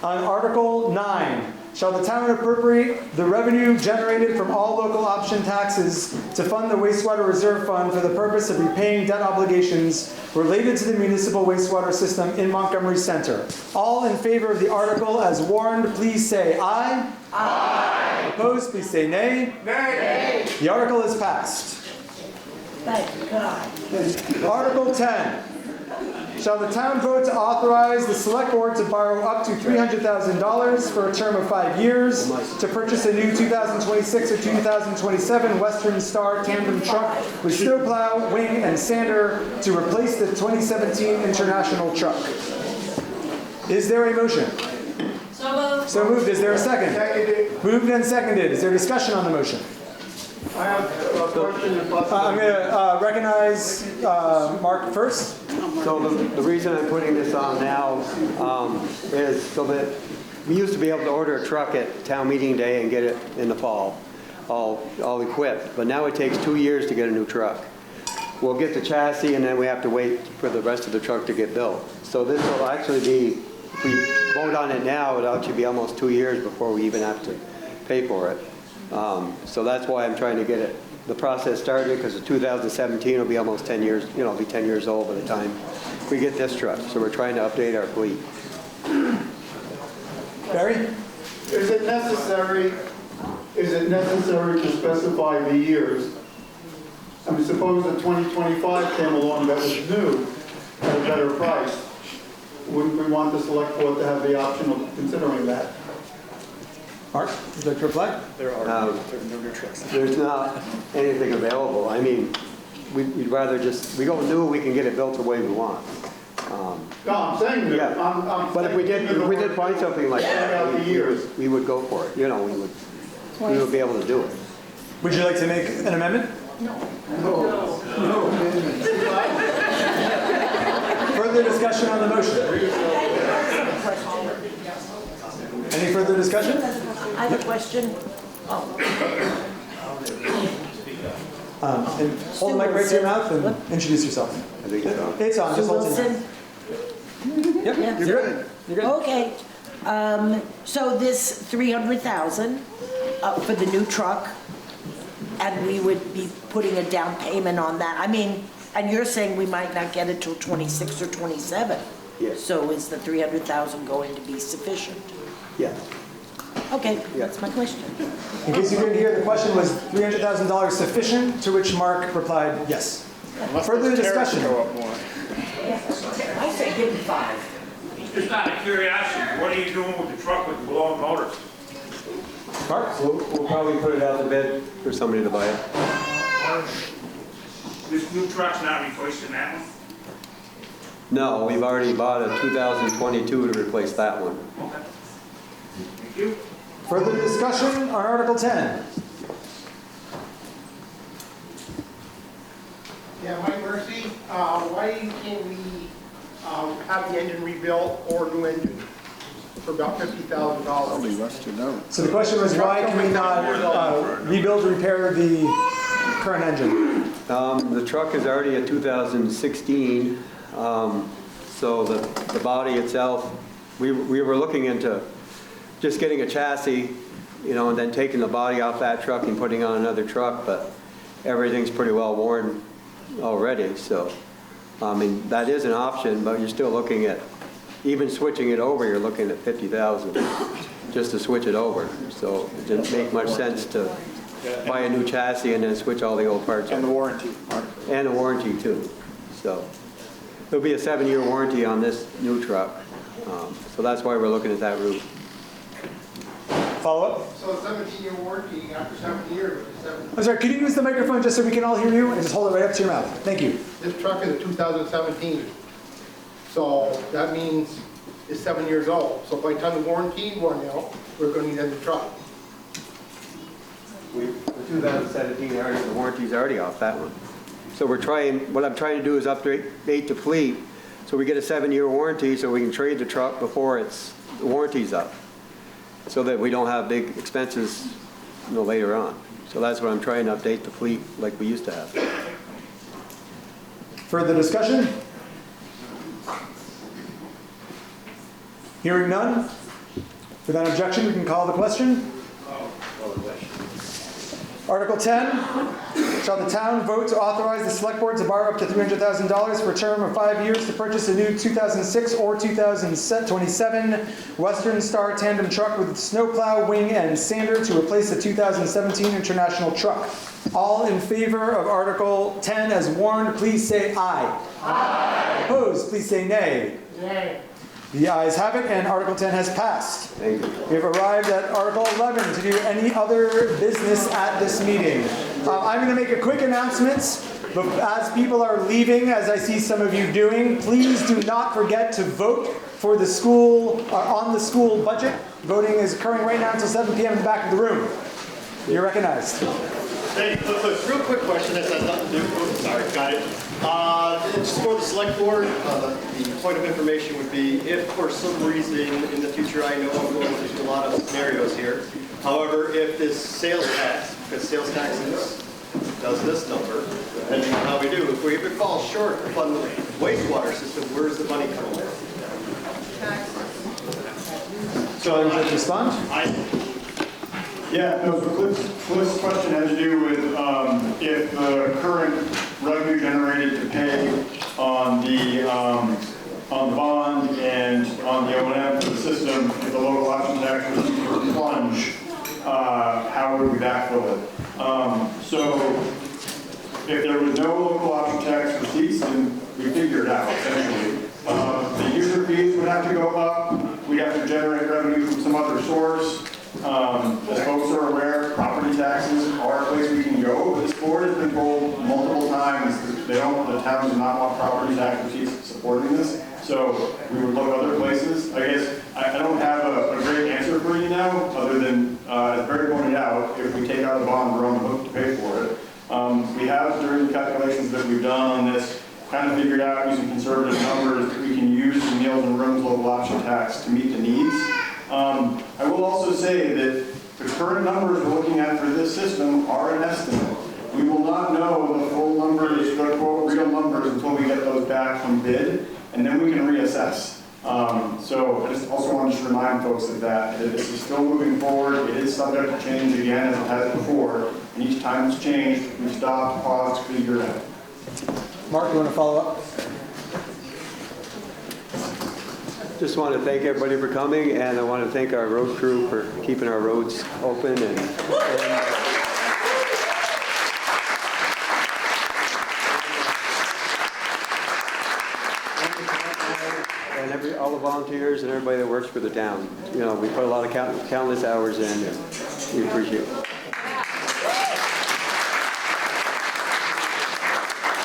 on Article 9. Shall the town appropriate the revenue generated from all local option taxes to fund the wastewater reserve fund for the purpose of repaying debt obligations related to the municipal wastewater system in Montgomery Center? All in favor of the article as warned, please say aye. Aye. Opposed, please say nay. Nay. The article is passed. Thank God. Article 10. Shall the town vote to authorize the select board to borrow up to $300,000 for a term of 5 years to purchase a new 2026 or 2027 Western Star tandem truck with snowplow, wing, and sander to replace the 2017 International truck? Is there a motion? So moved. So moved. Is there a second? Seconded. Moved and seconded. Is there discussion on the motion? I have a question and I'm going to recognize Mark first. So the reason I'm putting this on now is so that we used to be able to order a truck at town meeting day and get it in the fall, all equipped. But now it takes 2 years to get a new truck. We'll get the chassis and then we have to wait for the rest of the truck to get built. So this will actually be, if we vote on it now, it'll actually be almost 2 years before we even have to pay for it. So that's why I'm trying to get the process started, because in 2017 will be almost 10 years, it'll be 10 years old by the time we get this truck. So we're trying to update our fleet. Barry? Is it necessary to specify the years? I mean, suppose that 2025 came along that was new at a better price. Wouldn't we want the select board to have the option of considering that? Mark, would you like to reply? There's not anything available. I mean, we'd rather just, we go new, we can get it built the way we want. No, I'm saying that. Yeah. But if we did find something like that, we would go for it. We would be able to do it. Would you like to make an amendment? No. Further discussion on the motion? Any further discussion? I have a question. And hold the mic right to your mouth and introduce yourself. I think it's on. It's on. Just hold it. Wilson? Yep, you're good. You're good. Okay. So this 300,000 for the new truck, and we would be putting a down payment on that. I mean, and you're saying we might not get it till 26 or 27. Yes. So is the 300,000 going to be sufficient? Yeah. Okay, that's my question. In case you didn't hear, the question was $300,000 sufficient, to which Mark replied, yes. Further discussion? I say give him 5. Just out of curiosity, what are you doing with the truck with the blown motors? Mark? We'll probably put it out to bid for somebody to buy it. This new truck's not replacing that one? No, we've already bought a 2022 to replace that one. Okay. Thank you. Further discussion on Article 10? Yeah, Mike Mercy, why can't we have the engine rebuilt or a new engine for about $50,000? So the question was, why can we not rebuild or repair the current engine? The truck is already a 2016, so the body itself, we were looking into just getting a chassis you know, and then taking the body off that truck and putting on another truck, but everything's pretty well worn already, so, I mean, that is an option, but you're still looking at, even switching it over, you're looking at 50,000 just to switch it over. So it didn't make much sense to buy a new chassis and then switch all the old parts. And the warranty. And a warranty too. So there'll be a 7-year warranty on this new truck. So that's why we're looking at that route. Follow up? So a 17-year warranty after 7 years, which is 7. I'm sorry, could you use the microphone just so we can all hear you? And just hold it right up to your mouth. Thank you. This truck is a 2017. So that means it's 7 years old. So by the time the warranty runs out, we're going to need a new truck. The 2017, the warranty's already off that one. So what I'm trying to do is update the fleet so we get a 7-year warranty so we can trade the truck before the warranty's up. So that we don't have big expenses, you know, later on. So that's what I'm trying to update the fleet like we used to have. Further discussion? Hearing none? Without objection, we can call the question. Article 10, shall the town vote to authorize the select board to borrow up to $300,000 for a term of 5 years to purchase a new 2006 or 2027 Western Star tandem truck with snowplow, wing, and sander to replace the 2017 International truck? All in favor of Article 10 as warned, please say aye. Aye. Opposed, please say nay. Nay. The ayes have it, and Article 10 has passed. Thank you. We have arrived at Article 11 to do any other business at this meeting. I'm going to make a quick announcement. But as people are leaving, as I see some of you doing, please do not forget to vote for the school, on the school budget. Voting is occurring right now until 7 p.m. in the back of the room. You're recognized. Hey, real quick question. This has nothing to do with, sorry, got it. Just for the select board, the point of information would be if for some reason in the future, I know I'm going through a lot of scenarios here. However, if this sales tax, because sales tax does this number, depending on how we do, if we ever fall short on the wastewater system, where's the money coming from? So I would respond? Yeah, no, Cliff's question has to do with if the current revenue generated to pay on the bond and on the O&M for the system, if the local option tax was to plunge, how would we backfill it? So if there was no local option tax receipts, then we figure it out, essentially. The user fees would have to go up. We'd have to generate revenue from some other source. As folks are aware, property taxes are a place we can go. This board has been told multiple times that the town does not want property tax receipts supporting this. So we would look other places. I guess I don't have a great answer for you now, other than, as Barry pointed out, if we take out the bond, we're on the hook to pay for it. We have, during the calculations that we've done on this, kind of figured out using conservative numbers that we can use the meals and rooms local option tax to meet the needs. I will also say that the current numbers we're looking at for this system are an estimate. We will not know the full numbers, the quote real numbers, until we get those back from bid, and then we can reassess. So I just also wanted to remind folks of that this is still moving forward. It is subject to change again as it has before. And each time it's changed, we stop, pause, figure it out. Mark, you want to follow up? Just want to thank everybody for coming, and I want to thank our road crew for keeping our roads open and all the volunteers and everybody that works for the town. You know, we put a lot of countless hours in, and we appreciate it.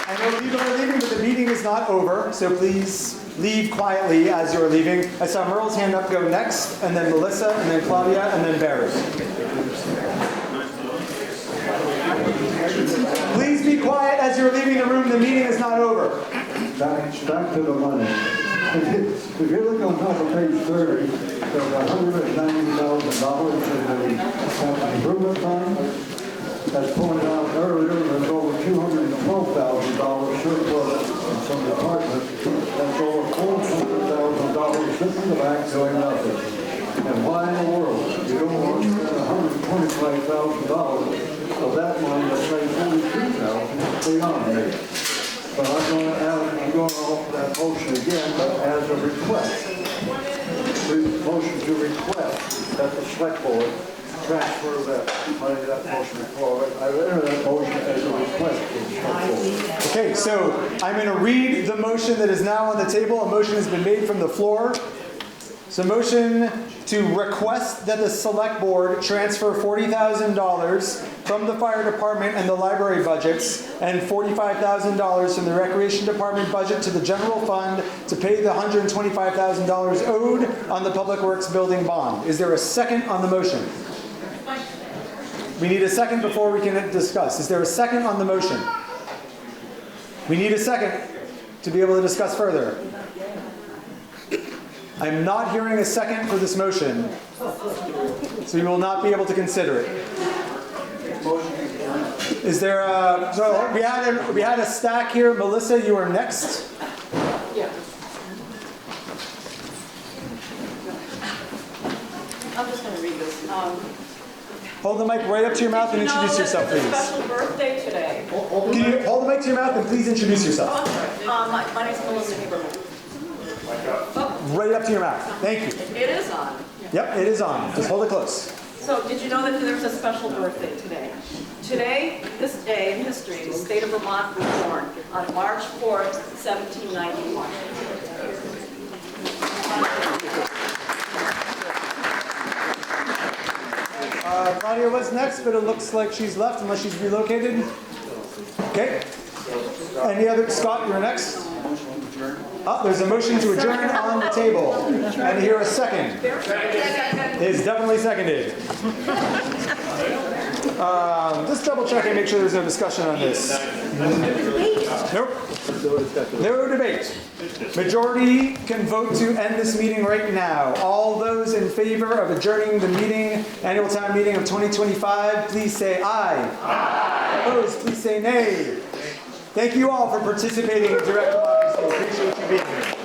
I know people are leaving, but the meeting is not over, so please leave quietly as you're leaving. I saw Merle's hand up go next, and then Melissa, and then Claudia, and then Barry. Please be quiet as you're leaving the room. The meeting is not over. Back to the money. If you look on top of page 30, there's $190,000 in the capital improvement fund. As pointed out earlier, there's over $212,000 surplus in some departments. That's over $400,000 sitting in the back doing nothing. And why in the world? You don't want to spend $25,000 of that money, let's say $42,000, stay on there. But I'm going to offer that motion again, but as a request. Motion to request that the select board transfer that money, that motion forward. I enter that motion as a request to the select board. Okay, so I'm going to read the motion that is now on the table. A motion has been made from the floor. So motion to request that the select board transfer $40,000 from the fire department and the library budgets and $45,000 from the recreation department budget to the general fund to pay the $125,000 owed on the public works building bond. Is there a second on the motion? We need a second before we can discuss. Is there a second on the motion? We need a second to be able to discuss further. I'm not hearing a second for this motion, so you will not be able to consider it. Is there a, so we had a stack here. Melissa, you are next. Yeah. I'm just going to read this. Hold the mic right up to your mouth and introduce yourself, please. Special birthday today. Can you hold the mic to your mouth and please introduce yourself? My name's Melissa Haberman. Right up to your mouth. Thank you. It is on. Yep, it is on. Just hold it close. So did you know that there's a special birthday today? Today, this day in history, the state of Vermont was born on March 4th, 1791. Claudia was next, but it looks like she's left unless she's relocated. Okay. Any other? Scott, you're next. Oh, there's a motion to adjourn on the table. And here a second. It's definitely seconded. Just double check and make sure there's no discussion on this. Nope. No debate. Majority can vote to end this meeting right now. All those in favor of adjourning the meeting, annual town meeting of 2025, please say aye. Aye. Opposed, please say nay. Thank you all for participating in direct democracy. Appreciate you being here.